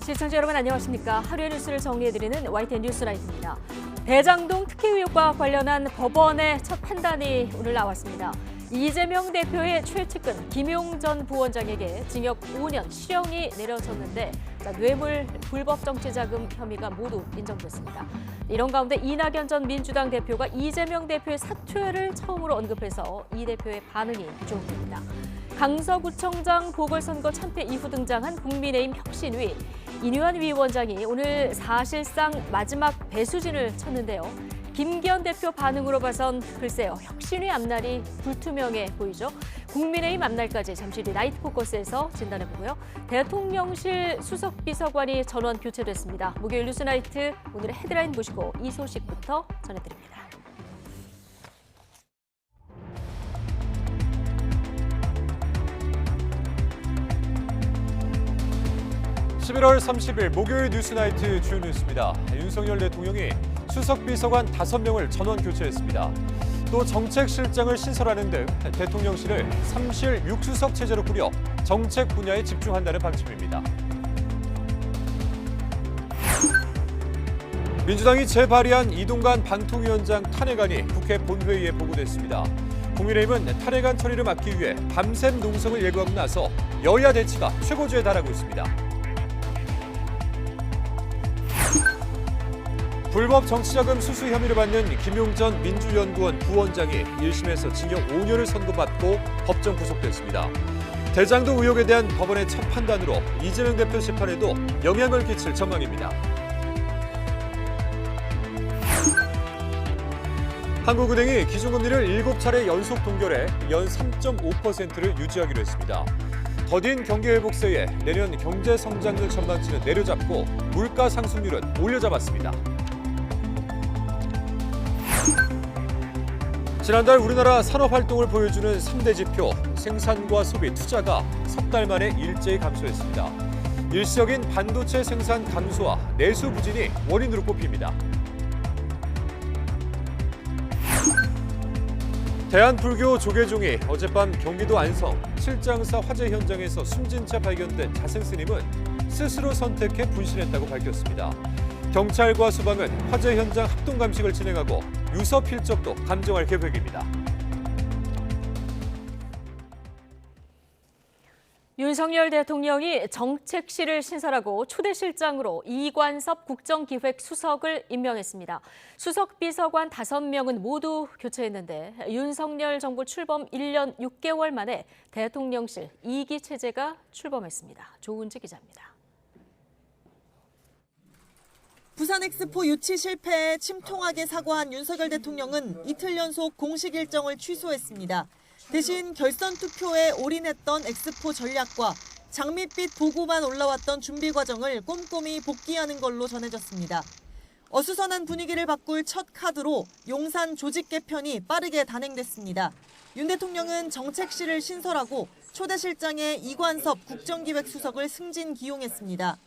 시청자 여러분 안녕하십니까. 하루의 뉴스를 정리해드리는 YTN 뉴스라이트입니다. 대장동 특혜 의혹과 관련한 법원의 첫 판단이 오늘 나왔습니다. 이재명 대표의 최측근 김용 전 부원장에게 징역 5년 실형이 내려졌는데 뇌물 불법 정치자금 혐의가 모두 인정됐습니다. 이런 가운데 이낙연 전 민주당 대표가 이재명 대표의 사퇴를 처음으로 언급해서 이 대표의 반응이 주목됩니다. 강서구청장 보궐선거 참패 이후 등장한 국민의힘 혁신위 인유한 위원장이 오늘 사실상 마지막 배수진을 쳤는데요. 김기현 대표 반응으로 봐선 글쎄요, 혁신위 앞날이 불투명해 보이죠. 국민의힘 앞날까지 잠시 뒤 나이트 포커스에서 진단해보고요. 대통령실 수석비서관이 전원 교체됐습니다. 목요일 뉴스나이트 오늘의 헤드라인 보시고 이 소식부터 전해드립니다. 11월 30일 목요일 뉴스나이트 주요 뉴스입니다. 윤석열 대통령이 수석비서관 5명을 전원 교체했습니다. 또 정책실장을 신설하는 등 대통령실을 3실 6수석 체제로 꾸려 정책 분야에 집중한다는 방침입니다. 민주당이 재발의한 이동관 방통위원장 탄핵안이 국회 본회의에 보고됐습니다. 국민의힘은 탄핵안 처리를 막기 위해 밤샘 농성을 예고하고 나서 여야 대치가 최고조에 달하고 있습니다. 불법 정치자금 수수 혐의를 받는 김용 전 민주연구원 부원장이 1심에서 징역 5년을 선고받고 법정 구속됐습니다. 대장동 의혹에 대한 법원의 첫 판단으로 이재명 대표 재판에도 영향을 끼칠 전망입니다. 한국은행이 기준금리를 7차례 연속 동결해 연 3.5%를 유지하기로 했습니다. 더딘 경기회복세에 내년 경제 성장률 전망치는 내려잡고 물가 상승률은 올려잡았습니다. 지난달 우리나라 산업활동을 보여주는 3대 지표, 생산과 소비, 투자가 석 달 만에 일제히 감소했습니다. 일시적인 반도체 생산 감소와 내수 부진이 원인으로 꼽힙니다. 대한불교 조계종이 어젯밤 경기도 안성 칠장사 화재 현장에서 숨진 채 발견된 자생스님은 스스로 선택해 분신했다고 밝혔습니다. 경찰과 수방은 화재 현장 합동 감식을 진행하고 유서 필적도 감정할 계획입니다. 윤석열 대통령이 정책실을 신설하고 초대실장으로 이관섭 국정기획수석을 임명했습니다. 수석비서관 5명은 모두 교체했는데 윤석열 정부 출범 1년 6개월 만에 대통령실 2기 체제가 출범했습니다. 조은지 기자입니다. 부산 엑스포 유치 실패에 침통하게 사과한 윤석열 대통령은 이틀 연속 공식 일정을 취소했습니다. 대신 결선 투표에 올인했던 엑스포 전략과 장밋빛 보고만 올라왔던 준비 과정을 꼼꼼히 복귀하는 걸로 전해졌습니다. 어수선한 분위기를 바꿀 첫 카드로 용산 조직 개편이 빠르게 단행됐습니다. 윤 대통령은 정책실을 신설하고 초대실장에 이관섭 국정기획수석을 승진 기용했습니다.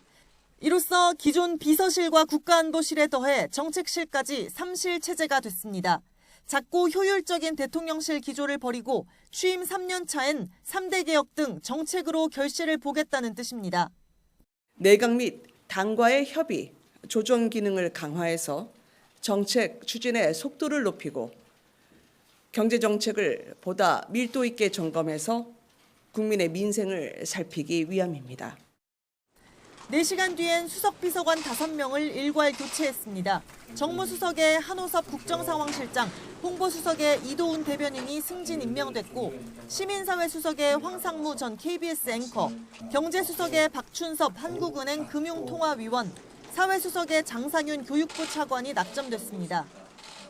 이로써 기존 비서실과 국가안보실에 더해 정책실까지 3실 체제가 됐습니다. 작고 효율적인 대통령실 기조를 버리고 취임 3년 차엔 3대 개혁 등 정책으로 결실을 보겠다는 뜻입니다. 내각 및 당과의 협의, 조정 기능을 강화해서 정책 추진의 속도를 높이고 경제 정책을 보다 밀도 있게 점검해서 국민의 민생을 살피기 위함입니다. 4시간 뒤엔 수석비서관 5명을 일괄 교체했습니다. 정무수석에 한호섭 국정상황실장, 홍보수석에 이도훈 대변인이 승진 임명됐고 시민사회 수석에 황상무 전 KBS 앵커, 경제수석에 박춘섭 한국은행 금융통화위원, 사회수석에 장상윤 교육부 차관이 낙점됐습니다.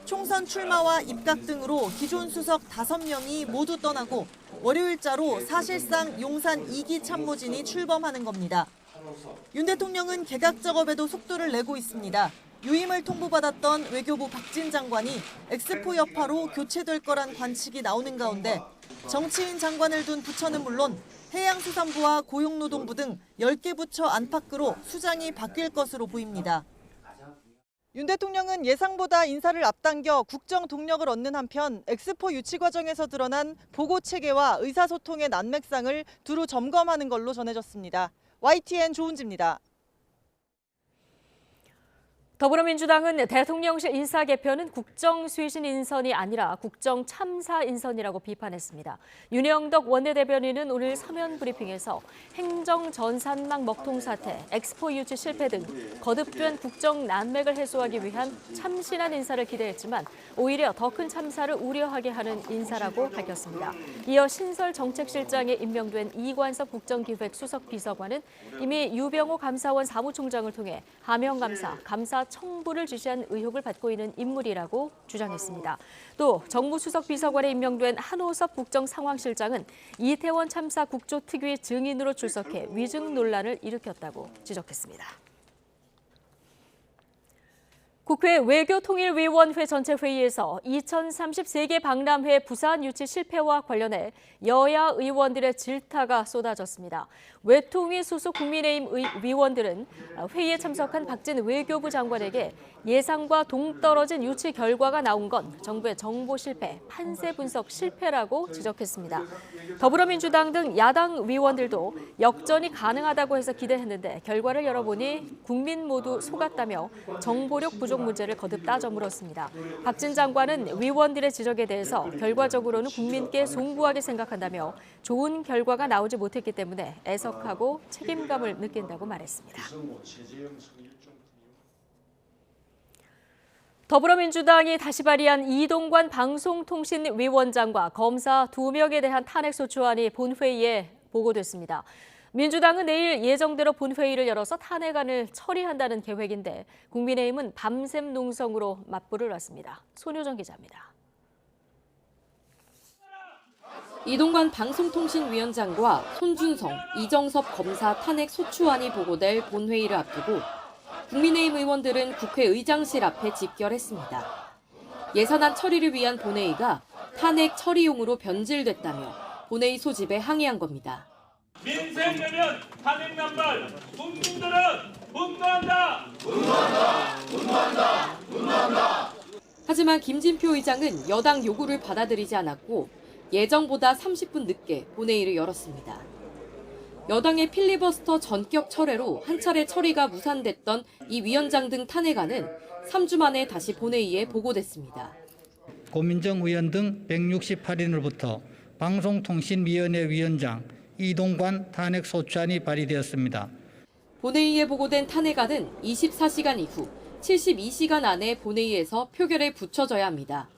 총선 출마와 입각 등으로 기존 수석 5명이 모두 떠나고 월요일자로 사실상 용산 2기 참모진이 출범하는 겁니다. 윤 대통령은 개각 작업에도 속도를 내고 있습니다. 유임을 통보받았던 외교부 박진 장관이 엑스포 여파로 교체될 거란 관측이 나오는 가운데 정치인 장관을 둔 부처는 물론 해양수산부와 고용노동부 등 10개 부처 안팎으로 수장이 바뀔 것으로 보입니다. 윤 대통령은 예상보다 인사를 앞당겨 국정 동력을 얻는 한편 엑스포 유치 과정에서 드러난 보고 체계와 의사소통의 난맥상을 두루 점검하는 걸로 전해졌습니다. YTN 조은지입니다. 더불어민주당은 대통령실 인사 개편은 국정쇄신 인선이 아니라 국정참사 인선이라고 비판했습니다. 윤영덕 원내대변인은 오늘 서면 브리핑에서 행정 전산망 먹통 사태, 엑스포 유치 실패 등 거듭된 국정 난맥을 해소하기 위한 참신한 인사를 기대했지만 오히려 더 큰 참사를 우려하게 하는 인사라고 밝혔습니다. 이어 신설 정책실장에 임명된 이관섭 국정기획수석비서관은 이미 유병호 감사원 사무총장을 통해 하명감사, 감사 청부를 지시한 의혹을 받고 있는 인물이라고 주장했습니다. 또 정무수석비서관에 임명된 한호섭 국정상황실장은 이태원 참사 국조특위 증인으로 출석해 위증 논란을 일으켰다고 지적했습니다. 국회 외교통일위원회 전체 회의에서 2030 세계 박람회 부산 유치 실패와 관련해 여야 의원들의 질타가 쏟아졌습니다. 외통위 소속 국민의힘 위원들은 회의에 참석한 박진 외교부 장관에게 예상과 동떨어진 유치 결과가 나온 건 정부의 정보 실패, 판세 분석 실패라고 지적했습니다. 더불어민주당 등 야당 위원들도 역전이 가능하다고 해서 기대했는데 결과를 열어보니 국민 모두 속았다며 정보력 부족 문제를 거듭 따져 물었습니다. 박진 장관은 위원들의 지적에 대해서 결과적으로는 국민께 송구하게 생각한다며 좋은 결과가 나오지 못했기 때문에 애석하고 책임감을 느낀다고 말했습니다. 더불어민주당이 다시 발의한 이동관 방송통신위원장과 검사 2명에 대한 탄핵소추안이 본회의에 보고됐습니다. 민주당은 내일 예정대로 본회의를 열어서 탄핵안을 처리한다는 계획인데 국민의힘은 밤샘 농성으로 맞불을 놨습니다. 손효정 기자입니다. 이동관 방송통신위원장과 손준성, 이정섭 검사 탄핵 소추안이 보고될 본회의를 앞두고 국민의힘 의원들은 국회의장실 앞에 집결했습니다. 예산안 처리를 위한 본회의가 탄핵 처리용으로 변질됐다며 본회의 소집에 항의한 겁니다. 민생되면 탄핵 남발, 국민들은 분노한다. 하지만 김진표 의장은 여당 요구를 받아들이지 않았고 예정보다 30분 늦게 본회의를 열었습니다. 여당의 필리버스터 전격 철회로 한 차례 처리가 무산됐던 이 위원장 등 탄핵안은 3주 만에 다시 본회의에 보고됐습니다. 고민정 의원 등 168인으로부터 방송통신위원회 위원장 이동관 탄핵 소추안이 발의되었습니다. 본회의에 보고된 탄핵안은 24시간 이후 72시간 안에 본회의에서 표결에 붙여져야 합니다.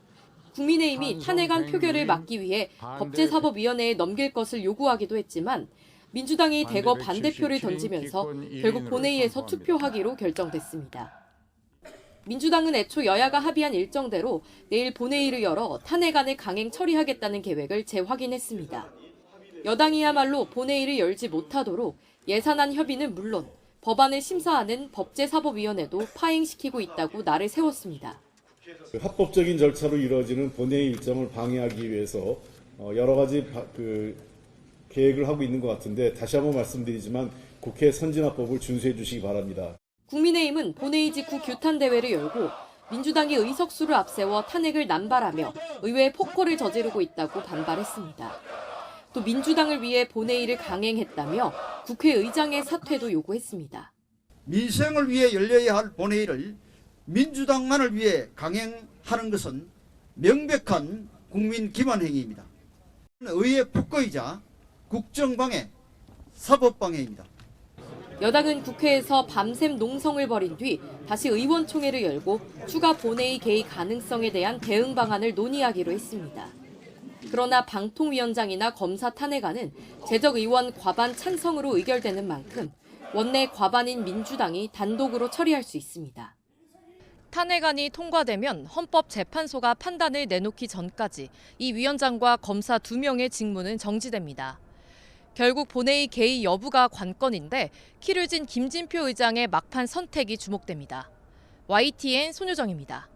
국민의힘이 탄핵안 표결을 막기 위해 법제사법위원회에 넘길 것을 요구하기도 했지만 민주당이 대거 반대표를 던지면서 결국 본회의에서 투표하기로 결정됐습니다. 민주당은 애초 여야가 합의한 일정대로 내일 본회의를 열어 탄핵안을 강행 처리하겠다는 계획을 재확인했습니다. 여당이야말로 본회의를 열지 못하도록 예산안 협의는 물론 법안을 심사하는 법제사법위원회도 파행시키고 있다고 날을 세웠습니다. 합법적인 절차로 이루어지는 본회의 일정을 방해하기 위해서 여러 가지 계획을 하고 있는 것 같은데 다시 한번 말씀드리지만 국회 선진화법을 준수해 주시기 바랍니다. 국민의힘은 본회의 직후 규탄 대회를 열고 민주당이 의석수를 앞세워 탄핵을 남발하며 의회 폭거를 저지르고 있다고 반발했습니다. 또 민주당을 위해 본회의를 강행했다며 국회의장의 사퇴도 요구했습니다. 민생을 위해 열려야 할 본회의를 민주당만을 위해 강행하는 것은 명백한 국민 기만 행위입니다. 의회 폭거이자 국정방해, 사법방해입니다. 여당은 국회에서 밤샘 농성을 벌인 뒤 다시 의원총회를 열고 추가 본회의 개의 가능성에 대한 대응 방안을 논의하기로 했습니다. 그러나 방통위원장이나 검사 탄핵안은 재적 의원 과반 찬성으로 의결되는 만큼 원내 과반인 민주당이 단독으로 처리할 수 있습니다. 탄핵안이 통과되면 헌법재판소가 판단을 내놓기 전까지 이 위원장과 검사 2명의 직무는 정지됩니다. 결국 본회의 개의 여부가 관건인데 키를 진 김진표 의장의 막판 선택이 주목됩니다. YTN 손효정입니다.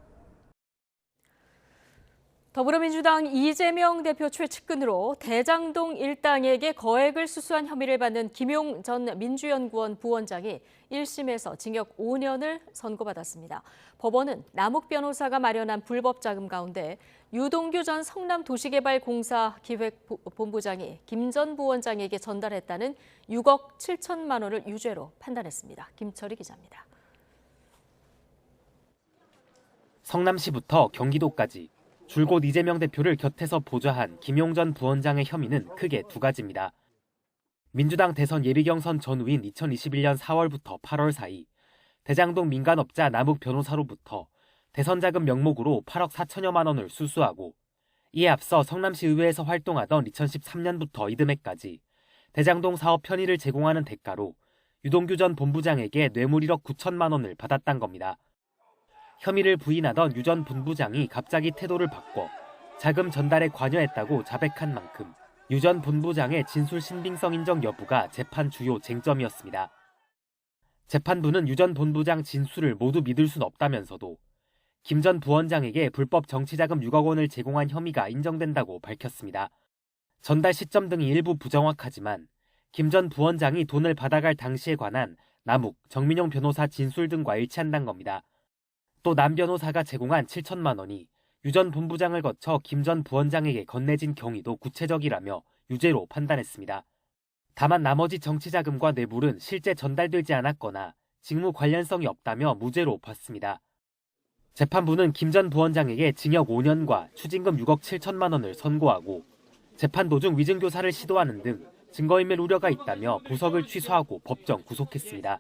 더불어민주당 이재명 대표 최측근으로 대장동 일당에게 거액을 수수한 혐의를 받는 김용 전 민주연구원 부원장이 1심에서 징역 5년을 선고받았습니다. 법원은 남욱 변호사가 마련한 불법 자금 가운데 유동규 전 성남도시개발공사 기획본부장이 김 전 부원장에게 전달했다는 6억 7천만 원을 유죄로 판단했습니다. 김철희 기자입니다. 성남시부터 경기도까지 줄곧 이재명 대표를 곁에서 보좌한 김용전 부원장의 혐의는 크게 두 가지입니다. 민주당 대선 예비경선 전후인 2021년 4월부터 8월 사이 대장동 민간업자 남욱 변호사로부터 대선자금 명목으로 8억 4천여만 원을 수수하고 이에 앞서 성남시 의회에서 활동하던 2013년부터 이듬해까지 대장동 사업 편의를 제공하는 대가로 유동규 전 본부장에게 뇌물 1억 9천만 원을 받았단 겁니다. 혐의를 부인하던 유 전 본부장이 갑자기 태도를 바꿔 자금 전달에 관여했다고 자백한 만큼 유 전 본부장의 진술 신빙성 인정 여부가 재판 주요 쟁점이었습니다. 재판부는 유 전 본부장 진술을 모두 믿을 순 없다면서도 김 전 부원장에게 불법 정치자금 6억 원을 제공한 혐의가 인정된다고 밝혔습니다. 전달 시점 등이 일부 부정확하지만 김 전 부원장이 돈을 받아갈 당시에 관한 남욱, 정민용 변호사 진술 등과 일치한다는 겁니다. 또 남 변호사가 제공한 7천만 원이 유 전 본부장을 거쳐 김 전 부원장에게 건네진 경위도 구체적이라며 유죄로 판단했습니다. 다만 나머지 정치자금과 뇌물은 실제 전달되지 않았거나 직무 관련성이 없다며 무죄로 봤습니다. 재판부는 김 전 부원장에게 징역 5년과 추징금 6억 7천만 원을 선고하고 재판 도중 위증교사를 시도하는 등 증거인멸 우려가 있다며 보석을 취소하고 법정 구속했습니다.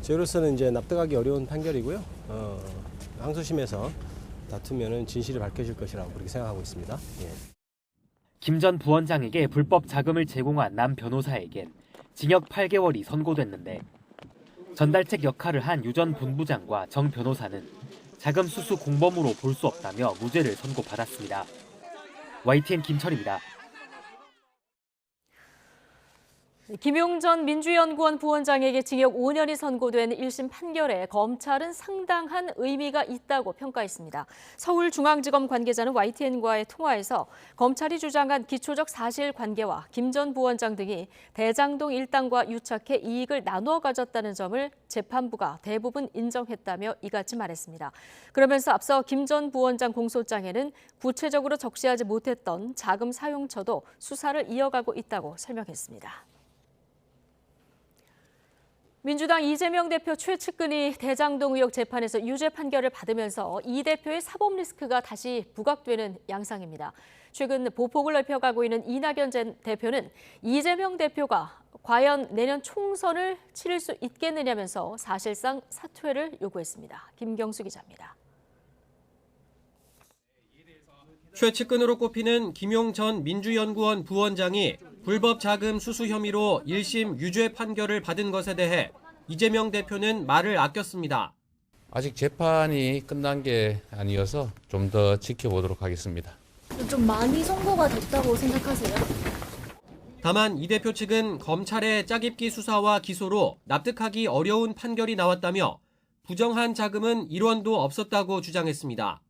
저로서는 이제 납득하기 어려운 판결이고요. 항소심에서 다투면은 진실이 밝혀질 것이라고 그렇게 생각하고 있습니다. 예. 김 전 부원장에게 불법 자금을 제공한 남 변호사에겐 징역 8개월이 선고됐는데 전달책 역할을 한 유 전 본부장과 정 변호사는 자금 수수 공범으로 볼 수 없다며 무죄를 선고받았습니다. YTN 김철입니다. 김용전 민주연구원 부원장에게 징역 5년이 선고된 1심 판결에 검찰은 상당한 의미가 있다고 평가했습니다. 서울중앙지검 관계자는 YTN과의 통화에서 검찰이 주장한 기초적 사실관계와 김 전 부원장 등이 대장동 일당과 유착해 이익을 나누어 가졌다는 점을 재판부가 대부분 인정했다며 이같이 말했습니다. 그러면서 앞서 김 전 부원장 공소장에는 구체적으로 적시하지 못했던 자금 사용처도 수사를 이어가고 있다고 설명했습니다. 민주당 이재명 대표 최측근이 대장동 의혹 재판에서 유죄 판결을 받으면서 이 대표의 사법 리스크가 다시 부각되는 양상입니다. 최근 보폭을 넓혀가고 있는 이낙연 전 대표는 이재명 대표가 과연 내년 총선을 치를 수 있겠느냐면서 사실상 사퇴를 요구했습니다. 김경수 기자입니다. 최측근으로 꼽히는 김용전 민주연구원 부원장이 불법 자금 수수 혐의로 1심 유죄 판결을 받은 것에 대해 이재명 대표는 말을 아꼈습니다. 아직 재판이 끝난 게 아니어서 좀 더 지켜보도록 하겠습니다. 좀 많이 선고가 됐다고 생각하세요? 다만 이 대표 측은 검찰의 짜깁기 수사와 기소로 납득하기 어려운 판결이 나왔다며 부정한 자금은 1원도 없었다고 주장했습니다.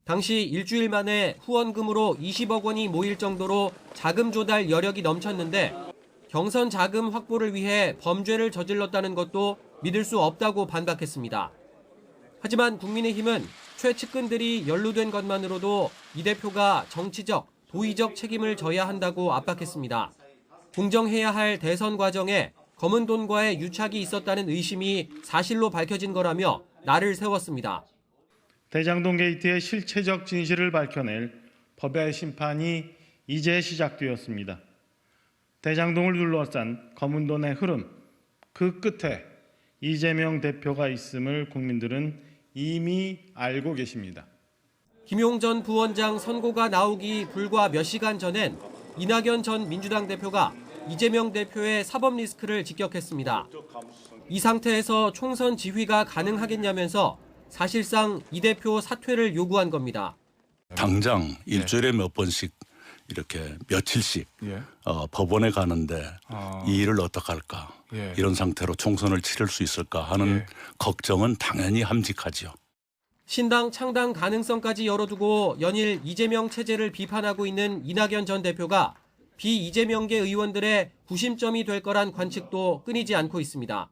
당시 일주일 만에 후원금으로 20억 원이 모일 정도로 자금 조달 여력이 넘쳤는데 경선 자금 확보를 위해 범죄를 저질렀다는 것도 믿을 수 없다고 반박했습니다. 하지만 국민의힘은 최 측근들이 연루된 것만으로도 이 대표가 정치적, 도의적 책임을 져야 한다고 압박했습니다. 공정해야 할 대선 과정에 검은 돈과의 유착이 있었다는 의심이 사실로 밝혀진 거라며 날을 세웠습니다. 대장동 게이트의 실체적 진실을 밝혀낼 법의 심판이 이제 시작되었습니다. 대장동을 둘러싼 검은 돈의 흐름, 그 끝에 이재명 대표가 있음을 국민들은 이미 알고 계십니다. 김용전 부원장 선고가 나오기 불과 몇 시간 전엔 이낙연 전 민주당 대표가 이재명 대표의 사법 리스크를 직격했습니다. 이 상태에서 총선 지휘가 가능하겠냐면서 사실상 이 대표 사퇴를 요구한 겁니다. 당장 일주일에 몇 번씩 이렇게 며칠씩 법원에 가는데 이 일을 어떡할까 이런 상태로 총선을 치를 수 있을까 하는 걱정은 당연히 함직하죠. 신당 창당 가능성까지 열어두고 연일 이재명 체제를 비판하고 있는 이낙연 전 대표가 비이재명계 의원들의 구심점이 될 거란 관측도 끊이지 않고 있습니다.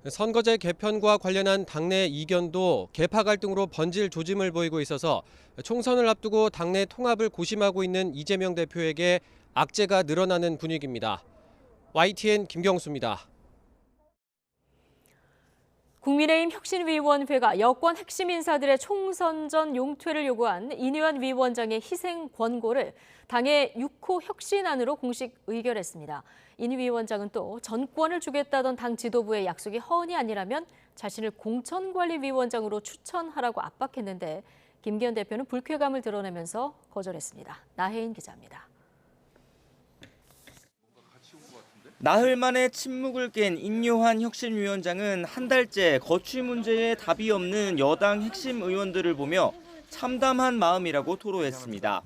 선거제 개편과 관련한 당내 이견도 계파 갈등으로 번질 조짐을 보이고 있어서 총선을 앞두고 당내 통합을 고심하고 있는 이재명 대표에게 악재가 늘어나는 분위기입니다. YTN 김경수입니다. 국민의힘 혁신위원회가 여권 핵심 인사들의 총선 전 용퇴를 요구한 인의원 위원장의 희생 권고를 당의 6호 혁신안으로 공식 의결했습니다. 인 위원장은 또 전권을 주겠다던 당 지도부의 약속이 허언이 아니라면 자신을 공천관리위원장으로 추천하라고 압박했는데 김기현 대표는 불쾌감을 드러내면서 거절했습니다. 나혜인 기자입니다. 나흘 만에 침묵을 깬 인요한 혁신위원장은 한 달째 거취 문제에 답이 없는 여당 핵심 의원들을 보며 참담한 마음이라고 토로했습니다.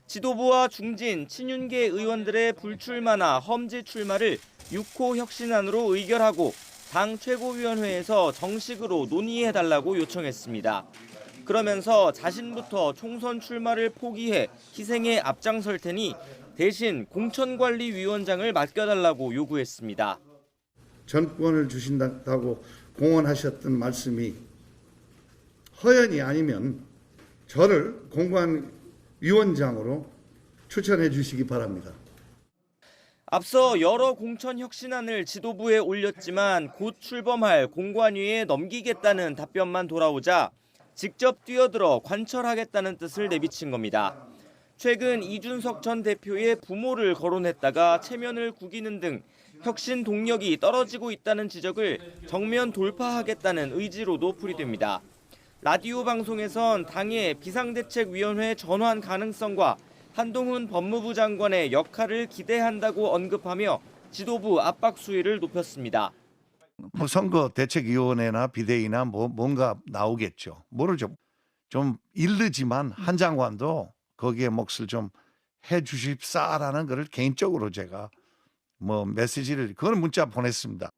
지도부와 중진, 친윤계 의원들의 불출마나 험지 출마를 6호 혁신안으로 의결하고 당 최고위원회에서 정식으로 논의해달라고 요청했습니다. 그러면서 자신부터 총선 출마를 포기해 희생에 앞장설 테니 대신 공천관리위원장을 맡겨달라고 요구했습니다. 전권을 주신다고 공언하셨던 말씀이 허연이 아니면 저를 공관위원장으로 추천해 주시기 바랍니다. 앞서 여러 공천 혁신안을 지도부에 올렸지만 곧 출범할 공관위에 넘기겠다는 답변만 돌아오자 직접 뛰어들어 관철하겠다는 뜻을 내비친 겁니다. 최근 이준석 전 대표의 부모를 거론했다가 체면을 구기는 등 혁신 동력이 떨어지고 있다는 지적을 정면 돌파하겠다는 의지로도 풀이됩니다. 라디오 방송에선 당의 비상대책위원회 전환 가능성과 한동훈 법무부 장관의 역할을 기대한다고 언급하며 지도부 압박 수위를 높였습니다. 선거대책위원회나 비대위나 뭔가 나오겠죠. 모르죠. 좀 이르지만 한 장관도 거기에 몫을 좀 해주십사라는 것을 개인적으로 제가 메시지를 그건 문자 보냈습니다.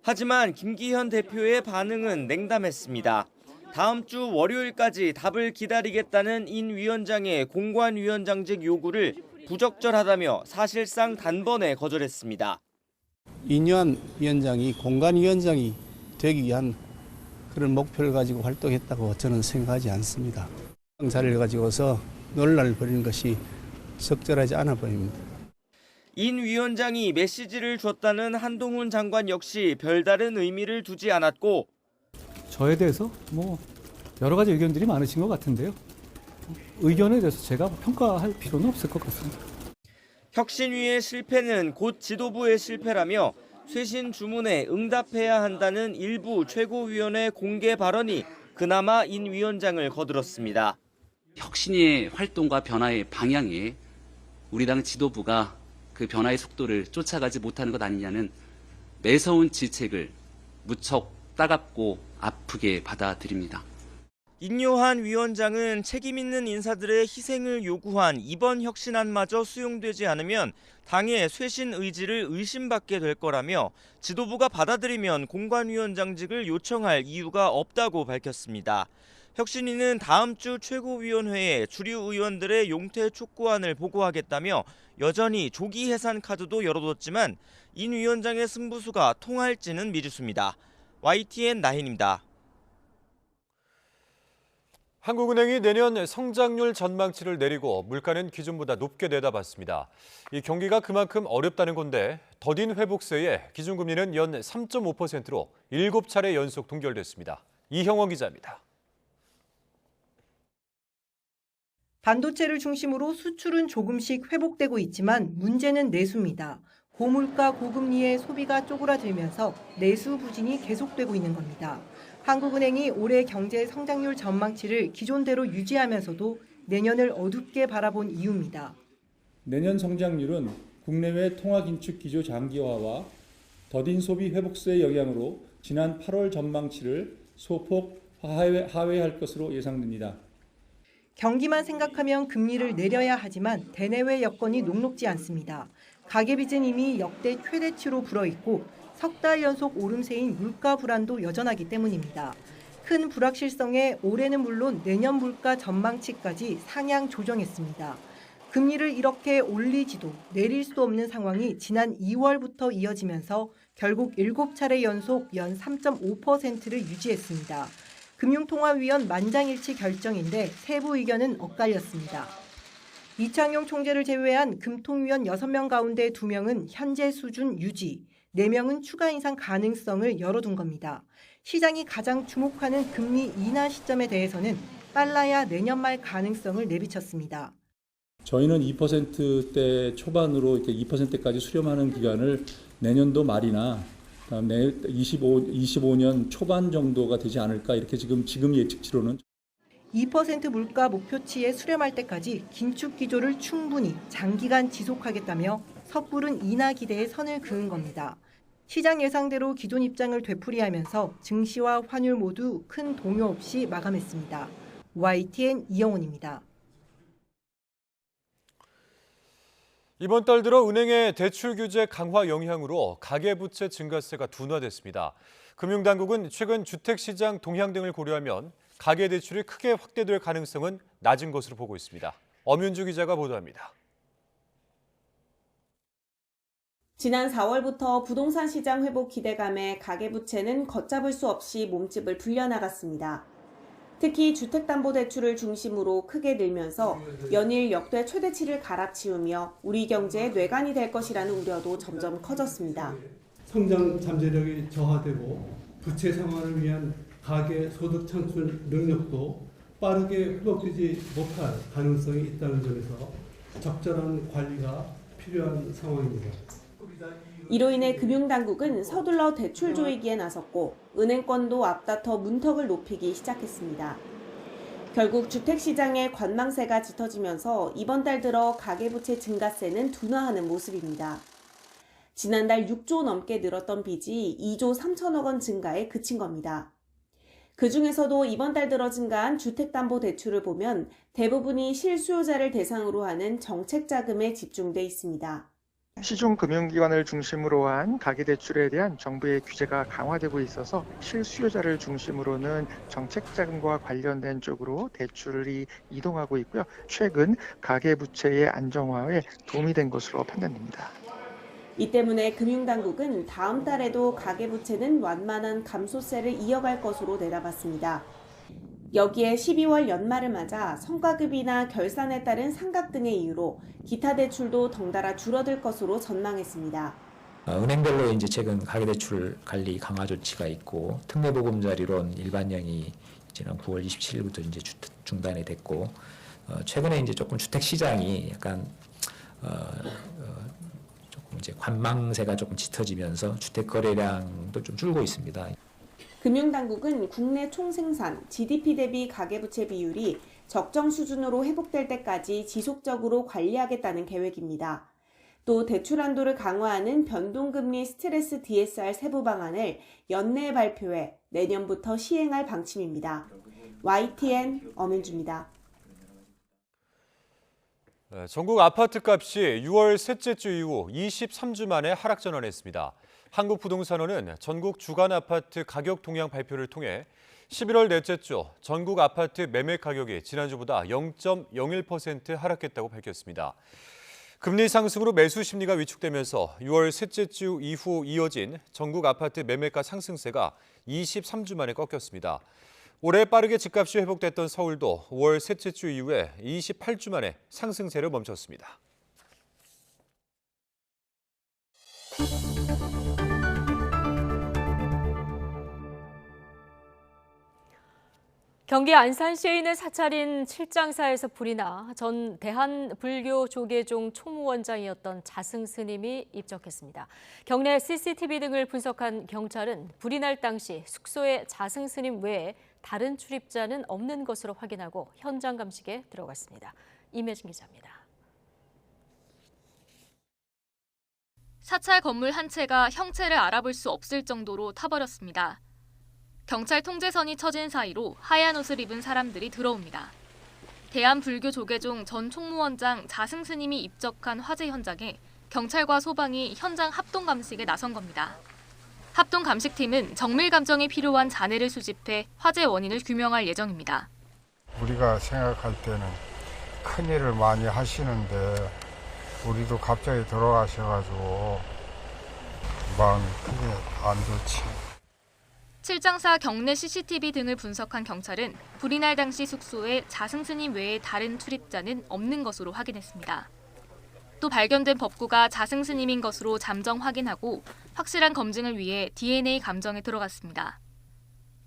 하지만 김기현 대표의 반응은 냉담했습니다. 다음 주 월요일까지 답을 기다리겠다는 인 위원장의 공관위원장직 요구를 부적절하다며 사실상 단번에 거절했습니다. 인요한 위원장이 공관위원장이 되기 위한 그런 목표를 가지고 활동했다고 저는 생각하지 않습니다. 자리를 가지고서 논란을 벌이는 것이 적절하지 않아 보입니다. 인 위원장이 메시지를 줬다는 한동훈 장관 역시 별다른 의미를 두지 않았고 저에 대해서 여러 가지 의견들이 많으신 것 같은데요. 의견에 대해서 제가 평가할 필요는 없을 것 같습니다. 혁신위의 실패는 곧 지도부의 실패라며 쇄신 주문에 응답해야 한다는 일부 최고위원회 공개 발언이 그나마 인 위원장을 거들었습니다. 혁신위의 활동과 변화의 방향에 우리 당 지도부가 그 변화의 속도를 쫓아가지 못하는 것 아니냐는 매서운 질책을 무척 따갑고 아프게 받아들입니다. 인요한 위원장은 책임 있는 인사들의 희생을 요구한 이번 혁신안마저 수용되지 않으면 당의 쇄신 의지를 의심받게 될 거라며 지도부가 받아들이면 공관위원장직을 요청할 이유가 없다고 밝혔습니다. 혁신위는 다음 주 최고위원회에 주류 의원들의 용퇴 촉구안을 보고하겠다며 여전히 조기 해산 카드도 열어뒀지만 인 위원장의 승부수가 통할지는 미지수입니다. YTN 나힌입니다. 한국은행이 내년 성장률 전망치를 내리고 물가는 기존보다 높게 내다봤습니다. 이 경기가 그만큼 어렵다는 건데 더딘 회복세에 기준금리는 연 3.5%로 7차례 연속 동결됐습니다. 이형원 기자입니다. 반도체를 중심으로 수출은 조금씩 회복되고 있지만 문제는 내수입니다. 고물가 고금리에 소비가 쪼그라들면서 내수 부진이 계속되고 있는 겁니다. 한국은행이 올해 경제 성장률 전망치를 기존대로 유지하면서도 내년을 어둡게 바라본 이유입니다. 내년 성장률은 국내외 통화 긴축 기조 장기화와 더딘 소비 회복세의 영향으로 지난 8월 전망치를 소폭 하회할 것으로 예상됩니다. 경기만 생각하면 금리를 내려야 하지만 대내외 여건이 녹록지 않습니다. 가계빚은 이미 역대 최대치로 불어있고 석 달 연속 오름세인 물가 불안도 여전하기 때문입니다. 큰 불확실성에 올해는 물론 내년 물가 전망치까지 상향 조정했습니다. 금리를 이렇게 올리지도 내릴 수도 없는 상황이 지난 2월부터 이어지면서 결국 7차례 연속 연 3.5%를 유지했습니다. 금융통화위원 만장일치 결정인데 세부 의견은 엇갈렸습니다. 이창용 총재를 제외한 금통위원 6명 가운데 2명은 현재 수준 유지, 4명은 추가 인상 가능성을 열어둔 겁니다. 시장이 가장 주목하는 금리 인하 시점에 대해서는 빨라야 내년 말 가능성을 내비쳤습니다. 저희는 2%대 초반으로 이렇게 2%까지 수렴하는 기간을 내년도 말이나 내 25년 초반 정도가 되지 않을까 이렇게 지금 예측치로는 2% 물가 목표치에 수렴할 때까지 긴축 기조를 충분히 장기간 지속하겠다며 섣부른 인하 기대에 선을 그은 겁니다. 시장 예상대로 기존 입장을 되풀이하면서 증시와 환율 모두 큰 동요 없이 마감했습니다. YTN 이영훈입니다. 이번 달 들어 은행의 대출 규제 강화 영향으로 가계부채 증가세가 둔화됐습니다. 금융당국은 최근 주택시장 동향 등을 고려하면 가계대출이 크게 확대될 가능성은 낮은 것으로 보고 있습니다. 엄윤주 기자가 보도합니다. 지난 4월부터 부동산 시장 회복 기대감에 가계부채는 걷잡을 수 없이 몸집을 불려나갔습니다. 특히 주택담보대출을 중심으로 크게 늘면서 연일 역대 최대치를 갈아치우며 우리 경제의 뇌관이 될 것이라는 우려도 점점 커졌습니다. 성장 잠재력이 저하되고 부채 상환을 위한 가계 소득 창출 능력도 빠르게 회복되지 못할 가능성이 있다는 점에서 적절한 관리가 필요한 상황입니다. 이로 인해 금융당국은 서둘러 대출 조이기에 나섰고 은행권도 앞다퉈 문턱을 높이기 시작했습니다. 결국 주택시장의 관망세가 짙어지면서 이번 달 들어 가계부채 증가세는 둔화하는 모습입니다. 지난달 6조 넘게 늘었던 빚이 2조 3천억 원 증가에 그친 겁니다. 그중에서도 이번 달 들어 증가한 주택담보대출을 보면 대부분이 실수요자를 대상으로 하는 정책자금에 집중돼 있습니다. 시중 금융기관을 중심으로 한 가계대출에 대한 정부의 규제가 강화되고 있어서 실수요자를 중심으로는 정책자금과 관련된 쪽으로 대출이 이동하고 있고요. 최근 가계부채의 안정화에 도움이 된 것으로 판단됩니다. 이 때문에 금융당국은 다음 달에도 가계부채는 완만한 감소세를 이어갈 것으로 내다봤습니다. 여기에 12월 연말을 맞아 성과급이나 결산에 따른 상각 등의 이유로 기타 대출도 덩달아 줄어들 것으로 전망했습니다. 은행별로 이제 최근 가계대출 관리 강화 조치가 있고 특례보금자리론 일반령이 지난 9월 27일부터 이제 중단이 됐고 최근에 이제 조금 주택 시장이 약간 조금 이제 관망세가 조금 짙어지면서 주택 거래량도 좀 줄고 있습니다. 금융당국은 국내 총생산, GDP 대비 가계부채 비율이 적정 수준으로 회복될 때까지 지속적으로 관리하겠다는 계획입니다. 또 대출 한도를 강화하는 변동금리 스트레스 DSR 세부 방안을 연내에 발표해 내년부터 시행할 방침입니다. YTN 엄윤주입니다. 전국 아파트값이 6월 셋째 주 이후 23주 만에 하락 전환했습니다. 한국부동산원은 전국 주간 아파트 가격 동향 발표를 통해 11월 넷째 주 전국 아파트 매매 가격이 지난주보다 0.01% 하락했다고 밝혔습니다. 금리 상승으로 매수 심리가 위축되면서 6월 셋째 주 이후 이어진 전국 아파트 매매가 상승세가 23주 만에 꺾였습니다. 올해 빠르게 집값이 회복됐던 서울도 5월 셋째 주 이후에 28주 만에 상승세를 멈췄습니다. 경기 안산시에 있는 사찰인 칠장사에서 불이 나 전 대한불교조계종 총무원장이었던 자승 스님이 입적했습니다. 경내 CCTV 등을 분석한 경찰은 불이 날 당시 숙소에 자승 스님 외에 다른 출입자는 없는 것으로 확인하고 현장 감식에 들어갔습니다. 임혜진 기자입니다. 사찰 건물 한 채가 형체를 알아볼 수 없을 정도로 타버렸습니다. 경찰 통제선이 쳐진 사이로 하얀 옷을 입은 사람들이 들어옵니다. 대한불교조계종 전 총무원장 자승 스님이 입적한 화재 현장에 경찰과 소방이 현장 합동 감식에 나선 겁니다. 합동 감식팀은 정밀 감정이 필요한 잔해를 수집해 화재 원인을 규명할 예정입니다. 우리가 생각할 때는 큰일을 많이 하시는데 우리도 갑자기 돌아가셔가지고 마음이 크게 안 좋지. 칠장사 경내 CCTV 등을 분석한 경찰은 불이 날 당시 숙소에 자승 스님 외에 다른 출입자는 없는 것으로 확인했습니다. 또 발견된 법구가 자승 스님인 것으로 잠정 확인하고 확실한 검증을 위해 DNA 감정에 들어갔습니다.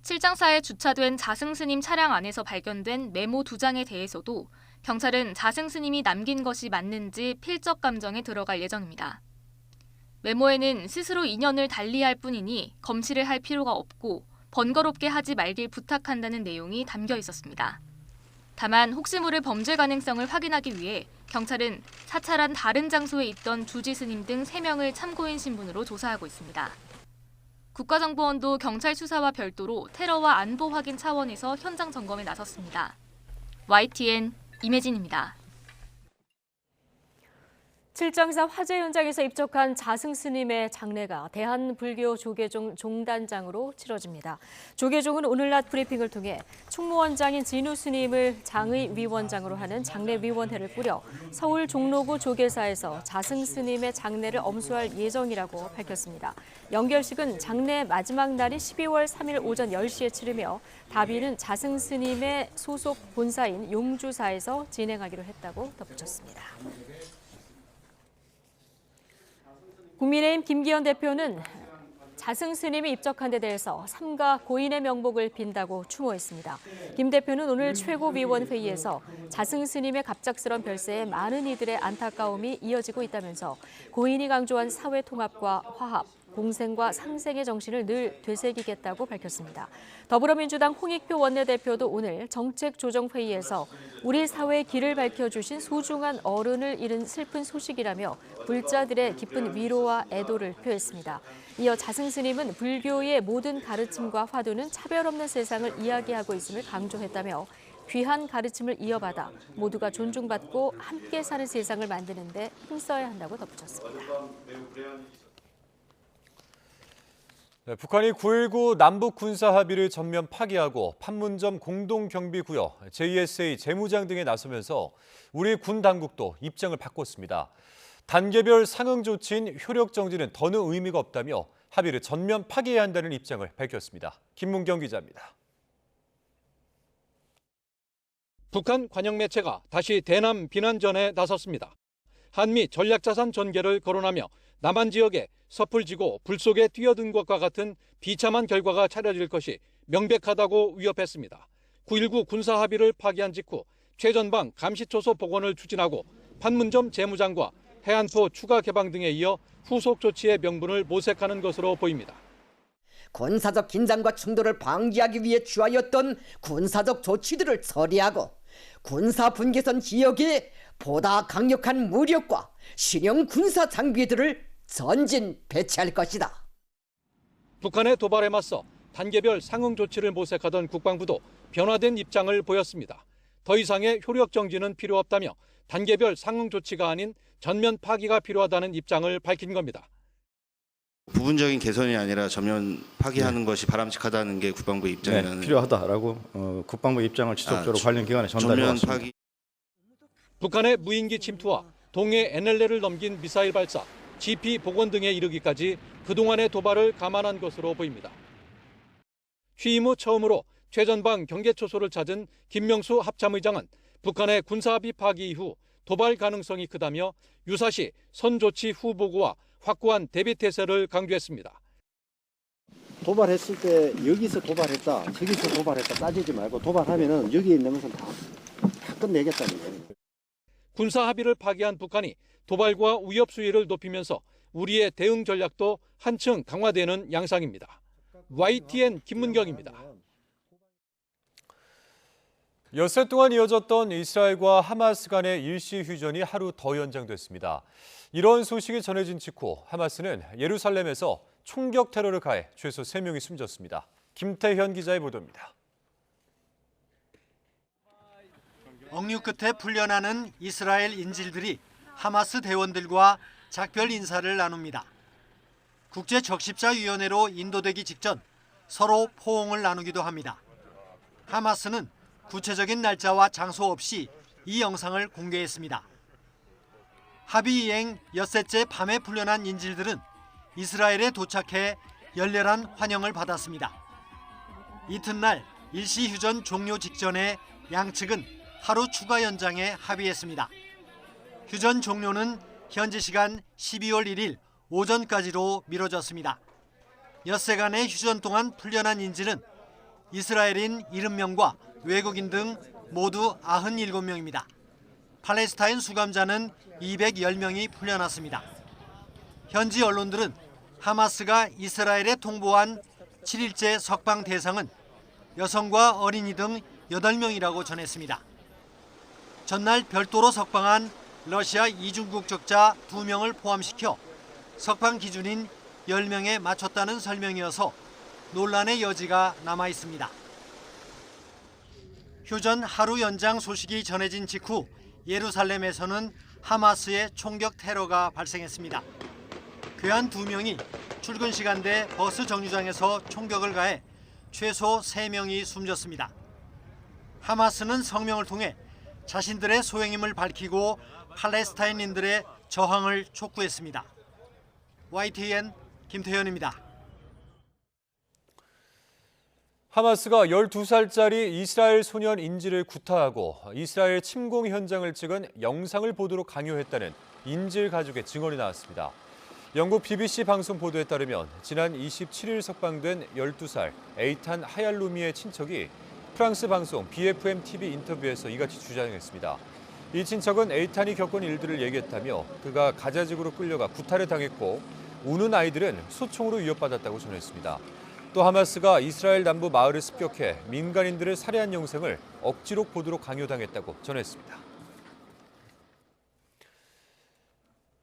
실장사에 주차된 자승스님 차량 안에서 발견된 메모 2장에 대해서도 경찰은 자승스님이 남긴 것이 맞는지 필적 감정에 들어갈 예정입니다. 메모에는 스스로 인연을 달리할 뿐이니 검시를 할 필요가 없고 번거롭게 하지 말길 부탁한다는 내용이 담겨 있었습니다. 다만 혹시 모를 범죄 가능성을 확인하기 위해 경찰은 사찰한 다른 장소에 있던 주지스님 등 3명을 참고인 신분으로 조사하고 있습니다. 국가정보원도 경찰 수사와 별도로 테러와 안보 확인 차원에서 현장 점검에 나섰습니다. YTN 임혜진입니다. 칠장사 화재 현장에서 입적한 자승스님의 장례가 대한불교 조계종 종단장으로 치러집니다. 조계종은 오늘 낮 브리핑을 통해 총무원장인 진우 스님을 장의위원장으로 하는 장례위원회를 꾸려 서울 종로구 조계사에서 자승스님의 장례를 엄수할 예정이라고 밝혔습니다. 연결식은 장례 마지막 날인 12월 3일 오전 10시에 치르며 답의는 자승스님의 소속 본사인 용주사에서 진행하기로 했다고 덧붙였습니다. 국민의힘 김기현 대표는 자승스님이 입적한 데 대해서 삼가 고인의 명복을 빈다고 추모했습니다. 김 대표는 오늘 최고위원회의에서 자승스님의 갑작스런 별세에 많은 이들의 안타까움이 이어지고 있다면서 고인이 강조한 사회 통합과 화합, 공생과 상생의 정신을 늘 되새기겠다고 밝혔습니다. 더불어민주당 홍익표 원내대표도 오늘 정책조정회의에서 우리 사회의 길을 밝혀주신 소중한 어른을 잃은 슬픈 소식이라며 불자들의 깊은 위로와 애도를 표했습니다. 이어 자승스님은 불교의 모든 가르침과 화두는 차별 없는 세상을 이야기하고 있음을 강조했다며 귀한 가르침을 이어받아 모두가 존중받고 함께 사는 세상을 만드는 데 힘써야 한다고 덧붙였습니다. 네, 북한이 9.19 남북 군사 합의를 전면 파기하고 판문점 공동경비구역, JSA 재무장 등에 나서면서 우리 군 당국도 입장을 바꿨습니다. 단계별 상응 조치인 효력 정지는 더는 의미가 없다며 합의를 전면 파기해야 한다는 입장을 밝혔습니다. 김문경 기자입니다. 북한 관영 매체가 다시 대남 비난전에 나섰습니다. 한미 전략자산 전개를 거론하며 남한 지역에 섣을 지고 불 속에 뛰어든 것과 같은 비참한 결과가 차려질 것이 명백하다고 위협했습니다. 9.19 군사 합의를 파기한 직후 최전방 감시초소 복원을 추진하고 판문점 재무장과 해안포 추가 개방 등에 이어 후속 조치의 명분을 모색하는 것으로 보입니다. 군사적 긴장과 충돌을 방지하기 위해 취하였던 군사적 조치들을 처리하고 군사 분계선 지역에 보다 강력한 무력과 신형 군사 장비들을 전진 배치할 것이다. 북한의 도발에 맞서 단계별 상응 조치를 모색하던 국방부도 변화된 입장을 보였습니다. 더 이상의 효력 정지는 필요 없다며 단계별 상응 조치가 아닌 전면 파기가 필요하다는 입장을 밝힌 겁니다. 부분적인 개선이 아니라 전면 파기하는 것이 바람직하다는 게 국방부 입장이라는. 필요하다라고 국방부 입장을 지속적으로 관련 기관에 전달해 왔습니다. 북한의 무인기 침투와 동해 NLL을 넘긴 미사일 발사, GP 복원 등에 이르기까지 그동안의 도발을 감안한 것으로 보입니다. 취임 후 처음으로 최전방 경계초소를 찾은 김명수 합참의장은 북한의 군사합의 파기 이후 도발 가능성이 크다며 유사시 선조치 후 보고와 확고한 대비태세를 강조했습니다. 도발했을 때 여기서 도발했다, 저기서 도발했다 따지지 말고 도발하면은 여기에 있는 것은 다 끝내겠다는 거예요. 군사 합의를 파기한 북한이 도발과 위협 수위를 높이면서 우리의 대응 전략도 한층 강화되는 양상입니다. YTN 김문경입니다. 엿새 동안 이어졌던 이스라엘과 하마스 간의 일시 휴전이 하루 더 연장됐습니다. 이런 소식이 전해진 직후 하마스는 예루살렘에서 총격 테러를 가해 최소 3명이 숨졌습니다. 김태현 기자의 보도입니다. 억류 끝에 풀려나는 이스라엘 인질들이 하마스 대원들과 작별 인사를 나눕니다. 국제적십자위원회로 인도되기 직전 서로 포옹을 나누기도 합니다. 하마스는 구체적인 날짜와 장소 없이 이 영상을 공개했습니다. 합의 이행 엿새째 밤에 풀려난 인질들은 이스라엘에 도착해 열렬한 환영을 받았습니다. 이튿날 일시휴전 종료 직전에 양측은 하루 추가 연장에 합의했습니다. 휴전 종료는 현지 시간 12월 1일 오전까지로 미뤄졌습니다. 엿새간의 휴전 동안 풀려난 인질은 이스라엘인 70명과 외국인 등 모두 97명입니다. 팔레스타인 수감자는 210명이 풀려났습니다. 현지 언론들은 하마스가 이스라엘에 통보한 7일째 석방 대상은 여성과 어린이 등 8명이라고 전했습니다. 전날 별도로 석방한 러시아 이중 국적자 2명을 포함시켜 석방 기준인 10명에 맞췄다는 설명이어서 논란의 여지가 남아 있습니다. 휴전 하루 연장 소식이 전해진 직후 예루살렘에서는 하마스의 총격 테러가 발생했습니다. 괴한 2명이 출근 시간대 버스 정류장에서 총격을 가해 최소 3명이 숨졌습니다. 하마스는 성명을 통해 자신들의 소행임을 밝히고 팔레스타인인들의 저항을 촉구했습니다. YTN 김태현입니다. 하마스가 12살짜리 이스라엘 소년 인질을 구타하고 이스라엘 침공 현장을 찍은 영상을 보도록 강요했다는 인질 가족의 증언이 나왔습니다. 영국 BBC 방송 보도에 따르면 지난 27일 석방된 12살 에이탄 하얄루미의 친척이 프랑스 방송 BFM TV 인터뷰에서 이같이 주장했습니다. 이 친척은 에이탄이 겪은 일들을 얘기했다며 그가 가자직으로 끌려가 구타를 당했고 우는 아이들은 소총으로 위협받았다고 전했습니다. 또 하마스가 이스라엘 남부 마을을 습격해 민간인들을 살해한 영상을 억지로 보도록 강요당했다고 전했습니다.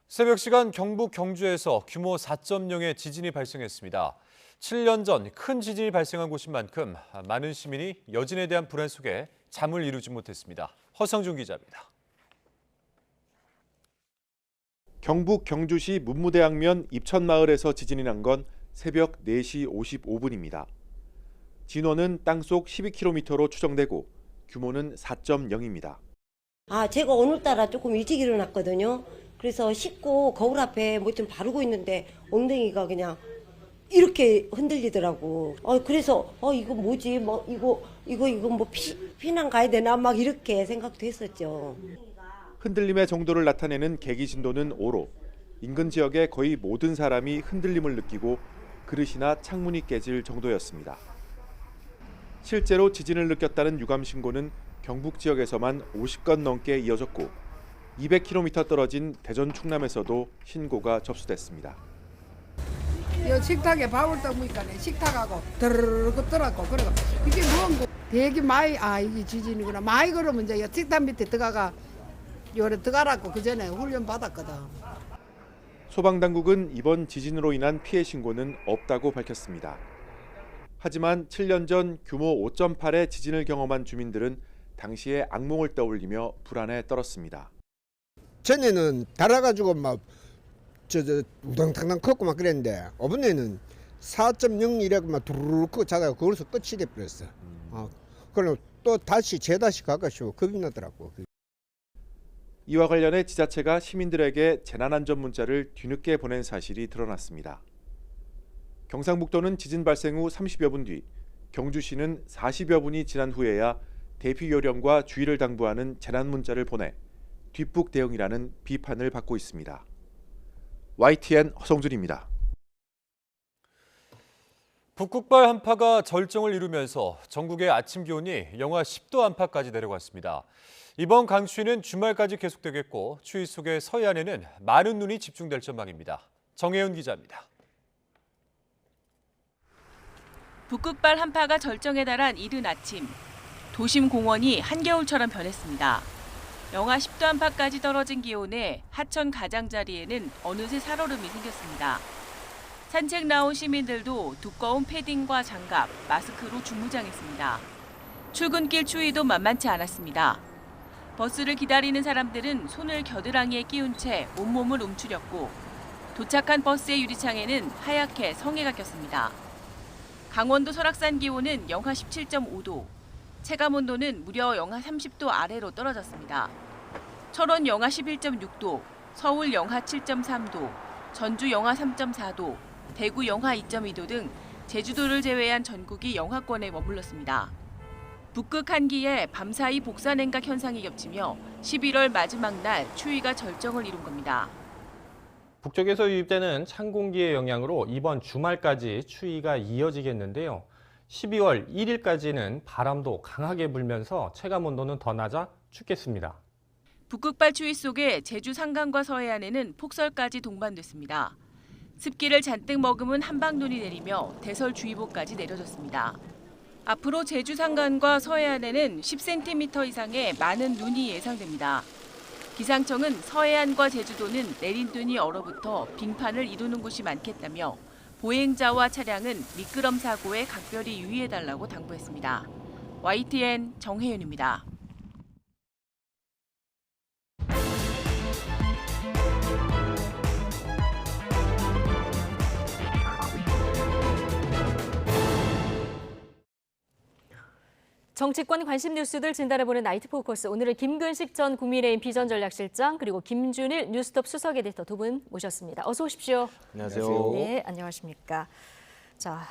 새벽 시간 경북 경주에서 규모 4.0의 지진이 발생했습니다. 7년 전 큰 지진이 발생한 곳인 만큼 많은 시민이 여진에 대한 불안 속에 잠을 이루지 못했습니다. 허성준 기자입니다. 경북 경주시 문무대학면 입천마을에서 지진이 난 건 새벽 4시 55분입니다. 진원은 땅속 12km로 추정되고 규모는 4.0입니다. 제가 오늘따라 조금 일찍 일어났거든요. 그래서 씻고 거울 앞에 뭐 좀 바르고 있는데 엉덩이가 그냥 이렇게 흔들리더라고. 그래서 이거 뭐지? 뭐 이거 뭐 피난 가야 되나? 막 이렇게 생각도 했었죠. 흔들림의 정도를 나타내는 계기 진도는 5로 인근 지역의 거의 모든 사람이 흔들림을 느끼고 그릇이나 창문이 깨질 정도였습니다. 실제로 지진을 느꼈다는 유감 신고는 경북 지역에서만 50건 넘게 이어졌고 200km 떨어진 대전 충남에서도 신고가 접수됐습니다. 이 식탁에 밥을 떠보니까 식탁하고 드르륵 떠라고 그래가 이게 뭔고 되게 많이 이게 지진이구나 많이 그러면 이제 식탁 밑에 들어가가 요래 들어가라고 그 전에 훈련 받았거든. 소방당국은 이번 지진으로 인한 피해 신고는 없다고 밝혔습니다. 하지만 7년 전 규모 5.8의 지진을 경험한 주민들은 당시의 악몽을 떠올리며 불안에 떨었습니다. 전에는 달아가지고 막 우당탕당 컸고 막 그랬는데 이번에는 4.0이라고 막 두루룩 크 자다가 거기서 끝이 돼버렸어. 그럼 또 다시 재다시 가가지고 겁이 나더라고. 이와 관련해 지자체가 시민들에게 재난안전 문자를 뒤늦게 보낸 사실이 드러났습니다. 경상북도는 지진 발생 후 30여 분 뒤, 경주시는 40여 분이 지난 후에야 대피 요령과 주의를 당부하는 재난 문자를 보내 뒷북 대응이라는 비판을 받고 있습니다. YTN 허성준입니다. 북극발 한파가 절정을 이루면서 전국의 아침 기온이 영하 10도 안팎까지 내려갔습니다. 이번 강추위는 주말까지 계속되겠고 추위 속의 서해안에는 많은 눈이 집중될 전망입니다. 정혜윤 기자입니다. 북극발 한파가 절정에 달한 이른 아침, 도심 공원이 한겨울처럼 변했습니다. 영하 10도 안팎까지 떨어진 기온에 하천 가장자리에는 어느새 살얼음이 생겼습니다. 산책 나온 시민들도 두꺼운 패딩과 장갑, 마스크로 중무장했습니다. 출근길 추위도 만만치 않았습니다. 버스를 기다리는 사람들은 손을 겨드랑이에 끼운 채 온몸을 움츠렸고 도착한 버스의 유리창에는 하얗게 성에가 꼈습니다. 강원도 설악산 기온은 영하 17.5도, 체감온도는 무려 영하 30도 아래로 떨어졌습니다. 철원 영하 11.6도, 서울 영하 7.3도, 전주 영하 3.4도, 대구 영하 2.2도 등 제주도를 제외한 전국이 영하권에 머물렀습니다. 북극 한기에 밤사이 복사냉각 현상이 겹치며 11월 마지막 날 추위가 절정을 이룬 겁니다. 북쪽에서 유입되는 찬 공기의 영향으로 이번 주말까지 추위가 이어지겠는데요. 12월 1일까지는 바람도 강하게 불면서 체감 온도는 더 낮아 춥겠습니다. 북극발 추위 속에 제주 산간과 서해안에는 폭설까지 동반됐습니다. 습기를 잔뜩 머금은 한방눈이 내리며 대설주의보까지 내려졌습니다. 앞으로 제주 산간과 서해안에는 10cm 이상의 많은 눈이 예상됩니다. 기상청은 서해안과 제주도는 내린 눈이 얼어붙어 빙판을 이루는 곳이 많겠다며 보행자와 차량은 미끄럼 사고에 각별히 유의해달라고 당부했습니다. YTN 정혜윤입니다. 정치권 관심 뉴스들 진단해보는 나이트 포커스. 오늘은 김근식 전 국민의힘 비전전략실장 그리고 김준일 뉴스톱 수석 에디터 두 분 모셨습니다. 어서 오십시오. 안녕하세요. 네, 안녕하십니까. 자,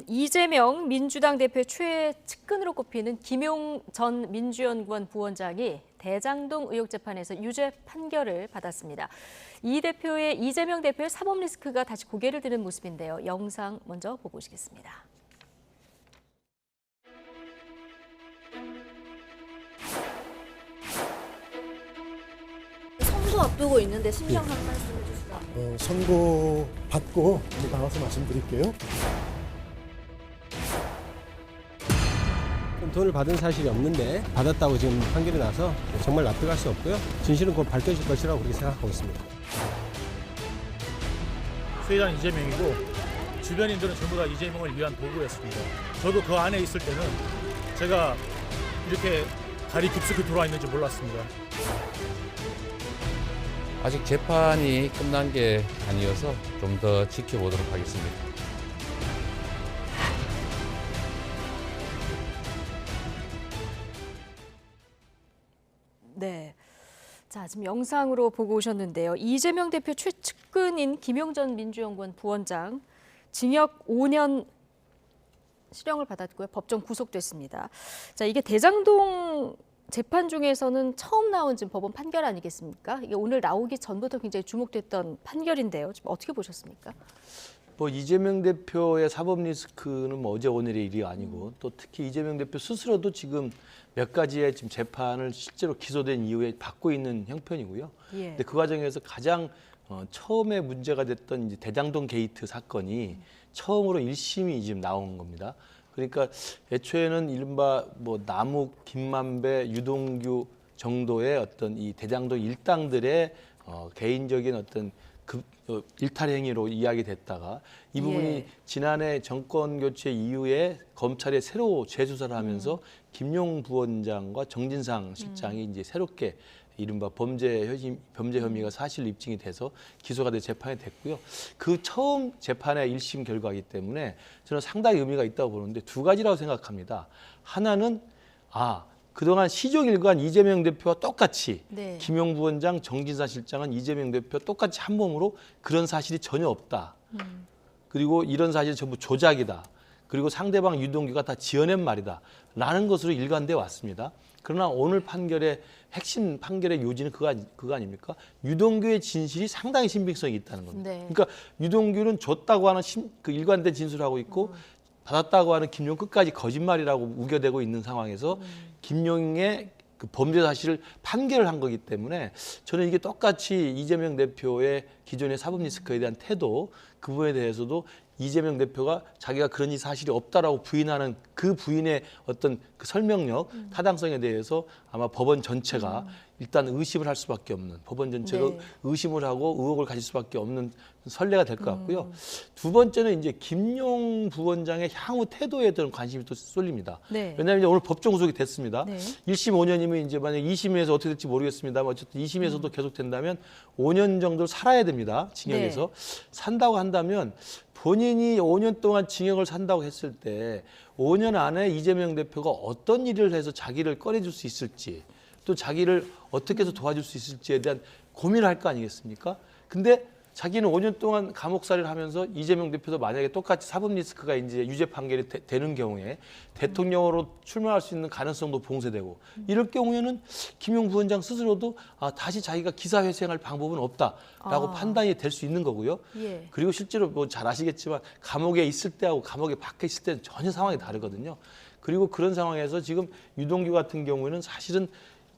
이재명 민주당 대표의 최측근으로 꼽히는 김용 전 민주연구원 부원장이 대장동 의혹 재판에서 유죄 판결을 받았습니다. 이재명 대표의 사법 리스크가 다시 고개를 드는 모습인데요. 영상 먼저 보고 오시겠습니다. 선거 앞두고 있는데 심정 한 말씀 해주시죠. 선고 받고 나와서 말씀드릴게요. 돈을 받은 사실이 없는데 받았다고 지금 판결이 나서 정말 납득할 수 없고요. 진실은 곧 밝혀질 것이라고 그렇게 생각하고 있습니다. 수혜자는 이재명이고 주변인들은 전부 다 이재명을 위한 도구였습니다. 저도 그 안에 있을 때는 제가 이렇게 발이 깊숙이 들어와 있는지 몰랐습니다. 아직 재판이 끝난 게 아니어서 좀 더 지켜보도록 하겠습니다. 네. 자, 지금 영상으로 보고 오셨는데요. 이재명 대표 최측근인 김용 전 민주연구원 부원장 징역 5년 실형을 받았고요. 법정 구속됐습니다. 자, 이게 대장동 재판 중에서는 처음 나온 지금 법원 판결 아니겠습니까? 이게 오늘 나오기 전부터 굉장히 주목됐던 판결인데요. 지금 어떻게 보셨습니까? 이재명 대표의 사법 리스크는 어제 오늘의 일이 아니고 또 특히 이재명 대표 스스로도 지금 몇 가지의 지금 재판을 실제로 기소된 이후에 받고 있는 형편이고요. 예. 근데 그 과정에서 가장 처음에 문제가 됐던 이제 대장동 게이트 사건이 처음으로 1심이 지금 나온 겁니다. 그러니까 애초에는 이른바 남욱, 김만배, 유동규 정도의 어떤 이 대장동 일당들의 개인적인 어떤 일탈 행위로 이야기됐다가 이 부분이 지난해 정권 교체 이후에 검찰에 새로 재수사를 하면서 김용 부원장과 정진상 실장이 이제 새롭게 이른바 범죄 혐의가 사실 입증이 돼서 기소가 돼 재판이 됐고요. 그 처음 재판의 1심 결과이기 때문에 저는 상당히 의미가 있다고 보는데 두 가지라고 생각합니다. 하나는 그동안 시종일관 이재명 대표와 똑같이 김용 부원장, 정진상 실장은 이재명 대표 똑같이 한 몸으로 그런 사실이 전혀 없다. 그리고 이런 사실이 전부 조작이다. 그리고 상대방 유동규가 다 지어낸 말이다. 라는 것으로 일관돼 왔습니다. 그러나 오늘 판결의 핵심 판결의 요지는 그거 아닙니까? 유동규의 진실이 상당히 신빙성이 있다는 겁니다. 네. 그러니까 유동규는 줬다고 하는 그 일관된 진술하고 있고 받았다고 하는 김용 끝까지 거짓말이라고 우겨대고 있는 상황에서 김용의 그 범죄 사실을 판결을 한 거기 때문에 저는 이게 똑같이 이재명 대표의 기존의 사법 리스크에 대한 태도 그 부분에 대해서도 이재명 대표가 자기가 그런 사실이 없다라고 부인하는 그 부인의 어떤 그 설명력, 타당성에 대해서 아마 법원 전체가 일단 의심을 할 수밖에 없는, 법원 전체가 의심을 하고 의혹을 가질 수밖에 없는 선례가 될 것 같고요. 두 번째는 이제 김용 부원장의 향후 태도에 대한 관심이 또 쏠립니다. 왜냐하면 이제 오늘 법정 구속이 됐습니다. 1심 5년이면 이제 만약 2심에서 어떻게 될지 모르겠습니다만 어쨌든 2심에서도 계속 된다면 5년 정도를 살아야 됩니다. 징역에서. 산다고 한다면 본인이 5년 동안 징역을 산다고 했을 때 5년 안에 이재명 대표가 어떤 일을 해서 자기를 꺼내줄 수 있을지 또 자기를 어떻게 해서 도와줄 수 있을지에 대한 고민을 할 거 아니겠습니까? 근데 자기는 5년 동안 감옥살이를 하면서 이재명 대표도 만약에 똑같이 사법 리스크가 이제 유죄 판결이 되는 경우에 대통령으로 출마할 수 있는 가능성도 봉쇄되고 이럴 경우에는 김용 부원장 스스로도 다시 자기가 기사회생할 방법은 없다라고 판단이 될 수 있는 거고요. 예. 그리고 실제로 뭐 잘 아시겠지만 감옥에 있을 때하고 감옥에 밖에 있을 때는 전혀 상황이 다르거든요. 그리고 그런 상황에서 지금 유동규 같은 경우에는 사실은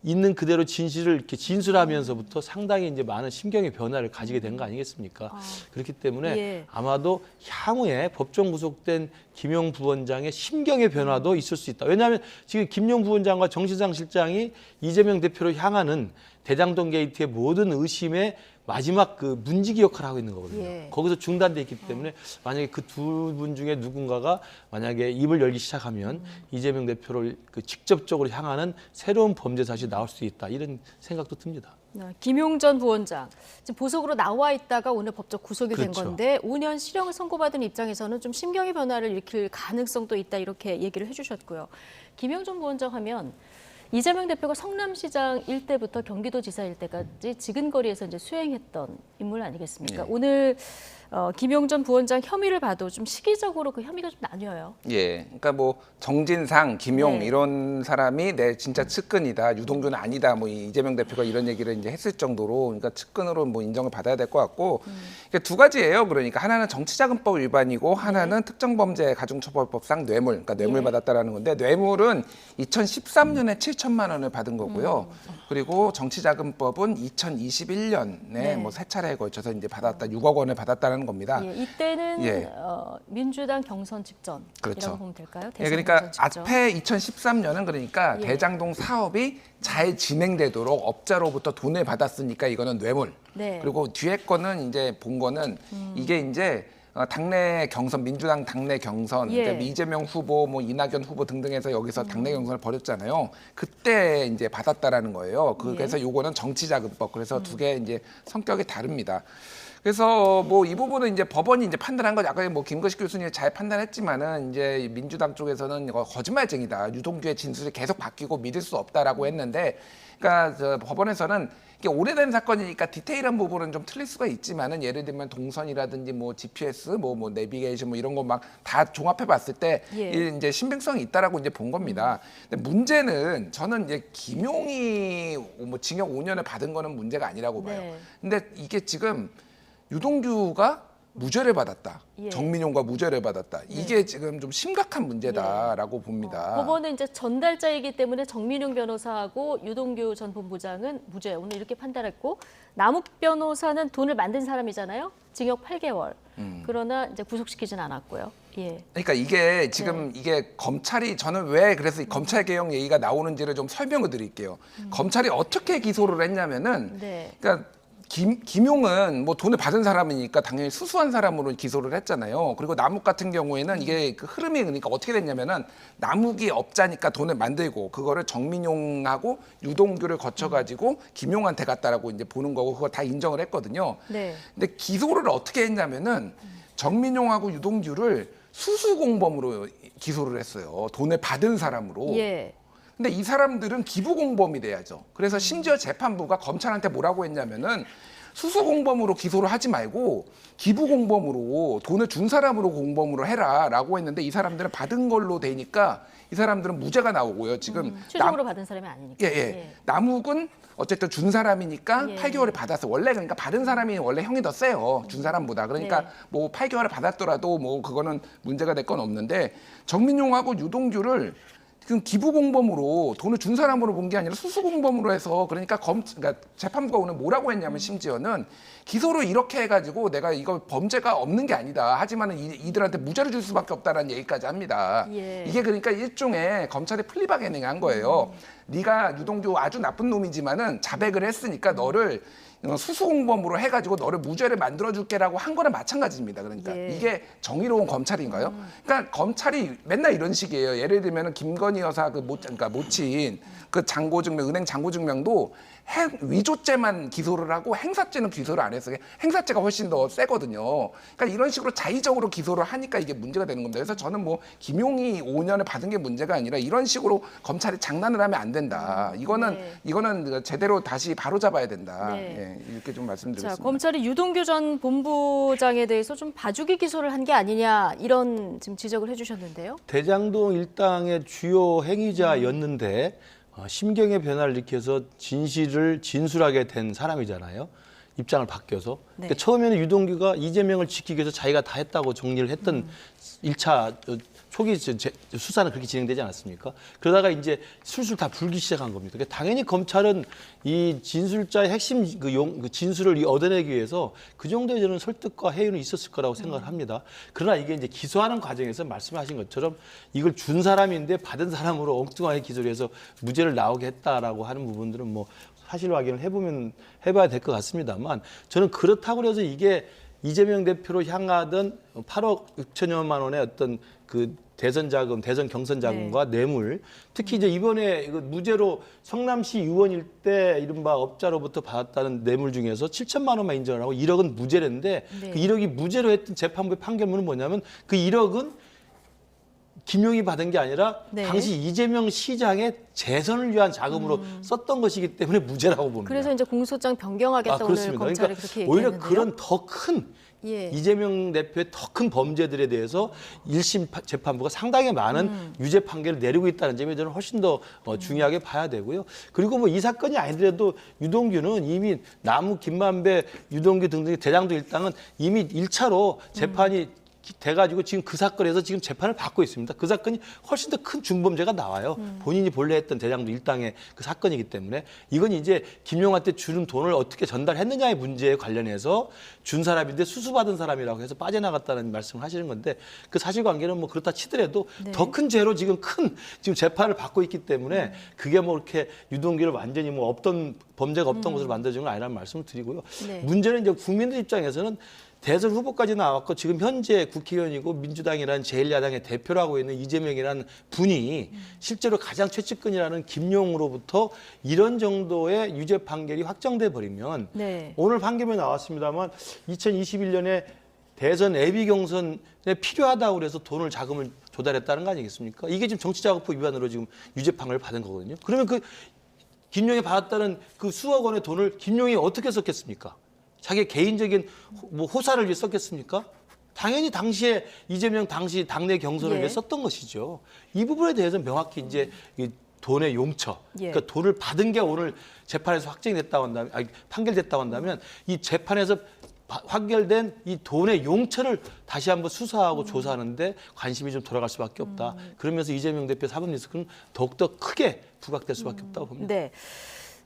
있는 그대로 진실을 이렇게 진술하면서부터 상당히 이제 많은 심경의 변화를 가지게 된 거 아니겠습니까? 그렇기 때문에 예. 아마도 향후에 법정 구속된 김용 부원장의 심경의 변화도 있을 수 있다. 왜냐하면 지금 김용 부원장과 정시상 실장이 이재명 대표를 향하는 대장동 게이트의 모든 의심의 마지막 그 문지기 역할을 하고 있는 거거든요. 예. 거기서 중단돼 있기 때문에 만약에 그 두 분 중에 누군가가 만약에 입을 열기 시작하면 이재명 대표를 그 직접적으로 향하는 새로운 범죄 사실이 나올 수 있다. 이런 생각도 듭니다. 김용 전 부원장 지금 보석으로 나와 있다가 오늘 법적 구속이 된 그렇죠. 건데 5년 실형을 선고받은 입장에서는 좀 심경의 변화를 일으킬 가능성도 있다 이렇게 얘기를 해주셨고요. 김용 전 부원장 하면 이재명 대표가 성남시장 일때부터 경기도지사일 때까지 지근거리에서 이제 수행했던 인물 아니겠습니까? 네. 오늘 김용 전 부원장 혐의를 봐도 좀 시기적으로 그 혐의가 좀 나뉘어요. 예, 그러니까 뭐 정진상, 김용 네. 이런 사람이 내 진짜 측근이다, 유동규는 아니다, 뭐 이재명 대표가 이런 얘기를 이제 했을 정도로, 그러니까 측근으로 뭐 인정을 받아야 될 것 같고, 그러니까 두 가지예요. 그러니까 하나는 정치자금법 위반이고, 하나는 특정범죄 가중처벌법상 뇌물, 그러니까 뇌물 예. 받았다라는 건데, 뇌물은 2013년에 7천만 원을 받은 거고요. 그리고 정치자금법은 2021년에 네. 뭐 세 차례에 걸쳐서 이제 받았다, 6억 원을 받았다는 겁니다. 예, 이때는 예. 민주당 경선 직전이라고 그렇죠. 보면 될까요? 예, 대선 그러니까 경선 직전. 앞에 2013년은 그러니까 예. 대장동 사업이 잘 진행되도록 업자로부터 돈을 받았으니까 이거는 뇌물. 네. 그리고 뒤에 거는 이제 본 거는 이게 이제 당내 경선, 민주당 당내 경선, 예. 그러니까 이재명 후보, 뭐 이낙연 후보 등등해서 여기서 당내 경선을 벌였잖아요. 그때 이제 받았다라는 거예요. 그래서 요거는 정치자금법. 그래서 두 개 이제 성격이 다릅니다. 그래서 뭐 이 부분은 이제 법원이 이제 판단한 거 아까 뭐 김거식 교수님이 잘 판단했지만은 이제 민주당 쪽에서는 이거 거짓말쟁이다. 유동규의 진술이 계속 바뀌고 믿을 수 없다라고 했는데, 그러니까 저 법원에서는 이게 오래된 사건이니까 디테일한 부분은 좀 틀릴 수가 있지만은 예를 들면 동선이라든지 뭐 GPS, 뭐 내비게이션 뭐 이런 거 막 다 종합해 봤을 때 예. 이제 신빙성이 있다라고 이제 본 겁니다. 근데 문제는 저는 이제 김용이 뭐 징역 5년을 받은 거는 문제가 아니라고 봐요. 네. 근데 이게 지금 유동규가 무죄를 받았다. 예. 정민용과 무죄를 받았다. 이게 지금 좀 심각한 문제다라고 봅니다. 법원은 이제 전달자이기 때문에 정민용 변호사하고 유동규 전 본부장은 무죄 오늘 이렇게 판단했고 남욱 변호사는 돈을 만든 사람이잖아요. 징역 8개월. 그러나 이제 구속시키진 않았고요. 예. 그러니까 이게 지금 이게 검찰이 저는 왜 그래서 이 검찰 개혁 얘기가 나오는지를 좀 설명을 드릴게요. 검찰이 어떻게 기소를 했냐면은 네. 그러니까 김용은 뭐 돈을 받은 사람이니까 당연히 수수한 사람으로 기소를 했잖아요. 그리고 남욱 같은 경우에는 이게 그 흐름이 그러니까 어떻게 됐냐면은 남욱이 업자니까 돈을 만들고 그거를 정민용하고 유동규를 거쳐가지고 김용한테 갔다라고 이제 보는 거고 그거 다 인정을 했거든요. 네. 근데 기소를 어떻게 했냐면은 정민용하고 유동규를 수수공범으로 기소를 했어요. 돈을 받은 사람으로. 예. 근데 이 사람들은 기부공범이 돼야죠. 그래서 심지어 재판부가 검찰한테 뭐라고 했냐면은 수수공범으로 기소를 하지 말고 기부공범으로 돈을 준 사람으로 공범으로 해라라고 했는데 이 사람들은 받은 걸로 되니까 이 사람들은 무죄가 나오고요. 지금 최종으로 받은 사람이 아니니까. 예. 남욱은 어쨌든 준 사람이니까 예. 8개월을 받았어. 원래 그러니까 받은 사람이 원래 형이 더 세요. 준 사람보다. 그러니까 네. 뭐 8개월을 받았더라도 뭐 그거는 문제가 될 건 없는데 정민용하고 유동규를 지금 기부공범으로 돈을 준 사람으로 본 게 아니라 수수공범으로 해서 그러니까 재판부가 오늘 뭐라고 했냐면 심지어는 기소를 이렇게 해가지고 내가 이거 범죄가 없는 게 아니다. 하지만은 이들한테 무죄를 줄 수밖에 없다라는 얘기까지 합니다. 예. 이게 그러니까 일종의 검찰의 플리바게닝 한 거예요. 네가 유동규 아주 나쁜 놈이지만은 자백을 했으니까 너를 수수공범으로 해가지고 너를 무죄를 만들어줄게라고 한 거랑 마찬가지입니다. 그러니까 예. 이게 정의로운 검찰인가요? 그러니까 검찰이 맨날 이런 식이에요. 예를 들면 김건희 여사 그러니까 모친 그 잔고 증명, 은행 잔고 증명도 위조죄만 기소를 하고 행사죄는 기소를 안 했어요. 행사죄가 훨씬 더 세거든요. 그러니까 이런 식으로 자의적으로 기소를 하니까 이게 문제가 되는 겁니다. 그래서 저는 뭐 김용이 5년을 받은 게 문제가 아니라 이런 식으로 검찰이 장난을 하면 안 된다. 이거는 제대로 다시 바로잡아야 된다. 네. 예, 이렇게 좀 말씀드리겠습니다. 자, 검찰이 유동규 전 본부장에 대해서 좀 봐주기 기소를 한 게 아니냐 이런 지금 지적을 해주셨는데요. 대장동 일당의 주요 행위자였는데 심경의 변화를 일으켜서 진실을 진술하게 된 사람이잖아요. 입장을 바뀌어서. 네. 그러니까 처음에는 유동규가 이재명을 지키기 위해서 자기가 다 했다고 정리를 했던 1차 초기 수사는 그렇게 진행되지 않았습니까? 그러다가 이제 술술 다 불기 시작한 겁니다. 그러니까 당연히 검찰은 이 진술자의 핵심 그 진술을 얻어내기 위해서 그 정도의 저는 설득과 해유는 있었을 거라고 생각을 합니다. 그러나 이게 이제 기소하는 과정에서 말씀하신 것처럼 이걸 준 사람인데 받은 사람으로 엉뚱하게 기소를 해서 무죄를 나오게 했다라고 하는 부분들은 뭐 사실 확인을 해봐야 될 것 같습니다만 저는 그렇다고 해서 이게 이재명 대표로 향하던 8억 6천여만 원의 어떤 그 대선 자금, 대선 경선 자금과 뇌물, 특히 이제 이번에 무죄로 성남시 의원일 때 이른바 업자로부터 받았다는 뇌물 중에서 7천만 원만 인정을 하고 1억은 무죄랬는데 그 1억이 무죄로 했던 재판부의 판결문은 뭐냐면 그 1억은 김용이 받은 게 아니라 당시 이재명 시장의 재선을 위한 자금으로 썼던 것이기 때문에 무죄라고 봅니다. 그래서 이제 공소장 변경하겠다 오늘 검찰이 그러니까 그렇게 얘기했는데요. 오히려 그런 더 큰 이재명 대표의 더 큰 범죄들에 대해서 1심 재판부가 상당히 많은 유죄 판결을 내리고 있다는 점이 저는 훨씬 더 중요하게 봐야 되고요. 그리고 뭐 이 사건이 아니더라도 유동규는 이미 남욱, 김만배, 유동규 등등의 대장동 일당은 이미 1차로 재판이 돼가지고 지금 그 사건에서 지금 재판을 받고 있습니다. 그 사건이 훨씬 더 큰 중범죄가 나와요. 본인이 본래 했던 대장동 일당의 그 사건이기 때문에 이건 이제 김용한테 주는 돈을 어떻게 전달했느냐의 문제에 관련해서 준 사람인데 수수받은 사람이라고 해서 빠져나갔다는 말씀을 하시는 건데 그 사실관계는 뭐 그렇다 치더라도 더 큰 죄로 지금 지금 재판을 받고 있기 때문에 그게 뭐 이렇게 유동규를 완전히 뭐 없던 범죄가 없던 것으로 만들어진 건 아니라는 말씀을 드리고요. 문제는 이제 국민들 입장에서는 대선 후보까지 나왔고 지금 현재 국회의원이고 민주당이라는 제1야당의 대표를 하고 있는 이재명이라는 분이 실제로 가장 최측근이라는 김용으로부터 이런 정도의 유죄 판결이 확정돼 버리면 오늘 판결이 나왔습니다만 2021년에 대선 예비 경선에 필요하다고 그래서 자금을 조달했다는 거 아니겠습니까? 이게 지금 정치자금법 위반으로 지금 유죄 판결을 받은 거거든요. 그러면 그 김용이 받았다는 그 수억 원의 돈을 김용이 어떻게 썼겠습니까? 자기 개인적인 호사를 위해 썼겠습니까? 당연히 당시에 이재명 당시 당내 경선을 위해 썼던 것이죠. 이 부분에 대해서 명확히 이제 이 돈의 용처, 그러니까 돈을 받은 게 오늘 재판에서 확정됐다고 한다면, 판결됐다고 한다면 이 재판에서 판결된 이 돈의 용처를 다시 한번 수사하고 조사하는데 관심이 좀 돌아갈 수밖에 없다. 그러면서 이재명 대표 사법 리스크는 더욱더 크게 부각될 수밖에 없다고 봅니다. 네.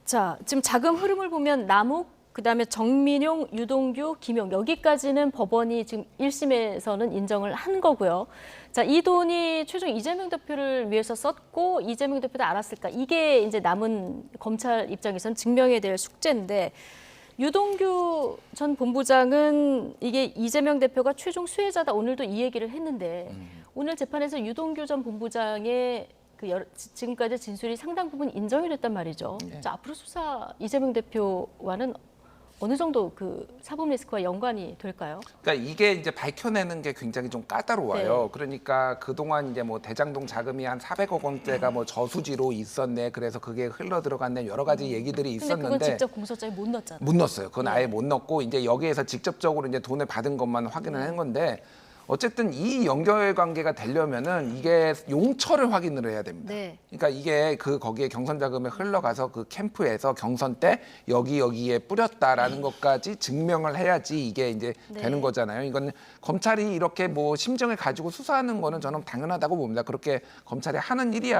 자, 지금 자금 흐름을 보면 남욱, 그다음에 정민용, 유동규, 김용 여기까지는 법원이 지금 1심에서는 인정을 한 거고요. 자, 이 돈이 최종 이재명 대표를 위해서 썼고 이재명 대표도 알았을까? 이게 이제 남은 검찰 입장에서는 증명해야 될 숙제인데 유동규 전 본부장은 이게 이재명 대표가 최종 수혜자다 오늘도 이 얘기를 했는데 오늘 재판에서 유동규 전 본부장의 지금까지 진술이 상당 부분 인정이 됐단 말이죠. 자, 앞으로 수사 이재명 대표와는 어느 정도 그 사법 리스크와 연관이 될까요? 그러니까 이게 이제 밝혀내는 게 굉장히 좀 까다로워요. 그러니까 그동안 이제 뭐 대장동 자금이 한 400억 원대가 뭐 저수지로 있었네. 그래서 그게 흘러 들어갔네. 여러 가지 얘기들이 있었는데. 근데 그건 직접 공소장에 못 넣었잖아요. 못 넣었어요. 그건 아예 못 넣었고 이제 여기에서 직접적으로 이제 돈을 받은 것만 확인을 한 건데 어쨌든 이 연결관계가 되려면은 이게 용처를 확인을 해야 됩니다. 그러니까 이게 거기에 경선 자금이 흘러가서 그 캠프에서 경선 때 여기에 뿌렸다라는 것까지 증명을 해야지 이게 이제 되는 거잖아요. 이건 검찰이 이렇게 뭐 심증을 가지고 수사하는 거는 저는 당연하다고 봅니다. 그렇게 검찰이 하는 일이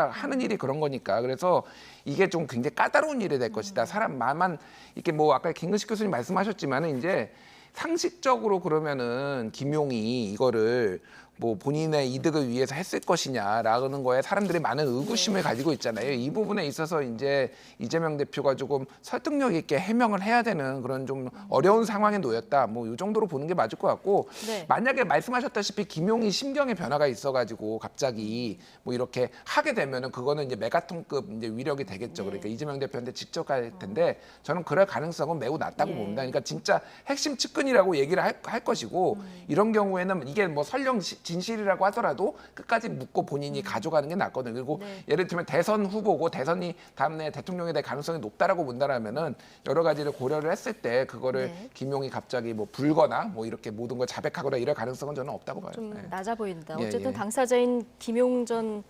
그런 거니까. 그래서 이게 좀 굉장히 까다로운 일이 될 것이다. 사람 마음만 이렇게 뭐 아까 김근식 교수님 말씀하셨지만은 이제 상식적으로 그러면은 김용이 이거를 뭐 본인의 이득을 위해서 했을 것이냐라는 거에 사람들이 많은 의구심을 가지고 있잖아요. 이 부분에 있어서 이제 이재명 대표가 조금 설득력 있게 해명을 해야 되는 그런 좀 어려운 상황에 놓였다. 뭐 이 정도로 보는 게 맞을 것 같고 네. 만약에 말씀하셨다시피 김용희 심경의 변화가 있어가지고 갑자기 뭐 이렇게 하게 되면은 그거는 이제 메가톤급 이제 위력이 되겠죠. 그러니까 이재명 대표한테 직접 갈 텐데 저는 그럴 가능성은 매우 낮다고 봅니다. 그러니까 진짜 핵심 측근이라고 얘기를 할 것이고 이런 경우에는 이게 뭐 설령 진실이라고 하더라도 끝까지 묻고 본인이 가져가는 게 낫거든요. 그리고 예를 들면 대선 후보고 대선이 다음에 대통령이 될 가능성이 높다라고 본다라면은 여러 가지를 고려를 했을 때 그거를 김용이 갑자기 뭐 불거나 뭐 이렇게 모든 걸 자백하거나 이럴 가능성은 저는 없다고 봐요. 좀 낮아 보인다. 예, 어쨌든 예. 당사자인 김용 전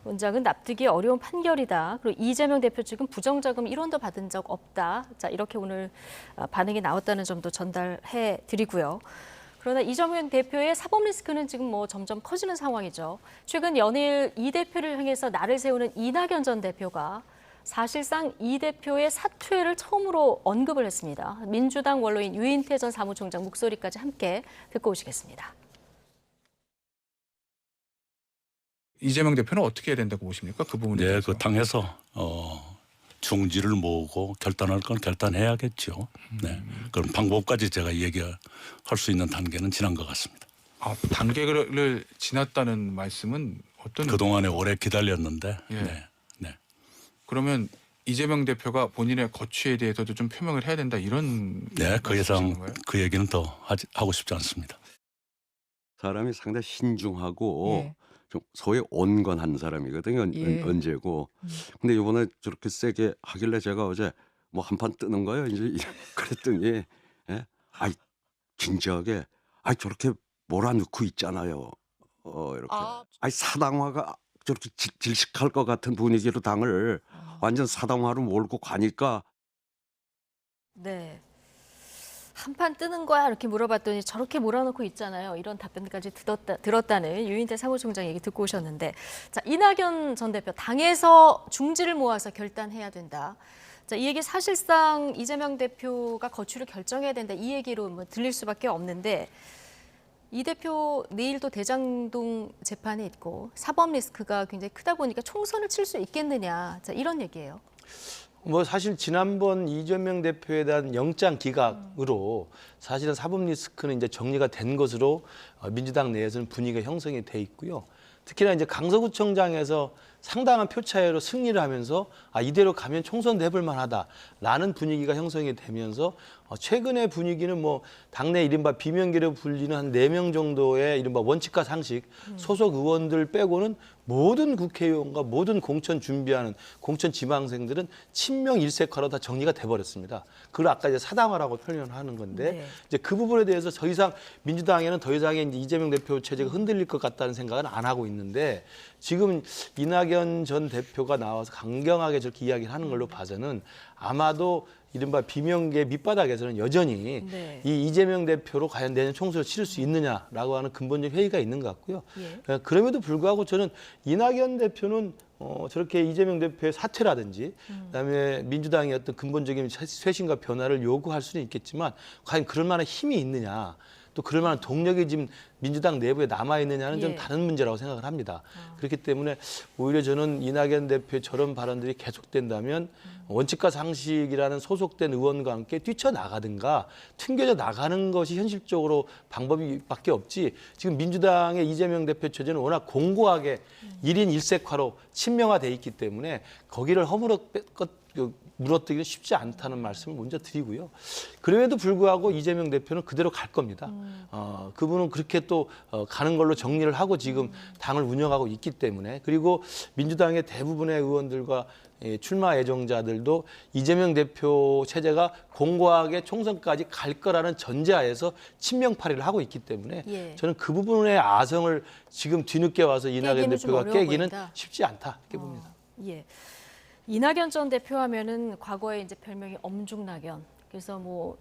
원장은 납득이 어려운 판결이다. 그리고 이재명 대표 측은 부정자금 1원도 받은 적 없다. 자, 이렇게 오늘 반응이 나왔다는 점도 전달해 드리고요. 그러나 이재명 대표의 사법 리스크는 지금 뭐 점점 커지는 상황이죠. 최근 연일 이 대표를 향해서 날을 세우는 이낙연 전 대표가 사실상 이 대표의 사퇴를 처음으로 언급을 했습니다. 민주당 원로인 유인태 전 사무총장 목소리까지 함께 듣고 오시겠습니다. 이재명 대표는 어떻게 해야 된다고 보십니까? 그 부분에 대해서. 그 당에서 중지를 모으고 결단할 건 결단해야겠죠. 네. 그럼 방법까지 제가 얘기할 수 있는 단계는 지난 것 같습니다. 아, 단계를 지났다는 말씀은 어떤? 그동안에 오래 기다렸는데. 예. 네. 네. 그러면 이재명 대표가 본인의 거취에 대해서도 좀 표명을 해야 된다 이런. 네, 그 말씀이신 이상 거예요? 그 얘기는 더 하고 싶지 않습니다. 사람이 상당히 신중하고 좀 소위 온건한 사람이거든요. 언제고. 근데 이번에 저렇게 세게 하길래 제가 어제 뭐 한판 뜨는 거예요. 이제 그랬더니 아이 진지하게 저렇게 몰아넣고 있잖아요. 이렇게 아이 사당화가 저렇게 질식할 것 같은 분위기로 당을 완전 사당화로 몰고 가니까. 네. 한판 뜨는 거야 이렇게 물어봤더니 저렇게 몰아넣고 있잖아요. 이런 답변까지 들었다는 유인태 사무총장 얘기 듣고 오셨는데, 자, 이낙연 전 대표 당에서 중지를 모아서 결단해야 된다. 자, 이 얘기 사실상 이재명 대표가 거취를 결정해야 된다 이 얘기로 뭐 들릴 수밖에 없는데, 이 대표 내일 또 대장동 재판이 있고 사법 리스크가 굉장히 크다 보니까 총선을 칠 수 있겠느냐, 자, 이런 얘기예요. 뭐 사실 지난번 이재명 대표에 대한 영장 기각으로 사실은 사법 리스크는 이제 정리가 된 것으로 민주당 내에서는 분위기가 형성이 돼 있고요. 특히나 이제 강서구청장에서 상당한 표차로 승리를 하면서 이대로 가면 총선 내볼 만하다라는 분위기가 형성이 되면서 최근의 분위기는 뭐 당내 이른바 비명계로 불리는 한 4명 정도의 이른바 원칙과 상식 소속 의원들 빼고는 모든 국회의원과 모든 공천 준비하는 공천 지망생들은 친명 일색화로 다 정리가 돼버렸습니다. 그걸 아까 이제 사당화라고 표현하는 건데 이제 그 부분에 대해서 더 이상 민주당에는 더 이상의 이제 이재명 대표 체제가 흔들릴 것 같다는 생각은 안 하고 있는데, 지금 이낙연 전 대표가 나와서 강경하게 저렇게 이야기를 하는 걸로 봐서는 아마도 이른바 비명계 밑바닥에서는 여전히 이 이재명 대표로 과연 내년 총선을 치를 수 있느냐라고 하는 근본적 회의가 있는 것 같고요. 그럼에도 불구하고 저는 이낙연 대표는 저렇게 이재명 대표의 사퇴라든지 그다음에 민주당의 어떤 근본적인 쇄신과 변화를 요구할 수는 있겠지만 과연 그럴 만한 힘이 있느냐, 또 그럴 만한 동력이 지금 민주당 내부에 남아있느냐는 좀 다른 문제라고 생각을 합니다. 그렇기 때문에 오히려 저는 이낙연 대표의 저런 발언들이 계속된다면 원칙과 상식이라는 소속된 의원과 함께 뛰쳐나가든가 튕겨져 나가는 것이 현실적으로 방법밖에 없지, 지금 민주당의 이재명 대표 체제는 워낙 공고하게 1인 1색화로 친명화돼 있기 때문에 거기를 물어뜯기는 쉽지 않다는 말씀을 먼저 드리고요. 그럼에도 불구하고 이재명 대표는 그대로 갈 겁니다. 그분은 그렇게 또 가는 걸로 정리를 하고 지금 당을 운영하고 있기 때문에, 그리고 민주당의 대부분의 의원들과 출마 예정자들도 이재명 대표 체제가 공고하게 총선까지 갈 거라는 전제하에서 친명파리를 하고 있기 때문에 저는 그 부분의 아성을 지금 뒤늦게 와서 이낙연 대표가 깨기는 쉽지 않다 이렇게 봅니다. 예. 이낙연 전 대표 하면은 과거에 이제 별명이 엄중낙연. 그래서 뭐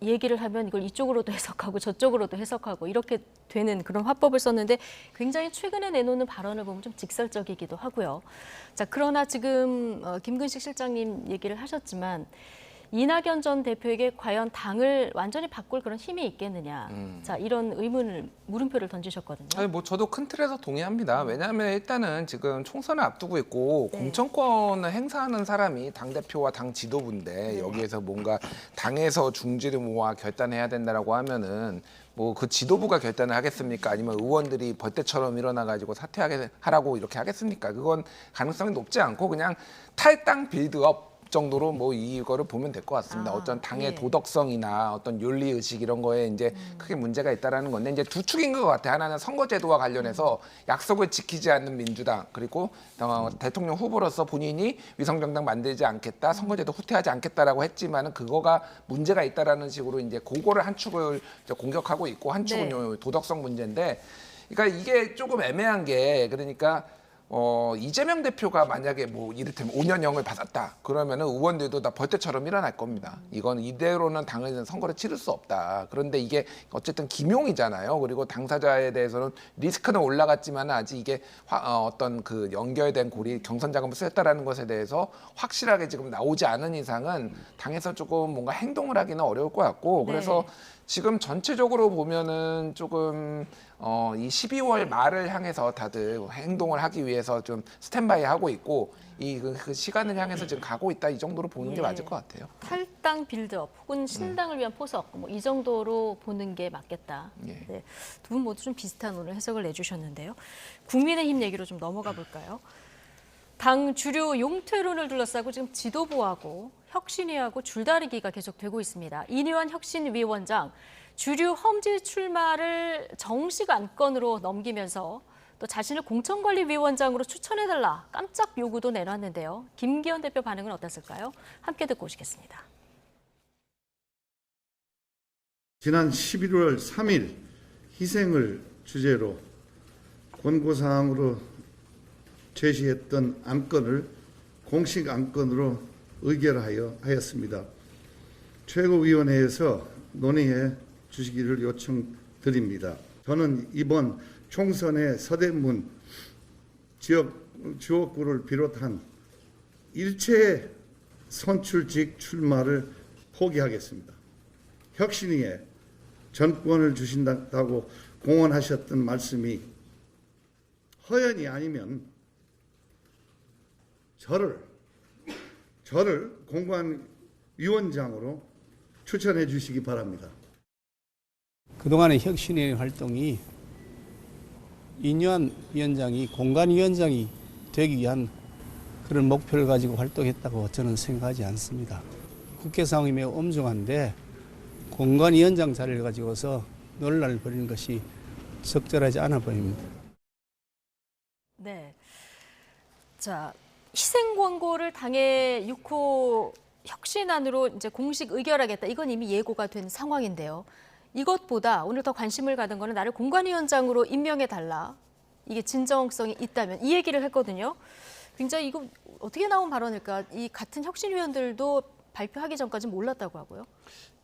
얘기를 하면 이걸 이쪽으로도 해석하고 저쪽으로도 해석하고 이렇게 되는 그런 화법을 썼는데, 굉장히 최근에 내놓는 발언을 보면 좀 직설적이기도 하고요. 자, 그러나 지금 김근식 실장님 얘기를 하셨지만 이낙연 전 대표에게 과연 당을 완전히 바꿀 그런 힘이 있겠느냐. 자, 이런 물음표를 던지셨거든요. 아니, 뭐 저도 큰 틀에서 동의합니다. 왜냐하면 일단은 지금 총선을 앞두고 있고 공천권을 행사하는 사람이 당대표와 당 지도부인데 여기에서 뭔가 당에서 중지를 모아 결단해야 된다라고 하면은 뭐 그 지도부가 결단을 하겠습니까? 아니면 의원들이 벌떼처럼 일어나가지고 사퇴하라고 이렇게 하겠습니까? 그건 가능성이 높지 않고 그냥 탈당 빌드업 정도로 뭐 이거를 보면 될 것 같습니다. 어떤 당의 도덕성이나 어떤 윤리 의식 이런 거에 이제 크게 문제가 있다라는 건데 이제 두 축인 것 같아요. 하나는 선거제도와 관련해서 약속을 지키지 않는 민주당 그리고 대통령 후보로서 본인이 위성정당 만들지 않겠다, 선거제도 후퇴하지 않겠다라고 했지만은 그거가 문제가 있다라는 식으로 이제 그거를 한 축을 이제 공격하고 있고 한 축은 도덕성 문제인데, 그러니까 이게 조금 애매한 게 그러니까. 이재명 대표가 만약에 뭐 이를테면 5년형을 받았다 그러면은 의원들도 다 벌떼처럼 일어날 겁니다. 이건 이대로는 당은 선거를 치를 수 없다. 그런데 이게 어쨌든 김용이잖아요. 그리고 당사자에 대해서는 리스크는 올라갔지만 아직 이게 어떤 그 연결된 고리 경선 자금을 쓰였다라는 것에 대해서 확실하게 지금 나오지 않은 이상은 당에서 조금 뭔가 행동을 하기는 어려울 것 같고 그래서 지금 전체적으로 보면은 조금 이 12월 말을 향해서 다들 행동을 하기 위해서 좀 스탠바이 하고 있고 그 시간을 향해서 지금 가고 있다 이 정도로 보는 게 맞을 것 같아요. 탈당 빌드업 혹은 신당을 위한 포석 뭐 이 정도로 보는 게 맞겠다. 네. 두 분 모두 좀 비슷한 오늘 해석을 내주셨는데요. 국민의힘 얘기로 좀 넘어가 볼까요? 당 주류 용퇴론을 둘러싸고 지금 지도부하고 혁신위하고 줄다리기가 계속되고 있습니다. 이니환 혁신위원장 주류 험지 출마를 정식 안건으로 넘기면서 또 자신을 공천관리위원장으로 추천해달라 깜짝 요구도 내놨는데요. 김기현 대표 반응은 어땠을까요? 함께 듣고 오시겠습니다. 지난 11월 3일 희생을 주제로 권고사항으로 제시했던 안건을 공식 안건으로 의결하였습니다. 최고위원회에서 논의해 주시기를 요청드립니다. 저는 이번 총선의 서대문 지역구를 비롯한 일체 선출직 출마를 포기하겠습니다. 혁신위에 전권을 주신다고 공언하셨던 말씀이 허연이 아니면 저를 공관위원장으로 추천해 주시기 바랍니다. 그동안의 혁신의 활동이 이니환 위원장이 공관위원장이 되기 위한 그런 목표를 가지고 활동했다고 저는 생각하지 않습니다. 국회 상황이 매우 엄중한데 공관위원장 자리를 가지고서 논란을 벌이는 것이 적절하지 않아 보입니다. 네. 자, 희생 권고를 당의 6호 혁신안으로 이제 공식 의결하겠다. 이건 이미 예고가 된 상황인데요. 이것보다 오늘 더 관심을 가진 거는 나를 공관위원장으로 임명해달라. 이게 진정성이 있다면 이 얘기를 했거든요. 굉장히 이거 어떻게 나온 발언일까? 이 같은 혁신위원들도 발표하기 전까지 몰랐다고 하고요.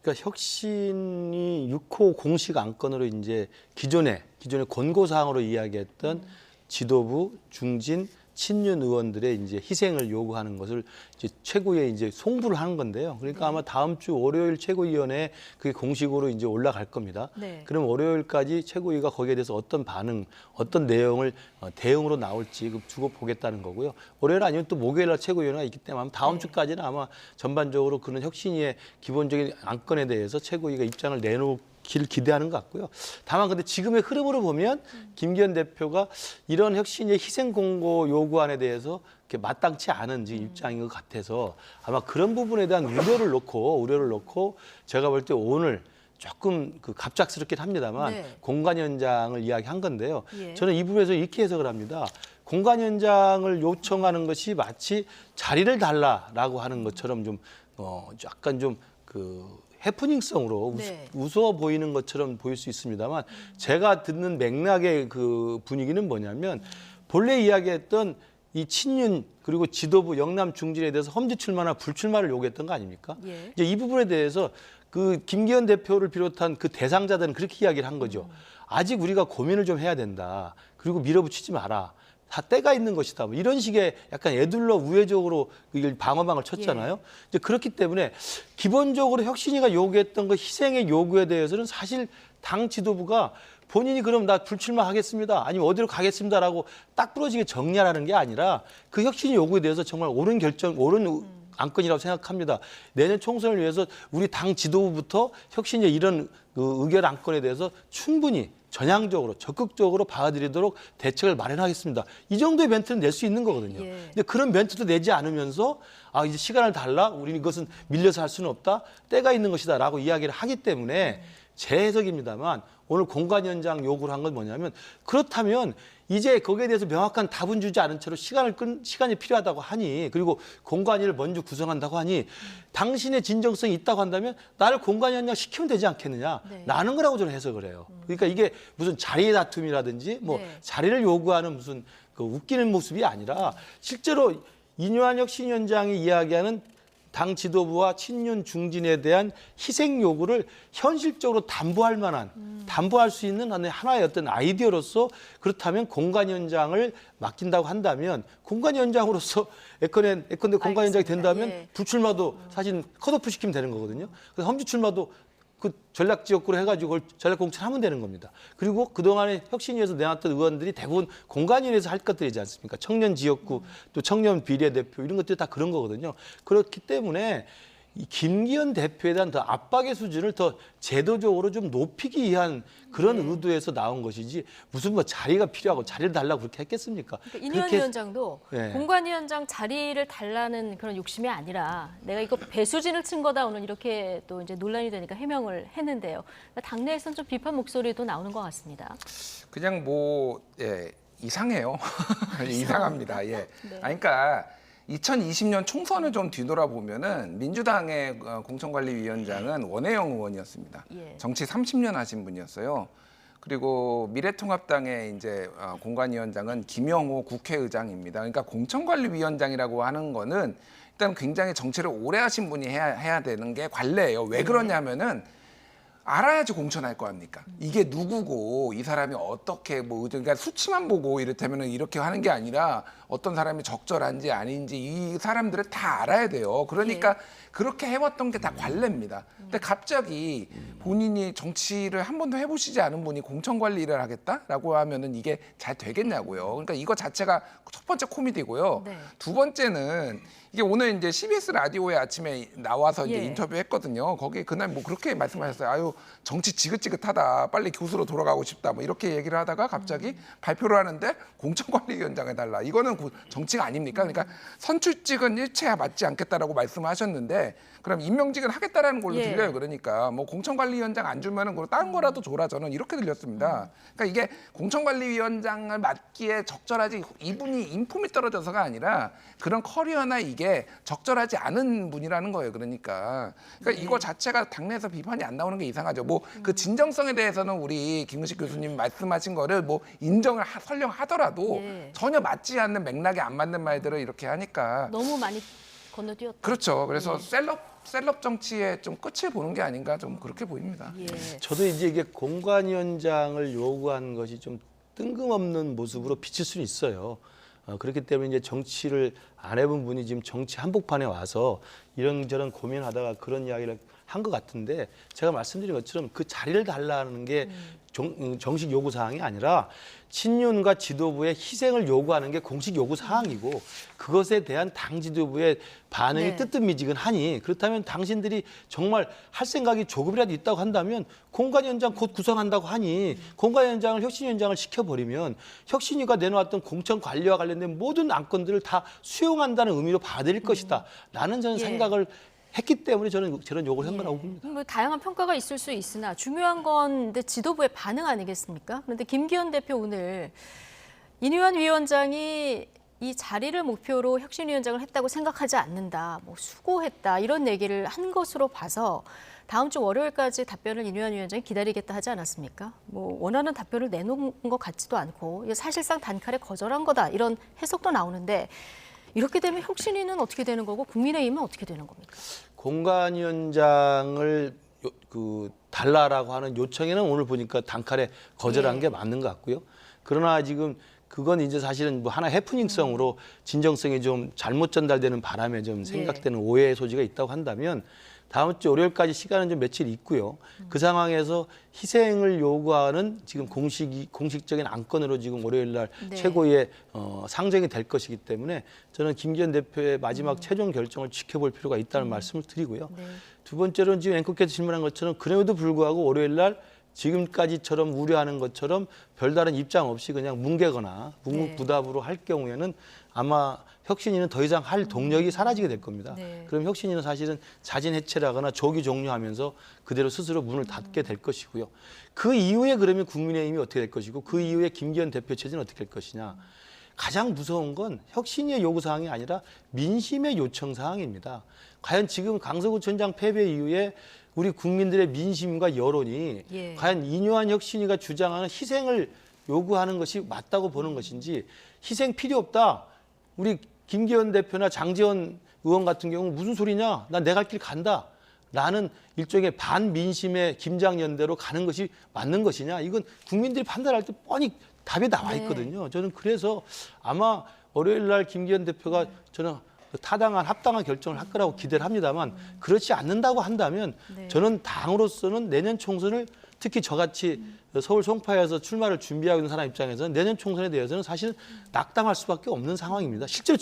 그러니까 혁신이 6호 공식 안건으로 이제 기존의 권고사항으로 이야기했던 지도부, 중진, 친윤 의원들의 이제 희생을 요구하는 것을 이제 최고위에 이제 송부를 하는 건데요. 그러니까 아마 다음 주 월요일 최고위원회에 그게 공식으로 이제 올라갈 겁니다. 그럼 월요일까지 최고위가 거기에 대해서 어떤 반응, 어떤 내용을 대응으로 나올지 두고 보겠다는 거고요. 월요일 아니면 또 목요일날 최고위원회가 있기 때문에 아마 다음 주까지는 아마 전반적으로 그런 혁신위의 기본적인 안건에 대해서 최고위가 입장을 내놓기를 기대하는 것 같고요. 다만 근데 지금의 흐름으로 보면 김기현 대표가 이런 혁신의 희생 공고 요구안에 대해서 이렇게 마땅치 않은 입장인 것 같아서 아마 그런 부분에 대한 우려를 놓고 제가 볼 때 오늘 조금 갑작스럽긴 합니다만 공관위원장을 이야기한 건데요. 저는 이 부분에서 이렇게 해석을 합니다. 공관위원장을 요청하는 것이 마치 자리를 달라라고 하는 것처럼 좀 약간 좀 해프닝성으로 웃어 보이는 것처럼 보일 수 있습니다만 제가 듣는 맥락의 그 분위기는 뭐냐면 본래 이야기했던 이 친윤 그리고 지도부 영남 중진에 대해서 험지 출마나 불출마를 요구했던 거 아닙니까? 이제 이 부분에 대해서 그 김기현 대표를 비롯한 그 대상자들은 그렇게 이야기를 한 거죠. 아직 우리가 고민을 좀 해야 된다. 그리고 밀어붙이지 마라. 다 때가 있는 것이다. 뭐 이런 식의 약간 애둘러 우회적으로 이걸 방어막을 쳤잖아요. 이제 그렇기 때문에 기본적으로 혁신위가 요구했던 그 희생의 요구에 대해서는 사실 당 지도부가 본인이 그럼 나 불출마하겠습니다. 아니면 어디로 가겠습니다라고 딱 부러지게 정리하라는 게 아니라 그 혁신위 요구에 대해서 정말 옳은 결정, 옳은 안건이라고 생각합니다. 내년 총선을 위해서 우리 당 지도부부터 혁신위의 이런 그 의결 안건에 대해서 충분히 전향적으로 적극적으로 받아들이도록 대책을 마련하겠습니다. 이 정도의 멘트는 낼 수 있는 거거든요. 근데 그런 멘트도 내지 않으면서 아 이제 시간을 달라? 우리는 이것은 밀려서 할 수는 없다. 때가 있는 것이다 라고 이야기를 하기 때문에 제 해석입니다만 오늘 공관위원장 요구를 한 건 뭐냐면 그렇다면 이제 거기에 대해서 명확한 답은 주지 않은 채로 시간이 필요하다고 하니 그리고 공관위를 먼저 구성한다고 하니 당신의 진정성이 있다고 한다면 나를 공관위원장 시키면 되지 않겠느냐 라는 거라고 저는 해석을 해요. 그러니까 이게 무슨 자리 다툼이라든지 뭐 자리를 요구하는 무슨 그 웃기는 모습이 아니라 실제로 이뇨한 혁신위원장이 이야기하는 당 지도부와 친윤 중진에 대한 희생 요구를 현실적으로 담보할 만한, 담보할 수 있는 하나의 어떤 아이디어로서 그렇다면 공관위원장을 맡긴다고 한다면 공관위원장으로서 예컨대 공관위원장이 된다면 불출마도 사실 컷오프 시키면 되는 거거든요. 그래서 험지 출마도 그 전략 지역구로 해가지고 그걸 전략 공천하면 되는 겁니다. 그리고 그동안에 혁신위에서 내놨던 의원들이 대부분 공관위에서 할 것들이지 않습니까? 청년 지역구, 또 청년 비례대표 이런 것들이 다 그런 거거든요. 그렇기 때문에 이 김기현 대표에 대한 더 압박의 수준을 더 제도적으로 좀 높이기 위한 그런 의도에서 나온 것이지 무슨 뭐 자리가 필요하고 자리를 달라고 그렇게 했겠습니까? 그러니까 이뇨한 위원장도 공관위원장 자리를 달라는 그런 욕심이 아니라 내가 이거 배수진을 친 거다 오늘 이렇게 또 이제 논란이 되니까 해명을 했는데요. 그러니까 당내에서는 좀 비판 목소리도 나오는 것 같습니다. 그냥 뭐 이상해요. 이상합니다. 예. 그러니까 2020년 총선을 좀 뒤돌아보면은 민주당의 공천관리위원장은 원혜영 의원이었습니다. 정치 30년 하신 분이었어요. 그리고 미래통합당의 이제 공관위원장은 김영호 국회의장입니다. 그러니까 공천관리위원장이라고 하는 거는 일단 굉장히 정치를 오래 하신 분이 해야 되는 게 관례예요. 왜 그러냐면은 알아야지 공천할 거 아닙니까? 이게 누구고 이 사람이 어떻게 뭐 그러니까 수치만 보고 이렇다면은 이렇게 하는 게 아니라 어떤 사람이 적절한지 아닌지 이 사람들을 다 알아야 돼요. 그러니까 그렇게 해왔던 게 다 관례입니다. 근데 갑자기 본인이 정치를 한 번도 해보시지 않은 분이 공천관리를 하겠다라고 하면은 이게 잘 되겠냐고요. 그러니까 이거 자체가 첫 번째 코미디고요. 두 번째는 이게 오늘 이제 CBS 라디오에 아침에 나와서 이제 인터뷰했거든요. 거기에 그날 뭐 그렇게 말씀하셨어요. 아유 정치 지긋지긋하다. 빨리 교수로 돌아가고 싶다. 뭐 이렇게 얘기를 하다가 갑자기 발표를 하는데 공천관리위원장 해달라. 이거는 정치가 아닙니까? 그러니까 선출직은 일체야 맞지 않겠다라고 말씀하셨는데 그럼 임명직은 하겠다라는 걸로 들려요. 그러니까 뭐 공천관리위원장 안 주면은 그럼 다른 거라도 줘라. 저는 이렇게 들렸습니다. 그러니까 이게 공천관리위원장을 맡기에 적절하지 이분이 인품이 떨어져서가 아니라 그런 커리어나 이게 적절하지 않은 분이라는 거예요. 그러니까 이거 자체가 당내에서 비판이 안 나오는 게 이상하죠. 뭐 그 진정성에 대해서는 우리 김은식 교수님 말씀하신 거를 뭐 인정을 설령 하더라도 전혀 맞지 않는 맥락에 안 맞는 말들을 이렇게 하니까 너무 많이 건너뛰었다. 그렇죠. 그래서 셀럽 정치의 좀 끝을 보는 게 아닌가 좀 그렇게 보입니다. 저도 이제 이게 공관위원장을 요구한 것이 좀 뜬금없는 모습으로 비칠 수는 있어요. 그렇기 때문에 이제 정치를 안 해본 분이 지금 정치 한복판에 와서 이런저런 고민하다가 그런 이야기를 한 것 같은데 제가 말씀드린 것처럼 그 자리를 달라는 게 정식 요구 사항이 아니라 친윤과 지도부의 희생을 요구하는 게 공식 요구 사항이고 그것에 대한 당 지도부의 반응이 뜨뜻미지근하니 그렇다면 당신들이 정말 할 생각이 조금이라도 있다고 한다면 공관위원장 곧 구성한다고 하니 공관위원장을 혁신위원장을 시켜버리면 혁신위가 내놓았던 공천 관리와 관련된 모든 안건들을 다 수용한다는 의미로 받아들일 것이다. 라는 저는 생각을 했기 때문에 저는 저런 요구를 한 거라고 봅니다. 뭐 다양한 평가가 있을 수 있으나 중요한 건 지도부의 반응 아니겠습니까? 그런데 김기현 대표 오늘 이뇨한 위원장이 이 자리를 목표로 혁신위원장을 했다고 생각하지 않는다, 뭐 수고했다 이런 얘기를 한 것으로 봐서 다음 주 월요일까지 답변을 이뇨한 위원장이 기다리겠다 하지 않았습니까? 뭐 원하는 답변을 내놓은 것 같지도 않고 사실상 단칼에 거절한 거다 이런 해석도 나오는데 이렇게 되면 혁신위는 어떻게 되는 거고 국민의힘은 어떻게 되는 겁니까? 공관위원장을 달라라고 하는 요청에는 오늘 보니까 단칼에 거절한 게 맞는 것 같고요. 그러나 지금 그건 이제 사실은 뭐 하나 해프닝성으로 진정성이 좀 잘못 전달되는 바람에 좀 생각되는 오해의 소지가 있다고 한다면 다음 주 월요일까지 시간은 좀 며칠 있고요. 그 상황에서 희생을 요구하는 지금 공식적인 안건으로 지금 월요일 날 최고의 상정이 될 것이기 때문에 저는 김기현 대표의 마지막 최종 결정을 지켜볼 필요가 있다는 말씀을 드리고요. 두 번째로는 지금 앵커께서 질문한 것처럼 그럼에도 불구하고 월요일 날 지금까지처럼 우려하는 것처럼 별다른 입장 없이 그냥 뭉개거나 묵묵부답으로 할 경우에는 아마 혁신위는 더 이상 할 동력이 사라지게 될 겁니다. 그럼 혁신위는 사실은 자진 해체를 하거나 조기 종료하면서 그대로 스스로 문을 닫게 될 것이고요. 그 이후에 그러면 국민의힘이 어떻게 될 것이고 그 이후에 김기현 대표 체제는 어떻게 될 것이냐. 가장 무서운 건 혁신위의 요구사항이 아니라 민심의 요청사항입니다. 과연 지금 강서구청장 패배 이후에 우리 국민들의 민심과 여론이 과연 이뇨한 혁신위가 주장하는 희생을 요구하는 것이 맞다고 보는 것인지 희생 필요 없다. 우리 김기현 대표나 장제원 의원 같은 경우 무슨 소리냐? 난 내 갈 길 간다. 라는 일종의 반민심의 김장연대로 가는 것이 맞는 것이냐? 이건 국민들이 판단할 때 뻔히 답이 나와 있거든요. 저는 그래서 아마 월요일 날 김기현 대표가 저는 타당한 합당한 결정을 할 거라고 기대를 합니다만 그렇지 않는다고 한다면 저는 당으로서는 내년 총선을 특히 저같이 서울 송파에서 출마를 준비하고 있는 사람 입장에서는 내년 총선에 대해서는 사실은 낙담할 수밖에 없는 상황입니다. 실제로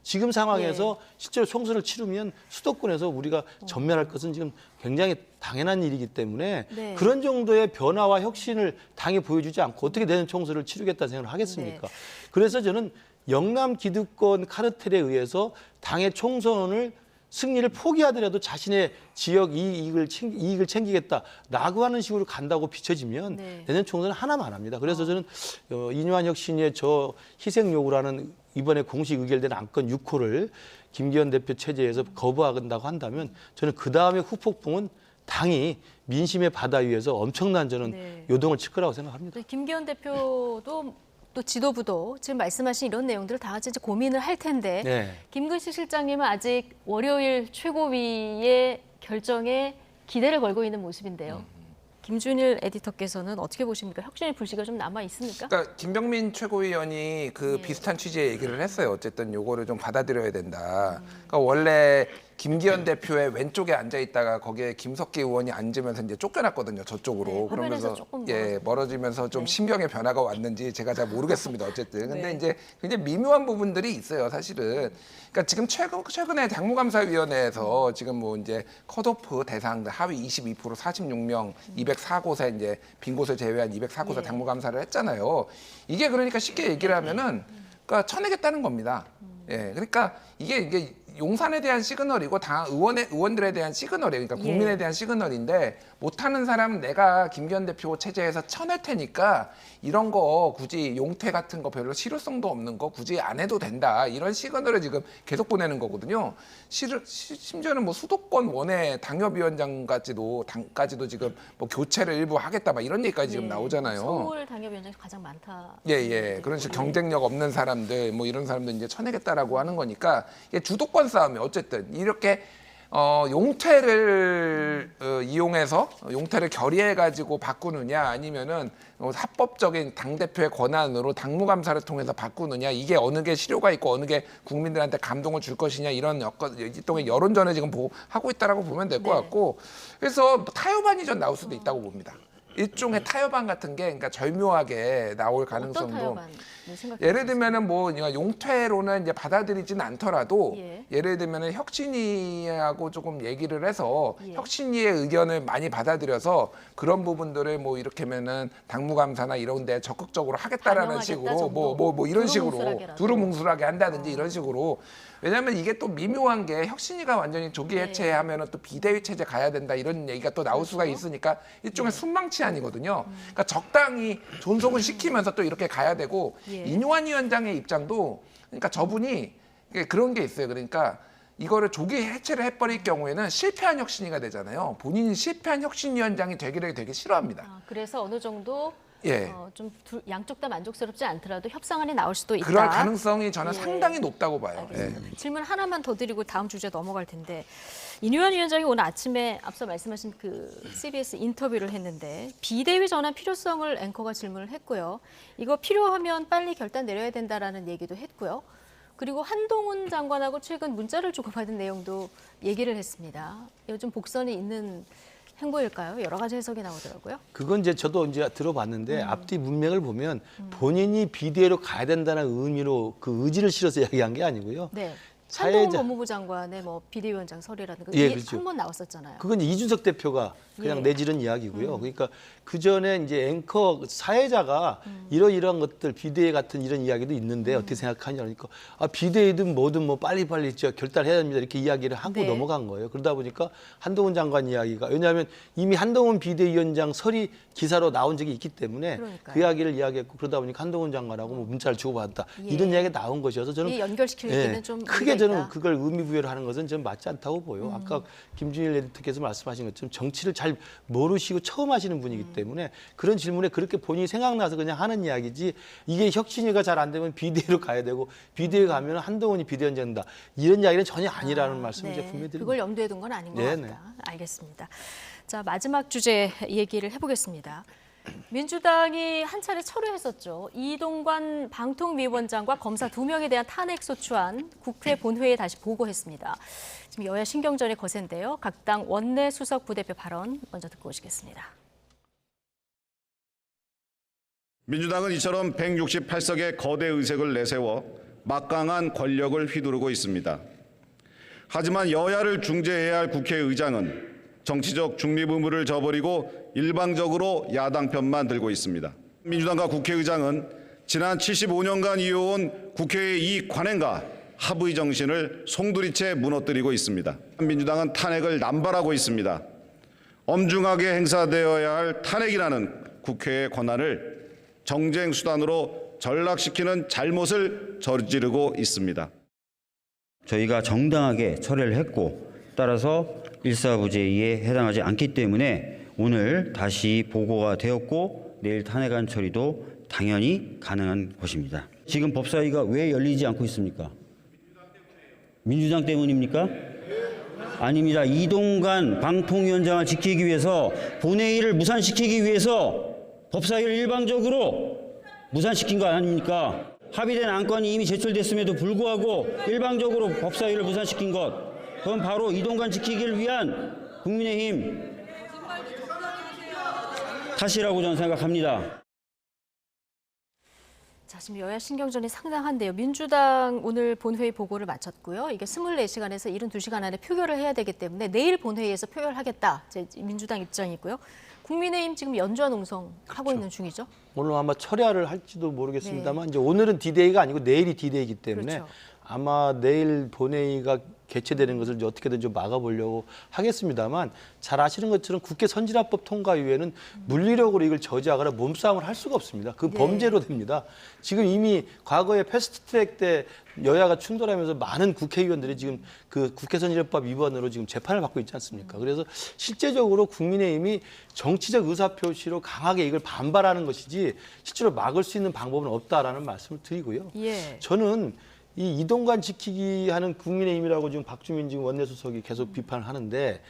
지금 상황에서 실제로 총선을 치르면 수도권에서 우리가 전멸할 것은 지금 굉장히 당연한 일이기 때문에 그런 정도의 변화와 혁신을 당에 보여주지 않고 어떻게 내년 총선을 치르겠다는 생각을 하겠습니까? 그래서 저는 영남 기득권 카르텔에 의해서 당의 총선을 승리를 포기하더라도 자신의 지역 이익을 챙기겠다라고 하는 식으로 간다고 비춰지면 내년 총선은 하나만 합니다. 그래서 저는 이뇨한 혁신의 저 희생 요구라는 이번에 공식 의결된 안건 6호를 김기현 대표 체제에서 거부한다고 한다면 저는 그 다음에 후폭풍은 당이 민심의 바다 위에서 엄청난 저는 요동을 칠 거라고 생각합니다. 김기현 대표도 또 지도부도 지금 말씀하신 이런 내용들을 다 같이 이제 고민을 할 텐데 김근식 실장님은 아직 월요일 최고위의 결정에 기대를 걸고 있는 모습인데요. 김준일 에디터께서는 어떻게 보십니까? 혁신의 불씨가 좀 남아 있습니까? 그러니까 김병민 최고위원이 그 비슷한 취지의 얘기를 했어요. 어쨌든 요거를 좀 받아들여야 된다. 그러니까 원래 김기현 대표의 왼쪽에 앉아 있다가 거기에 김석기 의원이 앉으면서 이제 쫓겨났거든요. 저쪽으로. 그러면서 멀어지면서 좀 심경의 변화가 왔는지 제가 잘 모르겠습니다. 어쨌든. 근데 이제 굉장히 미묘한 부분들이 있어요. 사실은. 그러니까 지금 최근에 당무감사위원회에서 지금 뭐 이제 컷오프 대상 하위 22% 46명 204곳에 이제 빈 곳을 제외한 204곳에 당무감사를 했잖아요. 이게 그러니까 쉽게 얘기를 하면은 그러니까 쳐내겠다는 겁니다. 그러니까 이게 용산에 대한 시그널이고 당 의원들에 대한 시그널이에요. 그러니까 국민에 대한 시그널인데 못하는 사람은 내가 김기현 대표 체제에서 쳐낼 테니까 이런 거 굳이 용태 같은 거 별로 실효성도 없는 거 굳이 안 해도 된다. 이런 시그널을 지금 계속 보내는 거거든요. 심지어는 뭐 수도권 원외 당협위원장까지도 지금 뭐 교체를 일부 하겠다 막 이런 얘기까지 지금 나오잖아요. 서울 당협위원장이 가장 많다. 그런 식으로 경쟁력 없는 사람들 뭐 이런 사람들 이제 쳐내겠다라고 하는 거니까 이게 주도권 싸움이 어쨌든 이렇게 용태를 이용해서 용태를 결의해 가지고 바꾸느냐 아니면은 합법적인 당대표의 권한으로 당무감사를 통해서 바꾸느냐 이게 어느 게 실효가 있고 어느 게 국민들한테 감동을 줄 것이냐 이런 일종의 여론전을 지금 하고 있다라고 보면 될 것 같고 그래서 타협안이 좀 나올 수도 있다고 봅니다. 일종의 타협안 같은 게 그러니까 절묘하게 나올 가능성도 예를 들면은 뭐 용퇴로는 이제 받아들이지는 않더라도 예를 들면은 혁신위하고 조금 얘기를 해서 혁신위의 의견을 많이 받아들여서 그런 부분들을 뭐 이렇게면은 당무감사나 이런 데 적극적으로 하겠다라는 식으로 뭐 이런 식으로 두루뭉술하게 한다든지 이런 식으로 왜냐하면 이게 또 미묘한 게 혁신위가 완전히 조기 해체하면은 또 비대위 체제 가야 된다 이런 얘기가 또 나올 수가 있으니까 일종의 순망치 아니거든요. 그러니까 적당히 존속은 시키면서 또 이렇게 가야 되고 이뇨한 위원장의 입장도 그러니까 저분이 그런 게 있어요. 그러니까 이거를 조기 해체를 해버릴 경우에는 실패한 혁신위가 되잖아요. 본인이 실패한 혁신위원장이 되기를 되게 싫어합니다. 그래서 어느 정도 예. 양쪽 다 만족스럽지 않더라도 협상안이 나올 수도 있다. 그럴 가능성이 저는 예. 상당히 높다고 봐요. 예. 질문 하나만 더 드리고 다음 주제 넘어갈 텐데 인유한 위원장이 오늘 아침에 앞서 말씀하신 그 CBS 인터뷰를 했는데 비대위 전환 필요성을 앵커가 질문을 했고요. 이거 필요하면 빨리 결단 내려야 된다라는 얘기도 했고요. 그리고 한동훈 장관하고 최근 문자를 주고받은 내용도 얘기를 했습니다. 이거 좀 복선이 있는 행보일까요? 여러 가지 해석이 나오더라고요. 그건 이제 저도 이제 들어봤는데 앞뒤 문맥을 보면 본인이 비대위로 가야 된다는 의미로 그 의지를 실어서 이야기한 게 아니고요. 네. 한동훈 법무부 장관의 뭐 비대위원장 설이라든가 예, 이게 그렇죠. 한번 나왔었잖아요. 그건 이제 이준석 대표가 그냥 예. 내지른 이야기고요. 그러니까 그 전에 이제 앵커 사회자가 이러이러한 것들 비대위 같은 이런 이야기도 있는데 어떻게 생각하냐 그러니까 비대위든 뭐든 뭐 빨리빨리 결단해야 됩니다 이렇게 이야기를 하고 네. 넘어간 거예요. 그러다 보니까 한동훈 장관 이야기가 왜냐하면 이미 한동훈 비대위원장 설이 기사로 나온 적이 있기 때문에 그러니까요. 그 이야기를 이야기했고 그러다 보니까 한동훈 장관하고 뭐 문자를 주고받았다 예. 이런 이야기가 나온 것이어서 저는 연결시키기는 좀 크게 무리가 저는 있다. 그걸 의미 부여를 하는 것은 좀 맞지 않다고 보여. 아까 김준일 에디터께서 말씀하신 것처럼 정치를 잘 모르시고 처음 하시는 분이기 때문에 그런 질문에 그렇게 본인이 생각나서 그냥 하는 이야기지 이게 혁신위가 잘 안 되면 비대위로 가야 되고 비대위 가면 한동훈이 비대위원장 된다. 이런 이야기는 전혀 아니라는 말씀을 이제 분명히 드립니다. 그걸 염두에 둔 건 아닌 것 네네. 같다. 알겠습니다. 자, 마지막 주제 얘기를 해보겠습니다. 민주당이 한 차례 철회했었죠. 이동관 방통위원장과 검사 2명에 대한 탄핵소추안 국회 본회의에 다시 보고했습니다. 지금 여야 신경전이 거센데요. 각 당 원내 수석 부대표 발언 먼저 듣고 오시겠습니다. 민주당은 이처럼 168석의 거대 의석을 내세워 막강한 권력을 휘두르고 있습니다. 하지만 여야를 중재해야 할 국회의장은 정치적 중립 의무를 저버리고 일방적으로 야당 편만 들고 있습니다. 민주당과 국회의장은 지난 75년간 이어온 국회의 이 관행과 합의 정신을 송두리째 무너뜨리고 있습니다. 민주당은 탄핵을 남발하고 있습니다. 엄중하게 행사되어야 할 탄핵이라는 국회의 권한을 정쟁 수단으로 전락시키는 잘못을 저지르고 있습니다. 저희가 정당하게 철회를 했고 따라서 일사부재에 해당하지 않기 때문에 오늘 다시 보고가 되었고 내일 탄핵안 처리도 당연히 가능한 것입니다. 지금 법사위가 왜 열리지 않고 있습니까? 민주당 때문입니까? 아닙니다. 이동관 방통위원장을 지키기 위해서 본회의를 무산시키기 위해서 법사위를 일방적으로 무산시킨 거 아닙니까? 합의된 안건이 이미 제출됐음에도 불구하고 일방적으로 법사위를 무산시킨 것. 그건 바로 이동관 지키기를 위한 국민의힘 탓이라고 저는 생각합니다. 자, 지금 여야 신경전이 상당한데요. 민주당 오늘 본회의 보고를 마쳤고요. 이게 24시간에서 72시간 안에 표결을 해야 되기 때문에 내일 본회의에서 표결하겠다. 제 민주당 입장이고요. 국민의힘 지금 연좌농성하고 있는 중이죠. 오늘 아마 철야를 할지도 모르겠습니다만 이제 오늘은 디데이가 아니고 내일이 디데이이기 때문에 그렇죠. 아마 내일 본회의가 개최되는 것을 이제 어떻게든 좀 막아보려고 하겠습니다만 잘 아시는 것처럼 국회 선진화법 통과 이후에는 물리력으로 이걸 저지하거나 몸싸움을 할 수가 없습니다. 그 범죄로 됩니다. 지금 이미 과거에 패스트트랙 때 여야가 충돌하면서 많은 국회의원들이 지금 그 국회 선진화법 위반으로 지금 재판을 받고 있지 않습니까? 그래서 실제적으로 국민의힘이 정치적 의사표시로 강하게 이걸 반발하는 것이지 실제로 막을 수 있는 방법은 없다라는 말씀을 드리고요. 예. 저는 이 이동관 지키기 하는 국민의힘이라고 지금 박주민 지금 원내수석이 계속 비판을 하는데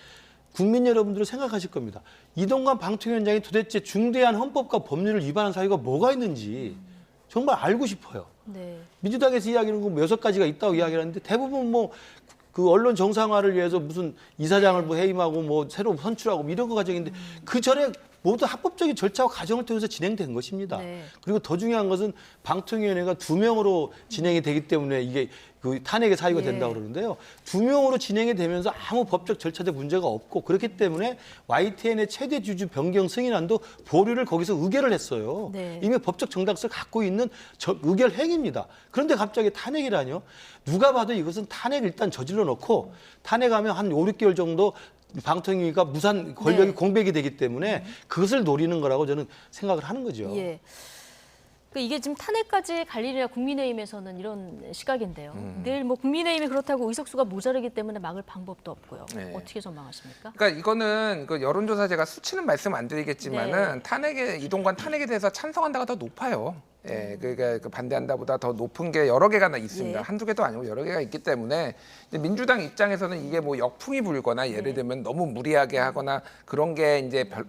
국민 여러분들은 생각하실 겁니다. 이동관 방통위원장이 도대체 중대한 헌법과 법률을 위반한 사유가 뭐가 있는지 정말 알고 싶어요. 네. 민주당에서 이야기하는 건 6가지가 있다고 이야기를 하는데 대부분 뭐 그 언론 정상화를 위해서 무슨 이사장을 뭐 해임하고 뭐 새로 선출하고 이런 거 과정인데 그 전에 모두 합법적인 절차와 과정을 통해서 진행된 것입니다. 네. 그리고 더 중요한 것은 방통위원회가 2명으로 진행이 되기 때문에 이게 그 탄핵의 사유가 예. 된다고 그러는데요. 2명으로 진행이 되면서 아무 법적 절차적 문제가 없고 그렇기 때문에 YTN의 최대 주주 변경 승인안도 보류를 거기서 의결을 했어요. 네. 이미 법적 정당성을 갖고 있는 의결 행위입니다. 그런데 갑자기 탄핵이라뇨? 누가 봐도 이것은 탄핵 일단 저질러 놓고 탄핵하면 한 5, 6개월 정도 방통위가 무산 권력이 네. 공백이 되기 때문에 그것을 노리는 거라고 저는 생각을 하는 거죠. 예. 그러니까 이게 지금 탄핵까지 갈 일이라 국민의힘에서는 이런 시각인데요. 내일 뭐 국민의힘이 그렇다고 의석수가 모자르기 때문에 막을 방법도 없고요. 네. 어떻게 전망하십니까? 그러니까 이거는 그 여론조사 제가 수치는 말씀 안 드리겠지만은 네. 탄핵에 이동관 탄핵에 대해서 찬성한다가 더 높아요. 예, 그러니까 그 반대한다보다 더 높은 게 여러 개가 있습니다. 예. 한두 개도 아니고 여러 개가 있기 때문에 이제 민주당 입장에서는 이게 뭐 역풍이 불거나 예를 들면 너무 무리하게 하거나 그런 게 이제 별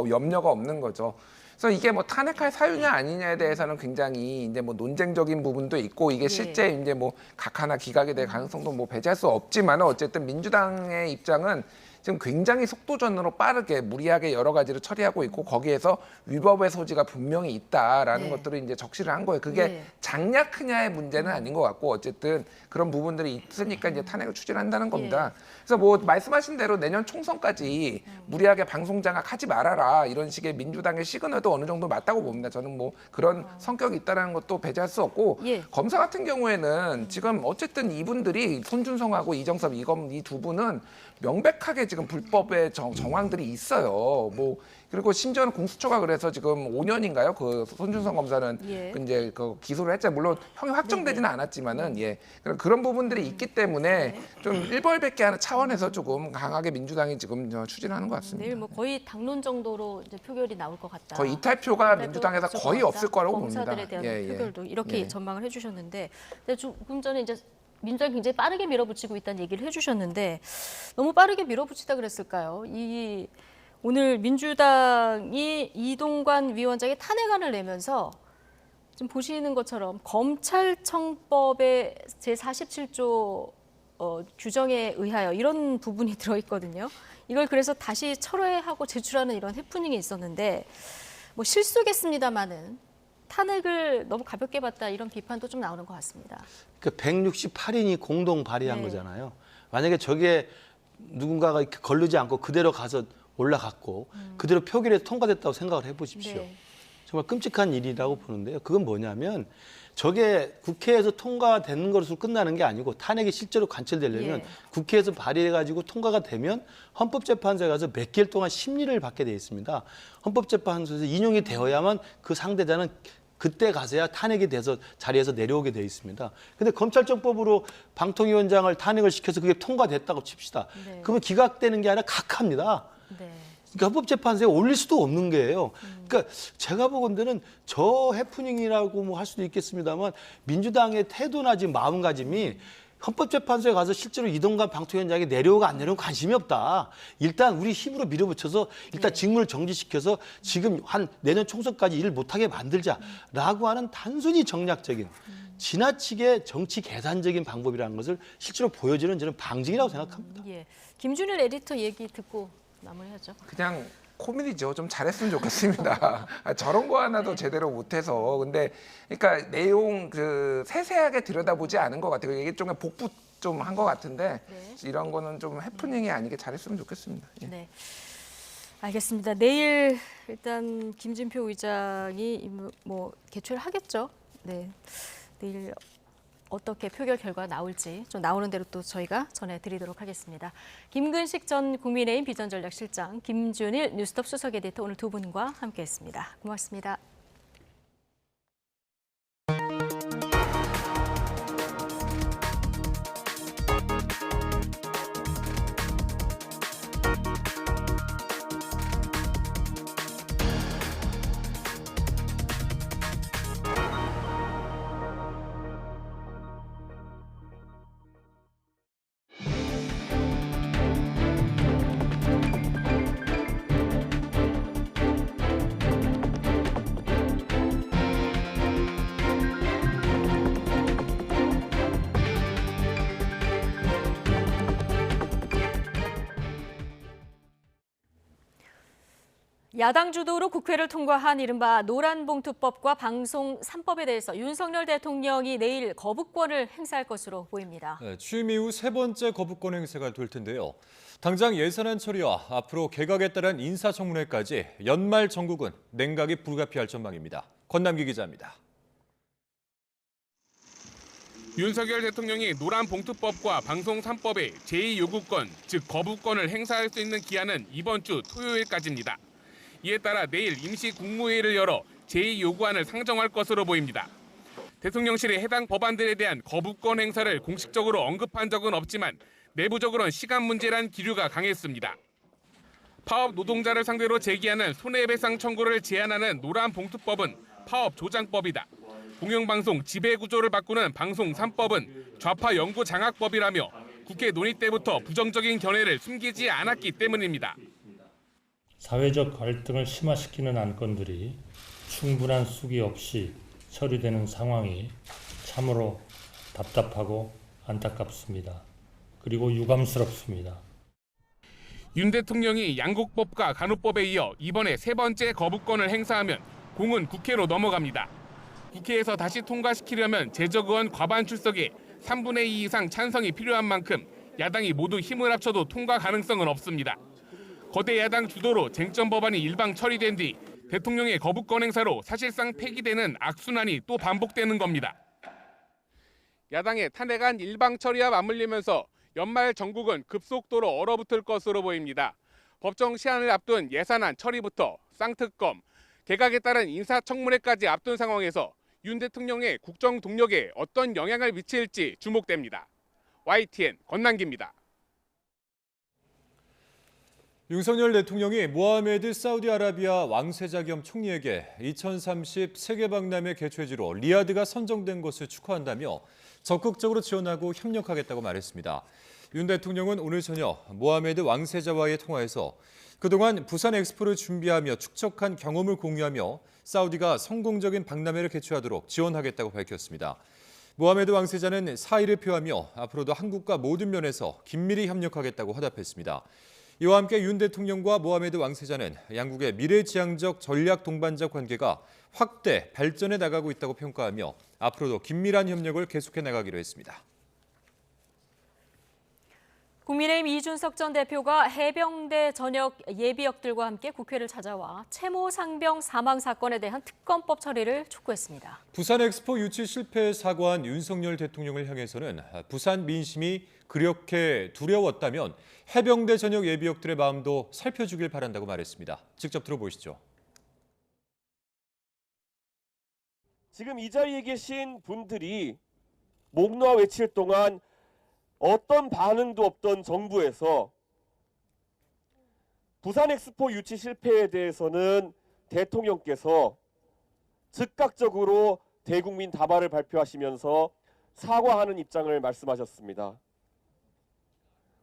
염려가 없는 거죠. 그래서 이게 뭐 탄핵할 사유냐 아니냐에 대해서는 굉장히 이제 뭐 논쟁적인 부분도 있고 이게 실제 이제 뭐 각하나 기각이 될 가능성도 뭐 배제할 수 없지만 어쨌든 민주당의 입장은 지금 굉장히 속도전으로 빠르게 무리하게 여러 가지를 처리하고 있고 거기에서 위법의 소지가 분명히 있다라는 것들을 이제 적시를 한 거예요. 그게 장략하냐의 문제는 아닌 것 같고 어쨌든 그런 부분들이 있으니까 이제 탄핵을 추진한다는 겁니다. 그래서 뭐 말씀하신 대로 내년 총선까지 무리하게 방송 장악하지 말아라 이런 식의 민주당의 시그널도 어느 정도 맞다고 봅니다. 저는 뭐 그런 성격이 있다는 것도 배제할 수 없고 검사 같은 경우에는 지금 어쨌든 이분들이 손준성하고 이정섭 이 두 분은 명백하게 지금 불법의 정황들이 있어요. 뭐 그리고 심지어는 공수처가 그래서 지금 5년인가요? 그 손준성 검사는 이제 그 기소를 했잖아요. 물론 형이 확정되지는 않았지만은 그런 부분들이 있기 때문에 좀 일벌백계 하는 차원에서 조금 강하게 민주당이 지금 추진하는 것 같습니다. 내일 뭐 거의 당론 정도로 이제 표결이 나올 것 같다. 거의 이탈표가 민주당에서 거의 없을 거라고 봅니다. 검사들에 대한 표결도 이렇게 전망을 해주셨는데, 근데 조금 전에 이제 민주당이 굉장히 빠르게 밀어붙이고 있다는 얘기를 해주셨는데 너무 빠르게 밀어붙이다 그랬을까요? 오늘 민주당이 이동관 위원장의 탄핵안을 내면서 지금 보시는 것처럼 검찰청법의 제47조 규정에 의하여 이런 부분이 들어있거든요. 이걸 그래서 다시 철회하고 제출하는 이런 해프닝이 있었는데 뭐 실수겠습니다마는 탄핵을 너무 가볍게 봤다 이런 비판도 좀 나오는 것 같습니다. 그러니까 168인이 공동 발의한 거잖아요. 만약에 저게 누군가가 이렇게 거르지 않고 그대로 가서 올라갔고 그대로 표결에 통과됐다고 생각을 해보십시오. 정말 끔찍한 일이라고 보는데요. 그건 뭐냐면 저게 국회에서 통과되는 것으로 끝나는 게 아니고 탄핵이 실제로 관철되려면 국회에서 발의해가지고 통과가 되면 헌법재판소에 가서 몇 개월 동안 심리를 받게 돼 있습니다. 헌법재판소에서 인용이 되어야만 그 상대자는 그때 가서야 탄핵이 돼서 자리에서 내려오게 돼 있습니다. 근데 검찰청법으로 방통위원장을 탄핵을 시켜서 그게 통과됐다고 칩시다. 그러면 기각되는 게 아니라 각하입니다. 그러니까 헌법재판소에 올릴 수도 없는 거예요. 그러니까 제가 보건대는 저 해프닝이라고 뭐 할 수도 있겠습니다만 민주당의 태도나 지금 마음가짐이 헌법재판소에 가서 실제로 이동관 방통위원장이 내려오고 안 내려오고 관심이 없다. 일단 우리 힘으로 밀어붙여서 일단 직무를 정지시켜서 지금 한 내년 총선까지 일을 못하게 만들자라고 하는 단순히 정략적인 지나치게 정치 계산적인 방법이라는 것을 실제로 보여주는 저는 방증이라고 생각합니다. 김준일 에디터 얘기 듣고 마무리하죠. 그냥 코미디죠. 좀 잘했으면 좋겠습니다. 저런 거 하나도 제대로 못해서. 근데 그러니까 내용 그 세세하게 들여다보지 않은 것 같아요. 이게 좀 복부 좀 한 것 같은데 이런 거는 좀 해프닝이 아니게 잘했으면 좋겠습니다. 네, 알겠습니다. 내일 일단 김진표 의장이 뭐 개최를 하겠죠. 네, 내일 어떻게 표결 결과가 나올지 좀 나오는 대로 또 저희가 전해드리도록 하겠습니다. 김근식 전 국민의힘 비전전략실장, 김준일 뉴스톱 수석 에디터 오늘 두 분과 함께했습니다. 고맙습니다. 야당 주도로 국회를 통과한 이른바 노란봉투법과 방송 3법에 대해서 윤석열 대통령이 내일 거부권을 행사할 것으로 보입니다. 취임 이후 세 번째 거부권 행사가 될 텐데요. 당장 예산안 처리와 앞으로 개각에 따른 인사청문회까지 연말 정국은 냉각이 불가피할 전망입니다. 권남기 기자입니다. 윤석열 대통령이 노란봉투법과 방송 3법의 제2요구권, 즉 거부권을 행사할 수 있는 기한은 이번 주 토요일까지입니다. 이에 따라 내일 임시 국무회의를 열어 제2요구안을 상정할 것으로 보입니다. 대통령실이 해당 법안들에 대한 거부권 행사를 공식적으로 언급한 적은 없지만 내부적으로는 시간 문제란 기류가 강했습니다. 파업 노동자를 상대로 제기하는 손해배상 청구를 제한하는 노란봉투법은 파업 조장법이다. 공영방송 지배구조를 바꾸는 방송 3법은 좌파 연구 장악법이라며 국회 논의 때부터 부정적인 견해를 숨기지 않았기 때문입니다. 사회적 갈등을 심화시키는 안건들이 충분한 숙의 없이 처리되는 상황이 참으로 답답하고 안타깝습니다. 그리고 유감스럽습니다. 윤 대통령이 양국법과 간호법에 이어 이번에 세 번째 거부권을 행사하면 공은 국회로 넘어갑니다. 국회에서 다시 통과시키려면 재적의원 과반 출석에 3분의 2 이상 찬성이 필요한 만큼 야당이 모두 힘을 합쳐도 통과 가능성은 없습니다. 거대 야당 주도로 쟁점 법안이 일방 처리된 뒤 대통령의 거부권 행사로 사실상 폐기되는 악순환이 또 반복되는 겁니다. 야당의 탄핵안 일방 처리와 맞물리면서 연말 전국은 급속도로 얼어붙을 것으로 보입니다. 법정 시한을 앞둔 예산안 처리부터 쌍특검, 개각에 따른 인사청문회까지 앞둔 상황에서 윤 대통령의 국정 동력에 어떤 영향을 미칠지 주목됩니다. YTN 권남기입니다. 윤석열 대통령이 모하메드 사우디아라비아 왕세자 겸 총리에게 2030 세계박람회 개최지로 리야드가 선정된 것을 축하한다며 적극적으로 지원하고 협력하겠다고 말했습니다. 윤 대통령은 오늘 저녁 모하메드 왕세자와의 통화에서 그동안 부산 엑스포를 준비하며 축적한 경험을 공유하며 사우디가 성공적인 박람회를 개최하도록 지원하겠다고 밝혔습니다. 모하메드 왕세자는 사의를 표하며 앞으로도 한국과 모든 면에서 긴밀히 협력하겠다고 화답했습니다. 이와 함께 윤 대통령과 모하메드 왕세자는 양국의 미래지향적 전략 동반자 관계가 확대, 발전해 나가고 있다고 평가하며 앞으로도 긴밀한 협력을 계속해 나가기로 했습니다. 국민의힘 이준석 전 대표가 해병대 전역 예비역들과 함께 국회를 찾아와 채모 상병 사망 사건에 대한 특검법 처리를 촉구했습니다. 부산 엑스포 유치 실패에 사과한 윤석열 대통령을 향해서는 부산 민심이 그렇게 두려웠다면 해병대 전역 예비역들의 마음도 살펴주길 바란다고 말했습니다. 직접 들어보시죠. 지금 이 자리에 계신 분들이 목 놓아 외칠 동안 어떤 반응도 없던 정부에서 부산 엑스포 유치 실패에 대해서는 대통령께서 즉각적으로 대국민 다발을 발표하시면서 사과하는 입장을 말씀하셨습니다.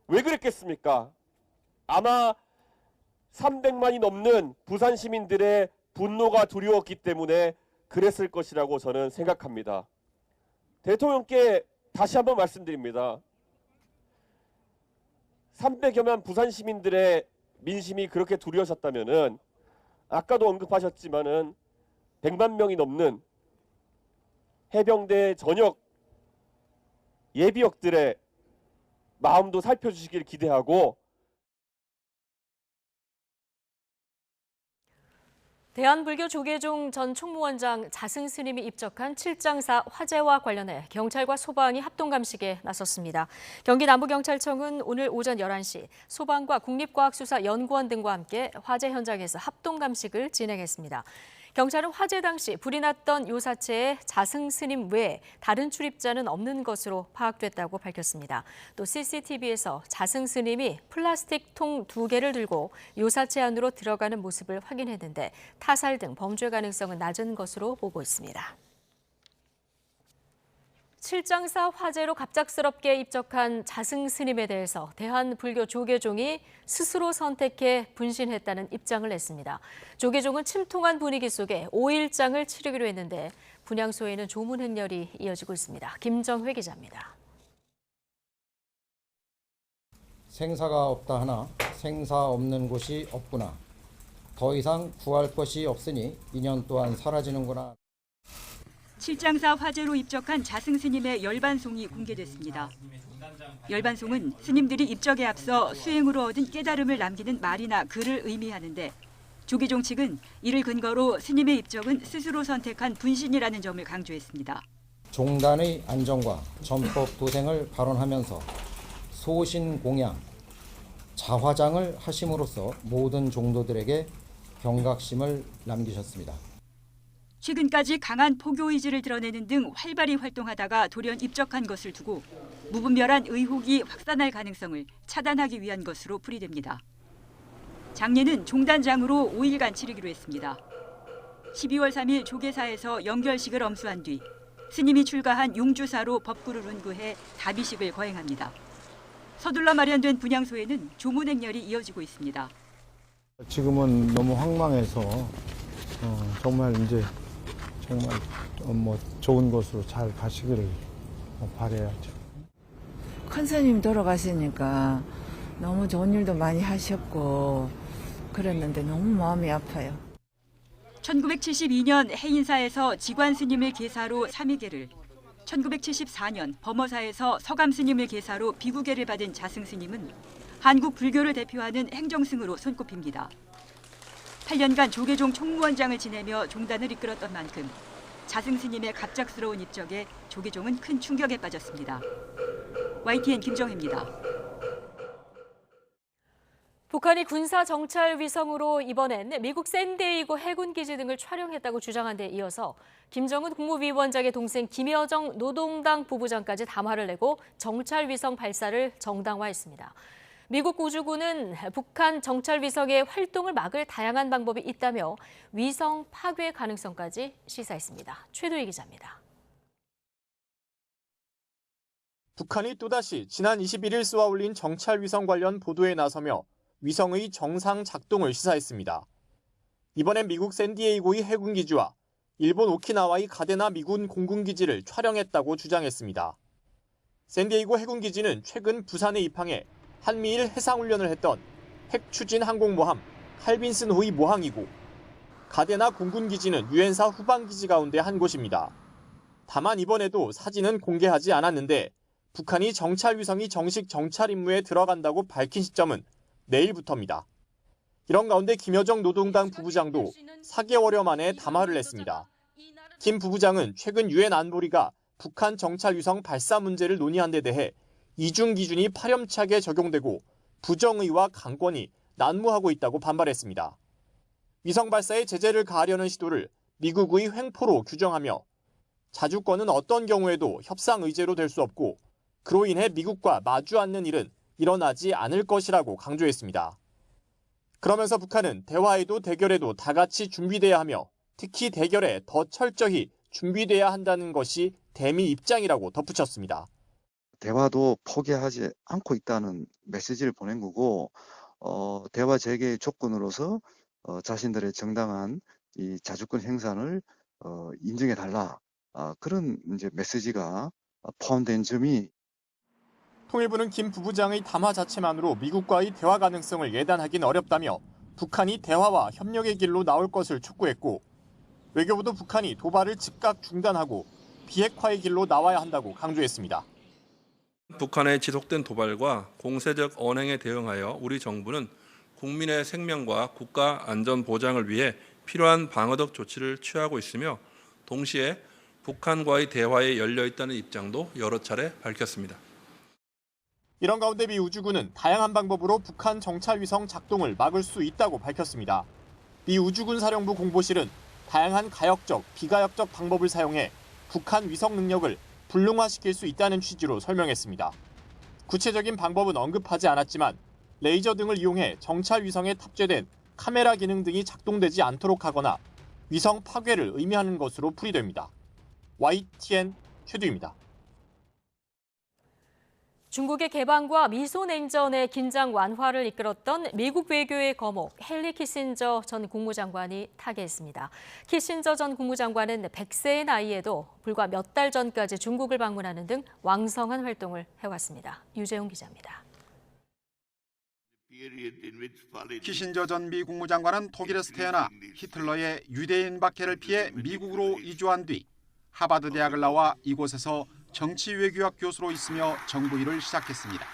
왜 그랬겠습니까? 아마 300만이 넘는 부산 시민들의 분노가 두려웠기 때문에 그랬을 것이라고 저는 생각합니다. 대통령께 다시 한번 말씀드립니다. 300여만 부산 시민들의 민심이 그렇게 두려우셨다면은 아까도 언급하셨지만은 100만 명이 넘는 해병대 전역 예비역들의 마음도 살펴주시길 기대하고 대한불교 조계종 전 총무원장 자승 스님이 입적한 칠장사 화재와 관련해 경찰과 소방이 합동감식에 나섰습니다. 경기 남부경찰청은 오늘 오전 11시 소방과 국립과학수사연구원 등과 함께 화재 현장에서 합동감식을 진행했습니다. 경찰은 화재 당시 불이 났던 요사체에 자승 스님 외에 다른 출입자는 없는 것으로 파악됐다고 밝혔습니다. 또 CCTV에서 자승 스님이 플라스틱 통 2개를 들고 요사체 안으로 들어가는 모습을 확인했는데 타살 등 범죄 가능성은 낮은 것으로 보고 있습니다. 칠장사 화재로 갑작스럽게 입적한 자승 스님에 대해서 대한불교 조계종이 스스로 선택해 분신했다는 입장을 냈습니다. 조계종은 침통한 분위기 속에 5일장을 치르기로 했는데 분향소에는 조문 행렬이 이어지고 있습니다. 김정회 기자입니다. 생사가 없다 하나 생사 없는 곳이 없구나. 더 이상 구할 것이 없으니 인연 또한 사라지는구나. 칠장사 화재로 입적한 자승 스님의 열반송이 공개됐습니다. 열반송은 스님들이 입적에 앞서 수행으로 얻은 깨달음을 남기는 말이나 글을 의미하는데 조계종 측은 이를 근거로 스님의 입적은 스스로 선택한 분신이라는 점을 강조했습니다. 종단의 안정과 전법 도생을 발언하면서 소신 공양, 자화장을 하심으로써 모든 종도들에게 경각심을 남기셨습니다. 최근까지 강한 포교 의지를 드러내는 등 활발히 활동하다가 돌연 입적한 것을 두고 무분별한 의혹이 확산할 가능성을 차단하기 위한 것으로 풀이됩니다. 장례는 종단장으로 5일간 치르기로 했습니다. 12월 3일 조계사에서 영결식을 엄수한 뒤 스님이 출가한 용주사로 법구를 운구해 다비식을 거행합니다. 서둘러 마련된 분향소에는 조문행렬이 이어지고 있습니다. 지금은 너무 황망해서 정말 이제 정말 좋은 곳으로 잘 가시기를 바라야죠. 큰 스님 돌아가시니까 너무 좋은 일도 많이 하셨고 그랬는데 너무 마음이 아파요. 1972년 해인사에서 지관 스님을 계사로 삼위계를, 1974년 범어사에서 서감 스님을 계사로 비구계를 받은 자승 스님은 한국 불교를 대표하는 행정승으로 손꼽힙니다. 8년간 조계종 총무원장을 지내며 종단을 이끌었던 만큼 자승 스님의 갑작스러운 입적에 조계종은 큰 충격에 빠졌습니다. YTN 김정혜입니다. 북한이 군사 정찰 위성으로 이번엔 미국 샌디에이고 해군기지 등을 촬영했다고 주장한 데 이어서 김정은 국무위원장의 동생 김여정 노동당 부부장까지 담화를 내고 정찰 위성 발사를 정당화했습니다. 미국 우주군은 북한 정찰 위성의 활동을 막을 다양한 방법이 있다며 위성 파괴 가능성까지 시사했습니다. 최도희 기자입니다. 북한이 또다시 지난 21일 쏘아 올린 정찰 위성 관련 보도에 나서며 위성의 정상 작동을 시사했습니다. 이번엔 미국 샌디에이고의 해군기지와 일본 오키나와의 가데나 미군 공군기지를 촬영했다고 주장했습니다. 샌디에이고 해군기지는 최근 부산에 입항해 한미일 해상훈련을 했던 핵추진 항공모함 칼빈슨호의 모항이고, 가데나 공군기지는 유엔사 후방기지 가운데 한 곳입니다. 다만 이번에도 사진은 공개하지 않았는데 북한이 정찰 위성이 정식 정찰 임무에 들어간다고 밝힌 시점은 내일부터입니다. 이런 가운데 김여정 노동당 부부장도 4개월여 만에 담화를 냈습니다. 김 부부장은 최근 유엔 안보리가 북한 정찰 위성 발사 문제를 논의한 데 대해 이중 기준이 파렴치하게 적용되고 부정의와 강권이 난무하고 있다고 반발했습니다. 위성 발사에 제재를 가하려는 시도를 미국의 횡포로 규정하며 자주권은 어떤 경우에도 협상 의제로 될 수 없고 그로 인해 미국과 마주 앉는 일은 일어나지 않을 것이라고 강조했습니다. 그러면서 북한은 대화에도 대결에도 다 같이 준비돼야 하며 특히 대결에 더 철저히 준비돼야 한다는 것이 대미 입장이라고 덧붙였습니다. 대화도 포기하지 않고 있다는 메시지를 보낸 거고, 대화 재개의 조건으로서 자신들의 정당한 이 자주권 행사를 인정해 달라, 그런 이제 메시지가 포함된 점이. 통일부는 김 부부장의 담화 자체만으로 미국과의 대화 가능성을 예단하긴 어렵다며 북한이 대화와 협력의 길로 나올 것을 촉구했고, 외교부도 북한이 도발을 즉각 중단하고 비핵화의 길로 나와야 한다고 강조했습니다. 북한의 지속된 도발과 공세적 언행에 대응하여 우리 정부는 국민의 생명과 국가 안전 보장을 위해 필요한 방어적 조치를 취하고 있으며 동시에 북한과의 대화에 열려 있다는 입장도 여러 차례 밝혔습니다. 이런 가운데 미 우주군은 다양한 방법으로 북한 정찰 위성 작동을 막을 수 있다고 밝혔습니다. 미 우주군 사령부 공보실은 다양한 가역적, 비가역적 방법을 사용해 북한 위성 능력을 불능화시킬 수 있다는 취지로 설명했습니다. 구체적인 방법은 언급하지 않았지만 레이저 등을 이용해 정찰 위성에 탑재된 카메라 기능 등이 작동되지 않도록 하거나 위성 파괴를 의미하는 것으로 풀이됩니다. YTN 최두입니다. 중국의 개방과 미소 냉전의 긴장 완화를 이끌었던 미국 외교의 거목 헨리 키신저 전 국무장관이 타계했습니다. 키신저 전 국무장관은 100세의 나이에도 불과 몇 달 전까지 중국을 방문하는 등 왕성한 활동을 해왔습니다. 유재용 기자입니다. 키신저 전 미 국무장관은 독일에서 태어나 히틀러의 유대인 박해를 피해 미국으로 이주한 뒤 하버드 대학을 나와 이곳에서 정치 외교학 교수로 있으며 정부 일을 시작했습니다.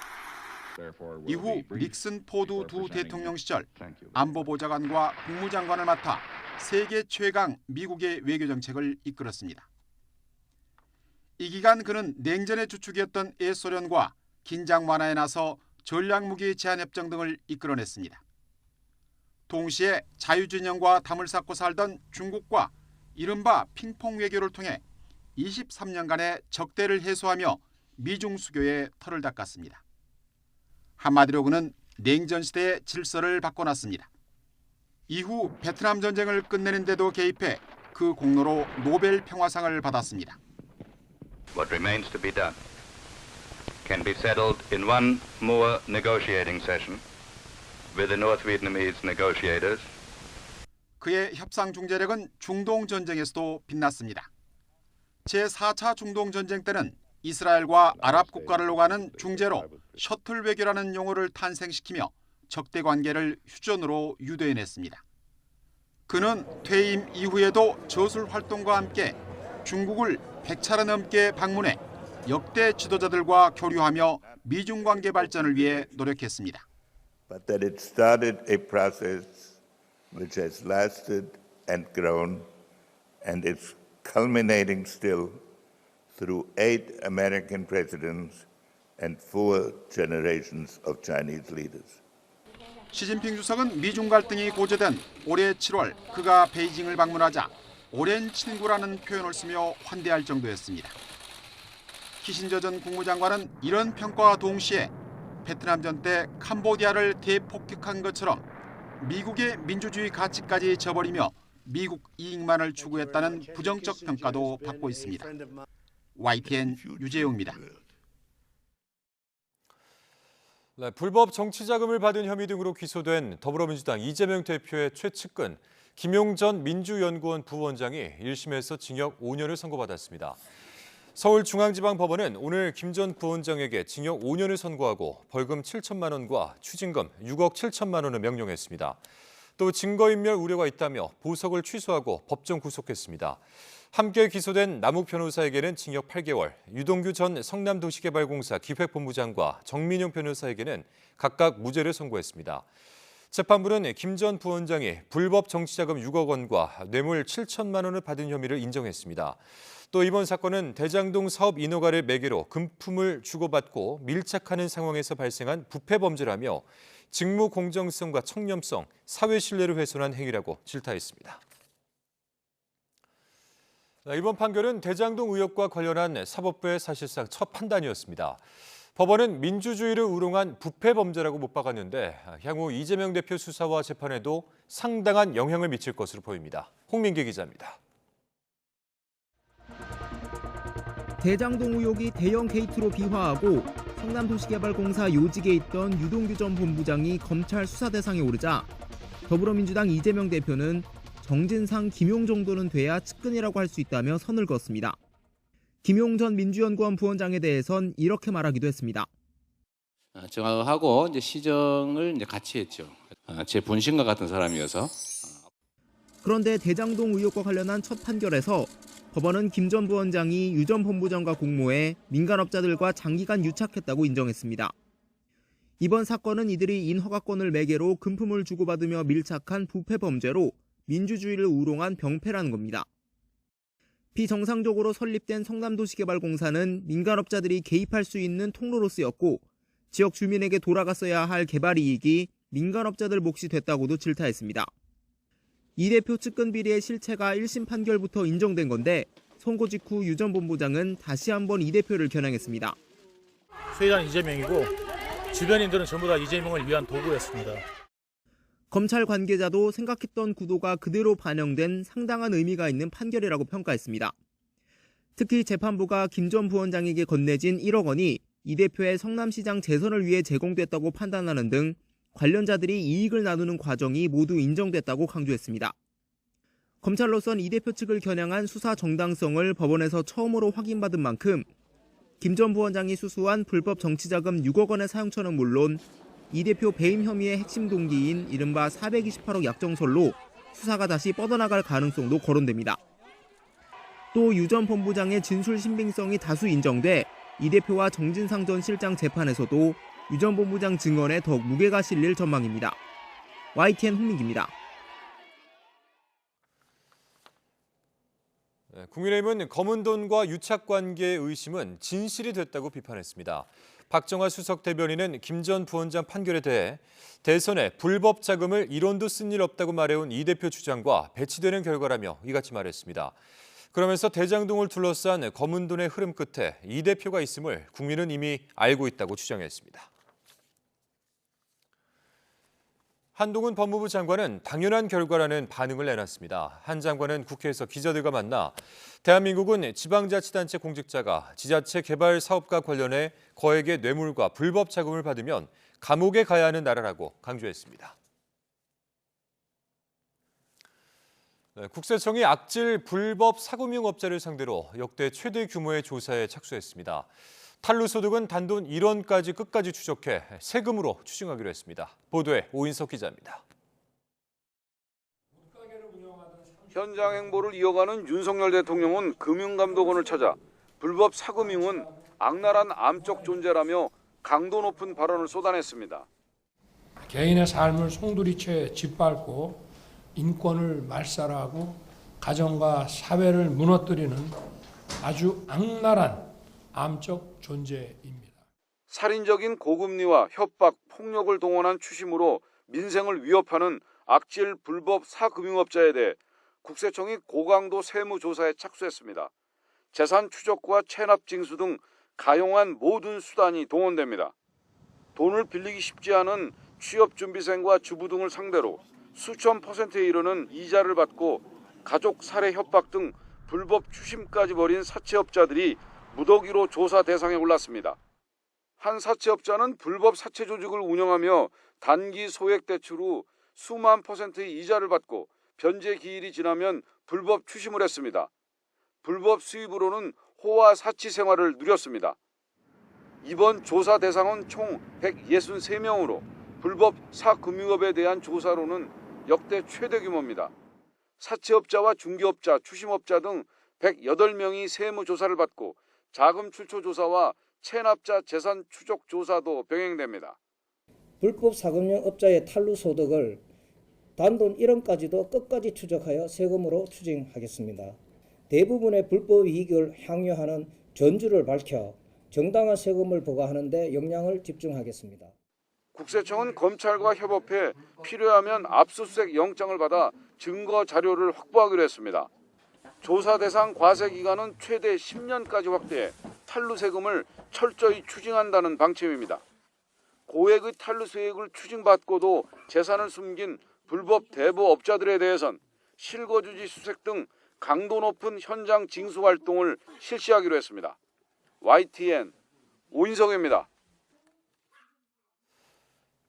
이후 닉슨 포드 두 대통령 시절 안보보좌관과 국무장관을 맡아 세계 최강 미국의 외교 정책을 이끌었습니다. 이 기간 그는 냉전의 주축이었던 옛소련과 긴장 완화에 나서 전략무기 제한 협정 등을 이끌어냈습니다. 동시에 자유진영과 담을 쌓고 살던 중국과 이른바 핑퐁 외교를 통해 23년간의 적대를 해소하며 미중 수교에 털을 닦았습니다. 한마디로 그는 냉전 시대의 질서를 바꿔놨습니다. 이후 베트남 전쟁을 끝내는 데도 개입해 그 공로로 노벨 평화상을 받았습니다. What remains to be done can be settled in one more negotiating session with the North Vietnamese negotiators. 그의 협상 중재력은 중동 전쟁에서도 빛났습니다. 제4차 중동 전쟁 때는 이스라엘과 아랍 국가를 오가는 중재로 셔틀 외교라는 용어를 탄생시키며 적대 관계를 휴전으로 유도해냈습니다. 그는 퇴임 이후에도 저술 활동과 함께 중국을 100차례 넘게 방문해 역대 지도자들과 교류하며 미중 관계 발전을 위해 노력했습니다. But that it started a process which has lasted and grown and is culminating still through 8 American presidents and 4 generations of Chinese leaders. 시진핑 주석은 미중 갈등이 고조된 올해 7월 그가 베이징을 방문하자 오랜 친구라는 표현을 쓰며 환대할 정도였습니다. 키신저 전 국무장관은 이런 평가와 동시에 베트남전 때 캄보디아를 대폭격한 것처럼 미국의 민주주의 가치까지 저버리며 미국 이익만을 추구했다는 부정적 평가도 받고 있습니다. YTN 유재용입니다. 네, 불법 정치 자금을 받은 혐의 등으로 기소된 더불어민주당 이재명 대표의 최측근 김용전 민주연구원 부원장이 1심에서 징역 5년을 선고받았습니다. 서울중앙지방법원은 오늘 김 전 부원장에게 징역 5년을 선고하고 벌금 7천만 원과 추징금 6억 7천만 원을 명령했습니다. 또 증거인멸 우려가 있다며 보석을 취소하고 법정 구속했습니다. 함께 기소된 남욱 변호사에게는 징역 8개월, 유동규 전 성남도시개발공사 기획본부장과 정민용 변호사에게는 각각 무죄를 선고했습니다. 재판부는 김 전 부원장이 불법 정치자금 6억 원과 뇌물 7천만 원을 받은 혐의를 인정했습니다. 또 이번 사건은 대장동 사업 인허가를 매개로 금품을 주고받고 밀착하는 상황에서 발생한 부패 범죄라며 직무 공정성과 청렴성, 사회 신뢰를 훼손한 행위라고 질타했습니다. 이번 판결은 대장동 의혹과 관련한 사법부의 사실상 첫 판단이었습니다. 법원은 민주주의를 우롱한 부패 범죄라고 못 박았는데 향후 이재명 대표 수사와 재판에도 상당한 영향을 미칠 것으로 보입니다. 홍민기 기자입니다. 대장동 의혹이 대형 게이트로 비화하고 성남도시개발공사 요직에 있던 유동규 전 본부장이 검찰 수사 대상에 오르자 더불어민주당 이재명 대표는 정진상, 김용 정도는 돼야 측근이라고 할 수 있다며 선을 그었습니다. 김용 전 민주연구원 부원장에 대해선 이렇게 말하기도 했습니다. 저하고 이제 시정을 이제 같이 했죠. 제 분신과 같은 사람이어서. 그런데 대장동 의혹과 관련한 첫 판결에서 법원은 김 전 부원장이 유 전 본부장과 공모해 민간업자들과 장기간 유착했다고 인정했습니다. 이번 사건은 이들이 인허가권을 매개로 금품을 주고받으며 밀착한 부패 범죄로 민주주의를 우롱한 병폐라는 겁니다. 비정상적으로 설립된 성남도시개발공사는 민간업자들이 개입할 수 있는 통로로 쓰였고 지역 주민에게 돌아갔어야 할 개발 이익이 민간업자들 몫이 됐다고도 질타했습니다. 이 대표 측근 비리의 실체가 1심 판결부터 인정된 건데 선고 직후 유 전 본부장은 다시 한번 이 대표를 겨냥했습니다. 수혜자는 이재명이고 주변인들은 전부 다 이재명을 위한 도구였습니다. 검찰 관계자도 생각했던 구도가 그대로 반영된 상당한 의미가 있는 판결이라고 평가했습니다. 특히 재판부가 김 전 부원장에게 건네진 1억 원이 이 대표의 성남시장 재선을 위해 제공됐다고 판단하는 등 관련자들이 이익을 나누는 과정이 모두 인정됐다고 강조했습니다. 검찰로선 이 대표 측을 겨냥한 수사 정당성을 법원에서 처음으로 확인받은 만큼 김 전 부원장이 수수한 불법 정치자금 6억 원의 사용처는 물론 이 대표 배임 혐의의 핵심 동기인 이른바 428억 약정설로 수사가 다시 뻗어나갈 가능성도 거론됩니다. 또 유 전 본부장의 진술 신빙성이 다수 인정돼 이 대표와 정진상 전 실장 재판에서도 유 전 본부장 증언에 더욱 무게가 실릴 전망입니다. YTN 홍민기입니다. 국민의힘은 검은 돈과 유착 관계의 의심은 진실이 됐다고 비판했습니다. 박정화 수석 대변인은 김 전 부원장 판결에 대해 대선에 불법 자금을 1원도 쓴 일 없다고 말해온 이 대표 주장과 배치되는 결과라며 이같이 말했습니다. 그러면서 대장동을 둘러싼 검은 돈의 흐름 끝에 이 대표가 있음을 국민은 이미 알고 있다고 주장했습니다. 한동훈 법무부 장관은 당연한 결과라는 반응을 내놨습니다. 한 장관은 국회에서 기자들과 만나 대한민국은 지방자치단체 공직자가 지자체 개발 사업과 관련해 거액의 뇌물과 불법 자금을 받으면 감옥에 가야 하는 나라라고 강조했습니다. 국세청이 악질 불법 사금융업자를 상대로 역대 최대 규모의 조사에 착수했습니다. 탈루소득은 단돈 1원까지 끝까지 추적해 세금으로 추징하기로 했습니다. 보도에 오인석 기자입니다. 현장 행보를 이어가는 윤석열 대통령은 금융감독원을 찾아 불법 사금융은 악랄한 암적 존재라며 강도 높은 발언을 쏟아냈습니다. 개인의 삶을 송두리째 짓밟고 인권을 말살하고 가정과 사회를 무너뜨리는 아주 악랄한 암적 존재입니다. 살인적인 고금리와 협박, 폭력을 동원한 추심으로 민생을 위협하는 악질 불법 사금융업자에 대해 국세청이 고강도 세무조사에 착수했습니다. 재산 추적과 체납 징수 등 가용한 모든 수단이 동원됩니다. 돈을 빌리기 쉽지 않은 취업준비생과 주부 등을 상대로 수천 %에 이르는 이자를 받고 가족 살해 협박 등 불법 추심까지 벌인 사채업자들이 무더기로 조사 대상에 올랐습니다. 한 사채업자는 불법 사채 조직을 운영하며 단기 소액 대출 후 수만 %의 이자를 받고 변제 기일이 지나면 불법 추심을 했습니다. 불법 수입으로는 호화 사치 생활을 누렸습니다. 이번 조사 대상은 총 163명으로 불법 사금융업에 대한 조사로는 역대 최대 규모입니다. 사채업자와 중개업자, 추심업자 등 108명이 세무조사를 받고 자금 출처 조사와 체납자 재산 추적 조사도 병행됩니다. 불법 사금융업자의 탈루소득을 단돈 1원까지도 끝까지 추적하여 세금으로 추징하겠습니다. 대부분의 불법 이익을 향유하는 전주를 밝혀 정당한 세금을 부과하는 데 역량을 집중하겠습니다. 국세청은 검찰과 협업해 필요하면 압수수색 영장을 받아 증거 자료를 확보하기로 했습니다. 조사 대상 과세 기간은 최대 10년까지 확대해 탈루 세금을 철저히 추징한다는 방침입니다. 고액의 탈루 세액을 추징받고도 재산을 숨긴 불법 대부업자들에 대해선 실거주지 수색 등 강도 높은 현장 징수 활동을 실시하기로 했습니다. YTN 오인성입니다.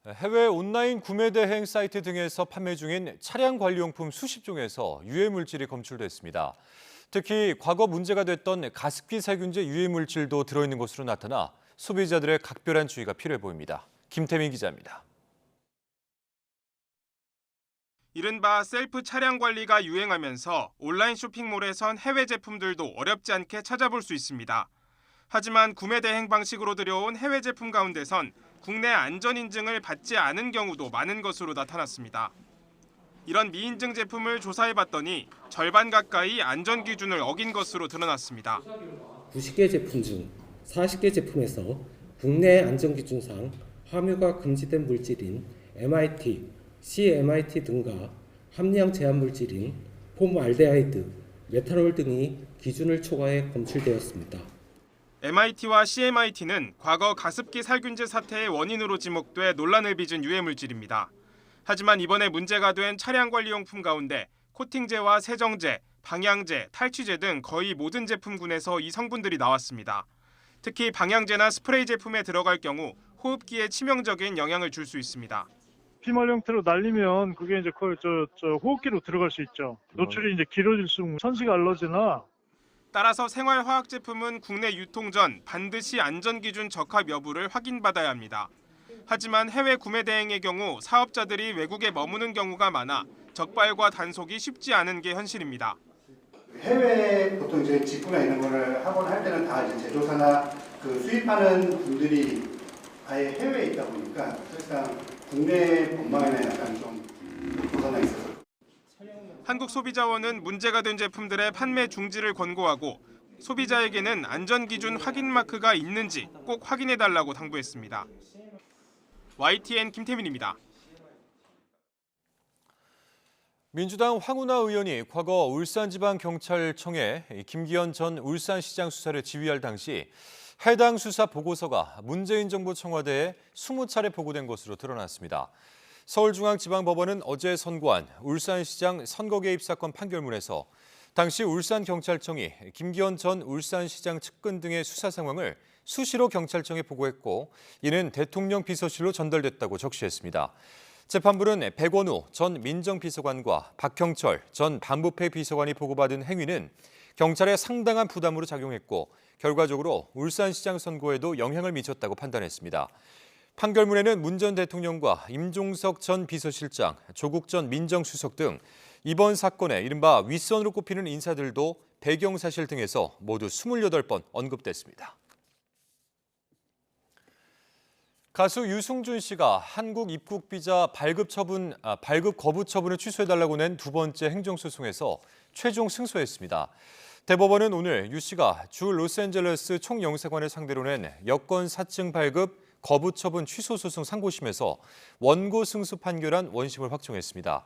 해외 온라인 구매 대행 사이트 등에서 판매 중인 차량 관리용품 수십 종에서 유해 물질이 검출됐습니다. 특히 과거 문제가 됐던 가습기 살균제 유해 물질도 들어있는 것으로 나타나 소비자들의 각별한 주의가 필요해 보입니다. 김태민 기자입니다. 이른바 셀프 차량 관리가 유행하면서 온라인 쇼핑몰에선 해외 제품들도 어렵지 않게 찾아볼 수 있습니다. 하지만 구매 대행 방식으로 들여온 해외 제품 가운데선 국내 안전 인증을 받지 않은 경우도 많은 것으로 나타났습니다. 이런 미인증 제품을 조사해봤더니 절반 가까이 안전 기준을 어긴 것으로 드러났습니다. 90개 제품 중 40개 제품에서 국내 안전 기준상 함유가 금지된 물질인 MIT, CMIT 등과 함량 제한 물질인 폼알데하이드, 메탄올 등이 기준을 초과해 검출되었습니다. MIT와 CMIT는 과거 가습기 살균제 사태의 원인으로 지목돼 논란을 빚은 유해 물질입니다. 하지만 이번에 문제가 된 차량 관리용품 가운데 코팅제와 세정제, 방향제, 탈취제 등 거의 모든 제품군에서 이 성분들이 나왔습니다. 특히 방향제나 스프레이 제품에 들어갈 경우 호흡기에 치명적인 영향을 줄 수 있습니다. 피말 형태로 날리면 그게 이제 거의 호흡기로 들어갈 수 있죠. 노출이 이제 길어질수록 천식 알러지나. 따라서 생활화학 제품은 국내 유통 전 반드시 안전기준 적합 여부를 확인받아야 합니다. 하지만 해외 구매 대행의 경우 사업자들이 외국에 머무는 경우가 많아 적발과 단속이 쉽지 않은 게 현실입니다. 해외에 보통 이제 직구나 이런 거를 하거나 할 때는 다 이제 제조사나 그 수입하는 분들이 아예 해외에 있다 보니까 사실상 국내 법망에는 약간 좀 벗어나 있어서. 한국소비자원은 문제가 된 제품들의 판매 중지를 권고하고 소비자에게는 안전기준 확인 마크가 있는지 꼭 확인해달라고 당부했습니다. YTN 김태민입니다. 민주당 황운하 의원이 과거 울산지방경찰청에 김기현 전 울산시장 수사를 지휘할 당시 해당 수사 보고서가 문재인 정부 청와대에 20차례 보고된 것으로 드러났습니다. 서울중앙지방법원은 어제 선고한 울산시장 선거 개입 사건 판결문에서 당시 울산경찰청이 김기현 전 울산시장 측근 등의 수사 상황을 수시로 경찰청에 보고했고 이는 대통령 비서실로 전달됐다고 적시했습니다. 재판부는 백원우 전 민정비서관과 박형철 전 반부패 비서관이 보고받은 행위는 경찰에 상당한 부담으로 작용했고 결과적으로 울산시장 선거에도 영향을 미쳤다고 판단했습니다. 판결문에는 문 전 대통령과 임종석 전 비서실장, 조국 전 민정수석 등 이번 사건의 이른바 윗선으로 꼽히는 인사들도 배경사실 등에서 모두 28번 언급됐습니다. 가수 유승준 씨가 한국 입국 비자 발급 거부 처분을 취소해달라고 낸 두 번째 행정소송에서 최종 승소했습니다. 대법원은 오늘 유 씨가 주 로스앤젤레스 총영사관을 상대로 낸 여권 사증 발급 거부 처분 취소 소송 상고심에서 원고 승소 판결한 원심을 확정했습니다.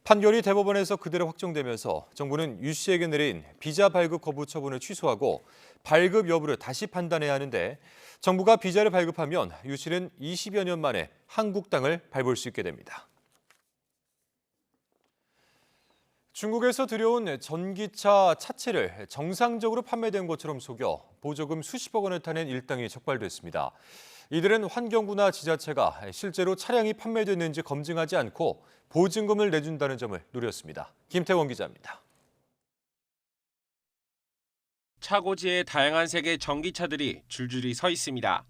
판결이 대법원에서 그대로 확정되면서 정부는 유 씨에게 내린 비자 발급 거부 처분을 취소하고 발급 여부를 다시 판단해야 하는데 정부가 비자를 발급하면 유 씨는 20여 년 만에 한국 땅을 밟을 수 있게 됩니다. 중국에서 들여온 전기차 차체를 정상적으로 판매된 것처럼 속여 보조금 수십억 원을 타낸 일당이 적발됐습니다. 이들은 환경부나 지자체가 실제로 차량이 판매됐는지 검증하지 않고 보증금을 내준다는 점을 노렸습니다. 김태원 기자입니다. 차고지에 다양한 색의 전기차들이 줄줄이 서 있습니다.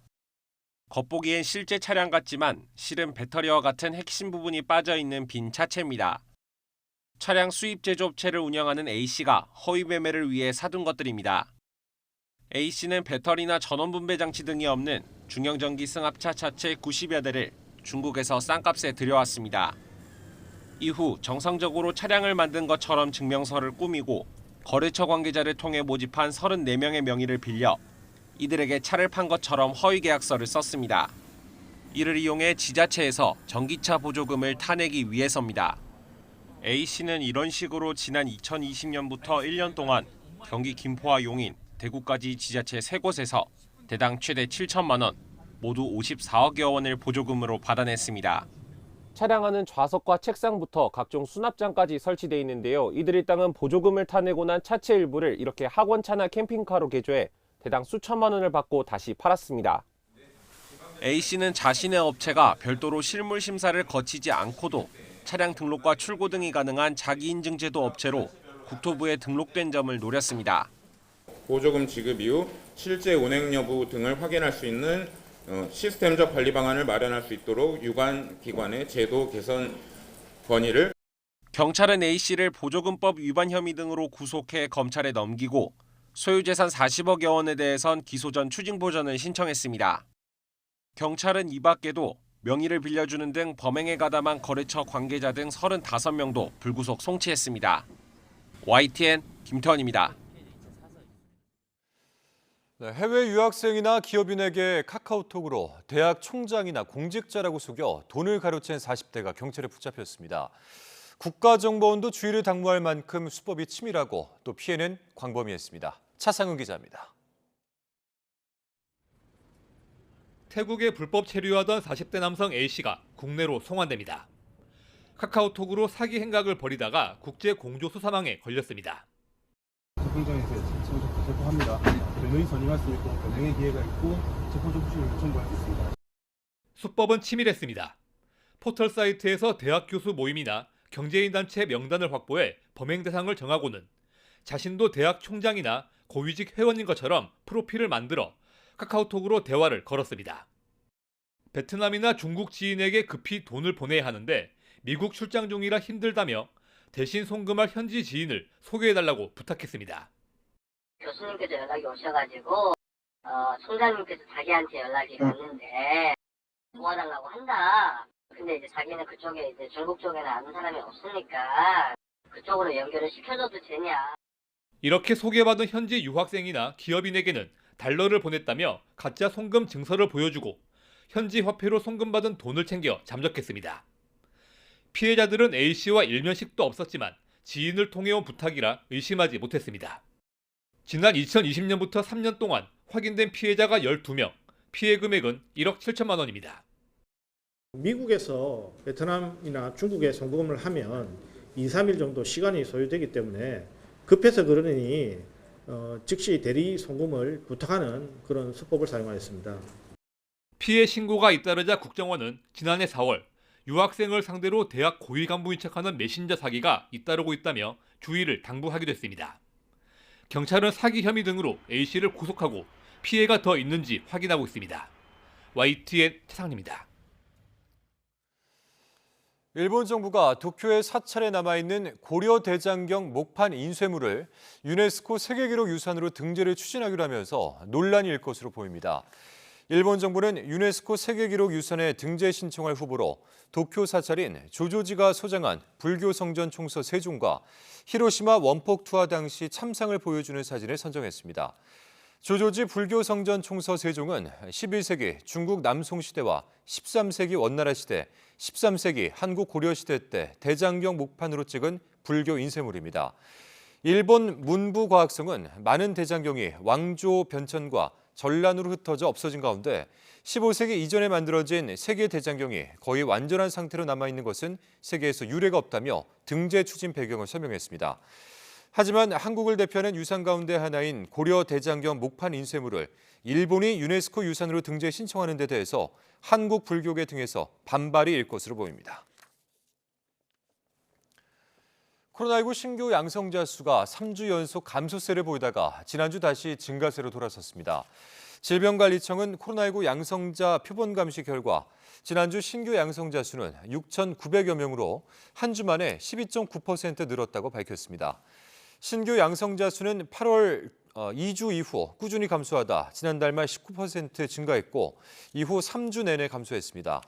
겉보기엔 실제 차량 같지만 실은 배터리와 같은 핵심 부분이 빠져있는 빈 차체입니다. 차량 수입 제조업체를 운영하는 A씨가 허위 매매를 위해 사둔 것들입니다. A씨는 배터리나 전원 분배 장치 등이 없는 중형전기 승합차 차체 90여 대를 중국에서 싼값에 들여왔습니다. 이후 정상적으로 차량을 만든 것처럼 증명서를 꾸미고 거래처 관계자를 통해 모집한 34명의 명의를 빌려 이들에게 차를 판 것처럼 허위 계약서를 썼습니다. 이를 이용해 지자체에서 전기차 보조금을 타내기 위해서입니다. A씨는 이런 식으로 지난 2020년부터 1년 동안 경기 김포와 용인, 대구까지 지자체 3곳에서 대당 최대 7천만 원, 모두 54억여 원을 보조금으로 받아냈습니다. 차량 안은 좌석과 책상부터 각종 수납장까지 설치되어 있는데요. 이들의 땅은 보조금을 타내고 난 차체 일부를 이렇게 학원차나 캠핑카로 개조해 대당 수천만 원을 받고 다시 팔았습니다. A씨는 자신의 업체가 별도로 실물 심사를 거치지 않고도 차량 등록과 출고 등이 가능한 자기인증제도 업체로 국토부에 등록된 점을 노렸습니다. 보조금 지급 이후 실제 운행 여부 등을 확인할 수 있는 시스템적 관리 방안을 마련할 수 있도록 유관 기관의 제도 개선 건의를 경찰은 A씨를 보조금법 위반 혐의 등으로 구속해 검찰에 넘기고 소유재산 40억여 원에 대해선 기소 전 추징보전을 신청했습니다. 경찰은 이 밖에도 명의를 빌려주는 등 범행에 가담한 거래처 관계자 등 35명도 불구속 송치했습니다. YTN 김태원입니다. 해외 유학생이나 기업인에게 카카오톡으로 대학 총장이나 공직자라고 속여 돈을 가로챈 40대가 경찰에 붙잡혔습니다. 국가정보원도 주의를 당부할 만큼 수법이 치밀하고 또 피해는 광범위했습니다. 차상은 기자입니다. 태국에 불법 체류하던 40대 남성 A씨가 국내로 송환됩니다. 카카오톡으로 사기 행각을 벌이다가 국제 공조 수사망에 걸렸습니다. 재판장에서 체포합니다. 변호인 선임할 수 있고 변행의 기회가 있고 체포 조치를 청구할 수 있습니다. 수법은 치밀했습니다. 포털 사이트에서 대학 교수 모임이나 경제인 단체 명단을 확보해 범행 대상을 정하고는 자신도 대학 총장이나 고위직 회원인 것처럼 프로필을 만들어 카카오톡으로 대화를 걸었습니다. 베트남이나 중국 지인에게 급히 돈을 보내야 하는데 미국 출장 중이라 힘들다며 대신 송금할 현지 지인을 소개해달라고 부탁했습니다. 교수님께서 연락이 오셔가지고 총장님께서 자기한테 연락이 왔는데 도와달라고 한다. 근데 이제 자기는 그쪽에 이제 중국 쪽에는 아는 사람이 없으니까 그쪽으로 연결을 시켜줘도 되냐. 이렇게 소개받은 현지 유학생이나 기업인에게는 달러를 보냈다며 가짜 송금 증서를 보여주고 현지 화폐로 송금받은 돈을 챙겨 잠적했습니다. 피해자들은 A씨와 일면식도 없었지만 지인을 통해온 부탁이라 의심하지 못했습니다. 지난 2020년부터 3년 동안 확인된 피해자가 12명, 피해 금액은 1억 7천만 원입니다. 미국에서 베트남이나 중국에 송금을 하면 2-3일 정도 시간이 소요되기 때문에 급해서 그러니 즉시 대리 송금을 부탁하는 그런 수법을 사용하였습니다. 피해 신고가 잇따르자 국정원은 지난해 4월 유학생을 상대로 대학 고위 간부인 척하는 메신저 사기가 잇따르고 있다며 주의를 당부하기도 했습니다. 경찰은 사기 혐의 등으로 A씨를 구속하고 피해가 더 있는지 확인하고 있습니다. YTN 최상입니다. 일본 정부가 도쿄에 사찰에 남아있는 고려대장경 목판 인쇄물을 유네스코 세계기록유산으로 등재를 추진하기로 하면서 논란이 일 것으로 보입니다. 일본 정부는 유네스코 세계기록유산에 등재 신청할 후보로 도쿄 사찰인 조조지가 소장한 불교 성전 총서 3종과 히로시마 원폭 투하 당시 참상을 보여주는 사진을 선정했습니다. 조조지 불교 성전 총서 3종은 11세기 중국 남송 시대와 13세기 원나라 시대, 13세기 한국 고려 시대 때 대장경 목판으로 찍은 불교 인쇄물입니다. 일본 문부과학성은 많은 대장경이 왕조 변천과 전란으로 흩어져 없어진 가운데 15세기 이전에 만들어진 세계 대장경이 거의 완전한 상태로 남아있는 것은 세계에서 유례가 없다며 등재 추진 배경을 설명했습니다. 하지만 한국을 대표하는 유산 가운데 하나인 고려 대장경 목판 인쇄물을 일본이 유네스코 유산으로 등재 신청하는 데 대해서 한국 불교계 등에서 반발이 일 것으로 보입니다. 코로나19 신규 양성자 수가 3주 연속 감소세를 보이다가 지난주 다시 증가세로 돌아섰습니다. 질병관리청은 코로나19 양성자 표본 감시 결과 지난주 신규 양성자 수는 6,900여 명으로 한 주 만에 12.9% 늘었다고 밝혔습니다. 신규 양성자 수는 8월 2주 이후 꾸준히 감소하다 지난달 말 19% 증가했고 이후 3주 내내 감소했습니다.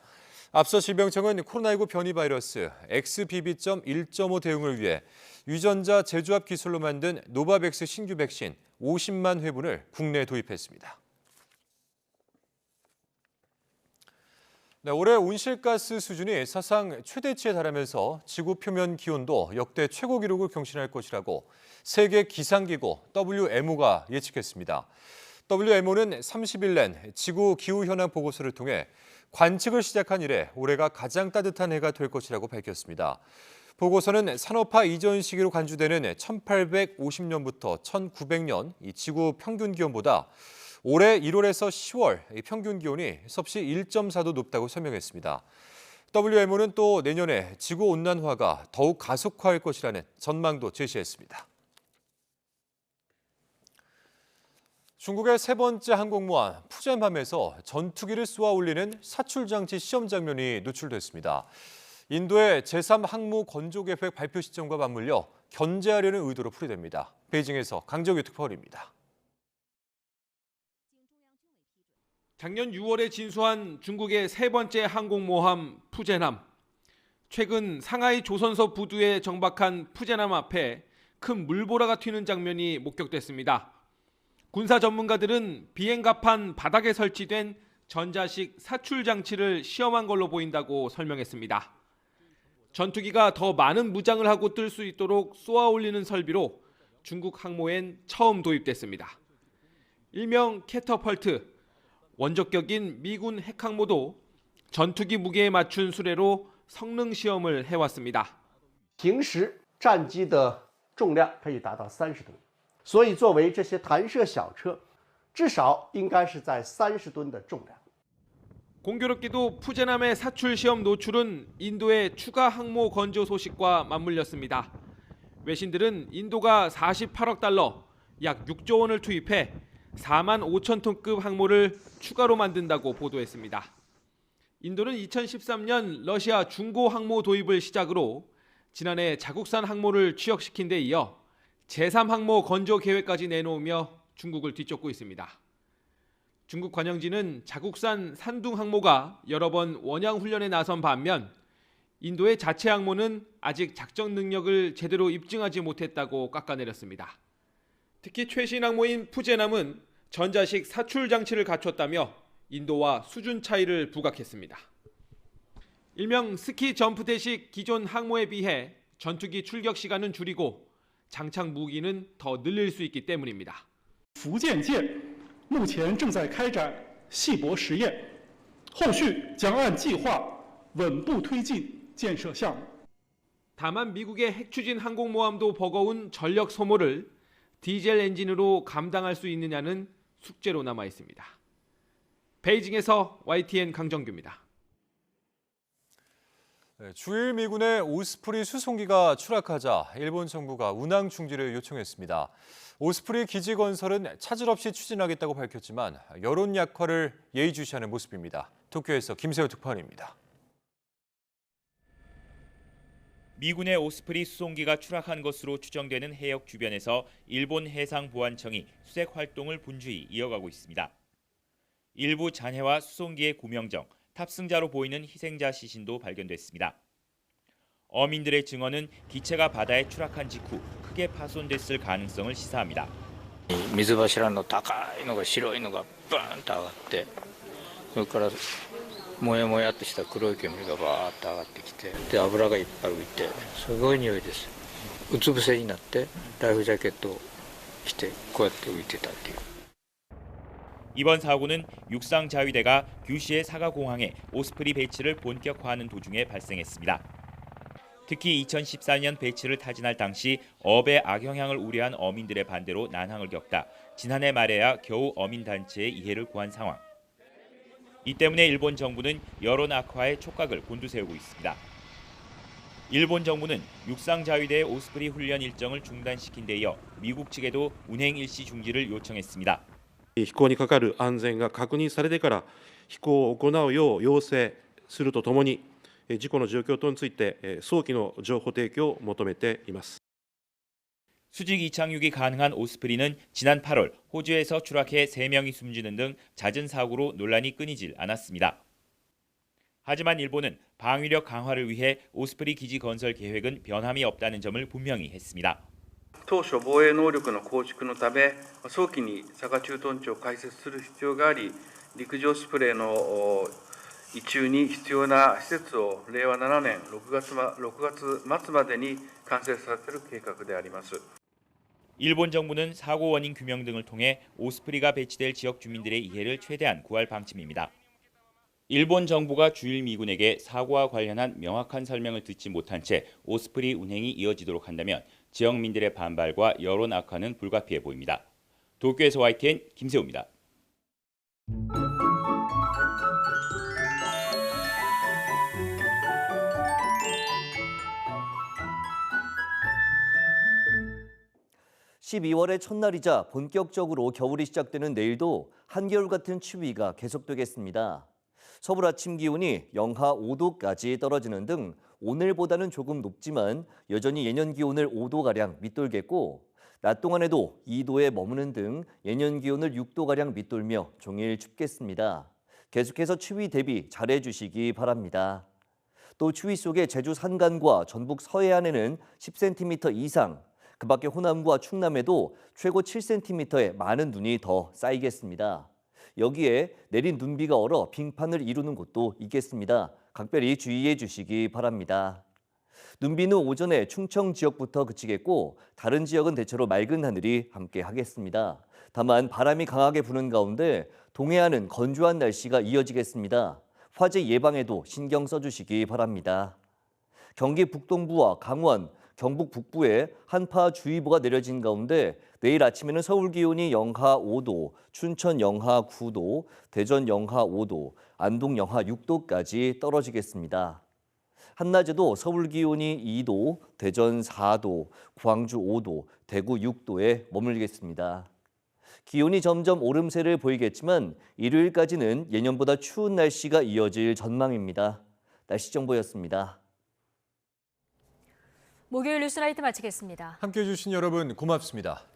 앞서 질병청은 코로나19 변이 바이러스 XBB.1.5 대응을 위해 유전자 재조합 기술로 만든 노바백스 신규 백신 50만 회분을 국내에 도입했습니다. 네, 올해 온실가스 수준이 사상 최대치에 달하면서 지구 표면 기온도 역대 최고 기록을 경신할 것이라고 세계 기상기구 WMO가 예측했습니다. WMO는 30일 낸 지구 기후 현황 보고서를 통해 관측을 시작한 이래 올해가 가장 따뜻한 해가 될 것이라고 밝혔습니다. 보고서는 산업화 이전 시기로 간주되는 1850년부터 1900년 이 지구 평균 기온보다 올해 1월에서 10월 평균 기온이 섭씨 1.4도 높다고 설명했습니다. WMO는 또 내년에 지구 온난화가 더욱 가속화할 것이라는 전망도 제시했습니다. 중국의 세 번째 항공모함 푸젠함에서 전투기를 쏘아 올리는 사출장치 시험 장면이 노출됐습니다. 인도의 제3항모 건조계획 발표 시점과 맞물려 견제하려는 의도로 풀이됩니다. 베이징에서 강정규 특파원입니다. 작년 6월에 진수한 중국의 세 번째 항공모함 푸젠함. 최근 상하이 조선소 부두에 정박한 푸젠함 앞에 큰 물보라가 튀는 장면이 목격됐습니다. 군사 전문가들은 비행갑판 바닥에 설치된 전자식 사출 장치를 시험한 걸로 보인다고 설명했습니다. 전투기가 더 많은 무장을 하고 뜰 수 있도록 쏘아 올리는 설비로 중국 항모엔 처음 도입됐습니다. 일명 캐터펄트, 원적격인 미군 핵항모도 전투기 무게에 맞춘 수레로 성능 시험을 해왔습니다. 平时战机的重量可以达到30吨，所以作为这些弹射小车，至少应该是在30吨的重量。 공교롭게도 푸젠함의 사출 시험 노출은 인도의 추가 항모 건조 소식과 맞물렸습니다. 외신들은 인도가 48억 달러, 약 6조 원을 투입해 4만 5천 톤급 항모를 추가로 만든다고 보도했습니다. 인도는 2013년 러시아 중고 항모 도입을 시작으로 지난해 자국산 항모를 취역시킨 데 이어 제3항모 건조 계획까지 내놓으며 중국을 뒤쫓고 있습니다. 중국 관영지는 자국산 산둥 항모가 여러 번 원양 훈련에 나선 반면 인도의 자체 항모는 아직 작전 능력을 제대로 입증하지 못했다고 깎아내렸습니다. 특히 최신 항모인 푸제남은 전자식 사출 장치를 갖췄다며 인도와 수준 차이를 부각했습니다. 일명 스키 점프대식 기존 항모에 비해 전투기 출격 시간은 줄이고 장착 무기는 더 늘릴 수 있기 때문입니다. 福建舰目前正在开展细泊实验，后续将按计划稳步推进建设项目。 다만 미국의 핵추진 항공모함도 버거운 전력 소모를 디젤 엔진으로 감당할 수 있느냐는 숙제로 남아 있습니다. 베이징에서 YTN 강정규입니다. 주일 미군의 오스프리 수송기가 추락하자 일본 정부가 운항 중지를 요청했습니다. 오스프리 기지 건설은 차질 없이 추진하겠다고 밝혔지만 여론 약화를 예의주시하는 모습입니다. 도쿄에서 김세호 특파원입니다. 미군의 오스프리 수송기가 추락한 것으로 추정되는 해역 주변에서 일본 해상보안청이 수색 활동을 분주히 이어가고 있습니다. 일부 잔해와 수송기의 구명정, 탑승자로 보이는 희생자 시신도 발견됐습니다. 어민들의 증언은 기체가 바다에 추락한 직후 크게 파손됐을 가능성을 시사합니다. 水柱の高いのが白いのがバーンと上がって、それからもやもやっとした黒い煙がバーッと上がってきて、で油がいっぱい浮いて、すごい匂いです。うつ伏せになってライフジャケットを着てこうやって浮いてたっていう。 이번 사고는 육상 자위대가 규슈의 사가공항에 오스프리 배치를 본격화하는 도중에 발생했습니다. 특히 2014년 배치를 타진할 당시 어배 악영향을 우려한 어민들의 반대로 난항을 겪다 지난해 말에야 겨우 어민단체의 이해를 구한 상황. 이 때문에 일본 정부는 여론 악화에 촉각을 곤두세우고 있습니다. 일본 정부는 육상 자위대의 오스프리 훈련 일정을 중단시킨 데 이어 미국 측에도 운행 일시 중지를 요청했습니다. 飛行にかかる安全が確認されてから飛行を行うよう要請するとともに事故の状況等について早期の情報提供を求めています。 수직 이착륙이 가능한 오스프리는 지난 8월 호주에서 추락해 3명이 숨지는 등 잦은 사고로 논란이 끊이질 않았습니다. 하지만 일본은 방위력 강화를 위해 오스프리 기지 건설 계획은 변함이 없다는 점을 분명히 했습니다. 当初防衛能力の構築のため早期に佐賀駐屯地を開設する必要があり、陸上スプレーの移駐に必要な施設を令和7年6月末までに完成させる計画であります。 일본 정부는 사고 원인 규명 등을 통해 오스프리가 배치될 지역 주민들의 이해를 최대한 구할 방침입니다. 일본 정부가 주일 미군에게 사고와 관련한 명확한 설명을 듣지 못한 채 오스프리 운행이 이어지도록 한다면 지역민들의 반발과 여론 악화는 불가피해 보입니다. 도쿄에서 YTN 김세호입니다. (12월의) 첫날이자 본격적으로 겨울이 시작되는 내일도 한겨울 같은 추위가 계속되겠습니다. 서울 아침 기온이 영하 5도까지 떨어지는 등 오늘보다는 조금 높지만 여전히 예년 기온을 5도가량 밑돌겠고 낮 동안에도 2도에 머무는 등 예년 기온을 6도가량 밑돌며 종일 춥겠습니다. 계속해서 추위 대비 잘해주시기 바랍니다. 또 추위 속에 제주 산간과 전북 서해안에는 10cm 이상, 그 밖에 호남과 충남에도 최고 7cm의 많은 눈이 더 쌓이겠습니다. 여기에 내린 눈비가 얼어 빙판을 이루는 곳도 있겠습니다. 각별히 주의해 주시기 바랍니다. 눈비는 오전에 충청 지역부터 그치겠고 다른 지역은 대체로 맑은 하늘이 함께하겠습니다. 다만 바람이 강하게 부는 가운데 동해안은 건조한 날씨가 이어지겠습니다. 화재 예방에도 신경 써주시기 바랍니다. 경기 북동부와 강원, 경북 북부에 한파주의보가 내려진 가운데 내일 아침에는 서울 기온이 영하 5도, 춘천 영하 9도, 대전 영하 5도, 안동 영하 6도까지 떨어지겠습니다. 한낮에도 서울 기온이 2도, 대전 4도, 광주 5도, 대구 6도에 머물겠습니다. 기온이 점점 오름세를 보이겠지만 일요일까지는 예년보다 추운 날씨가 이어질 전망입니다. 날씨 정보였습니다. 목요일 뉴스라이트 마치겠습니다. 함께해 주신 여러분 고맙습니다.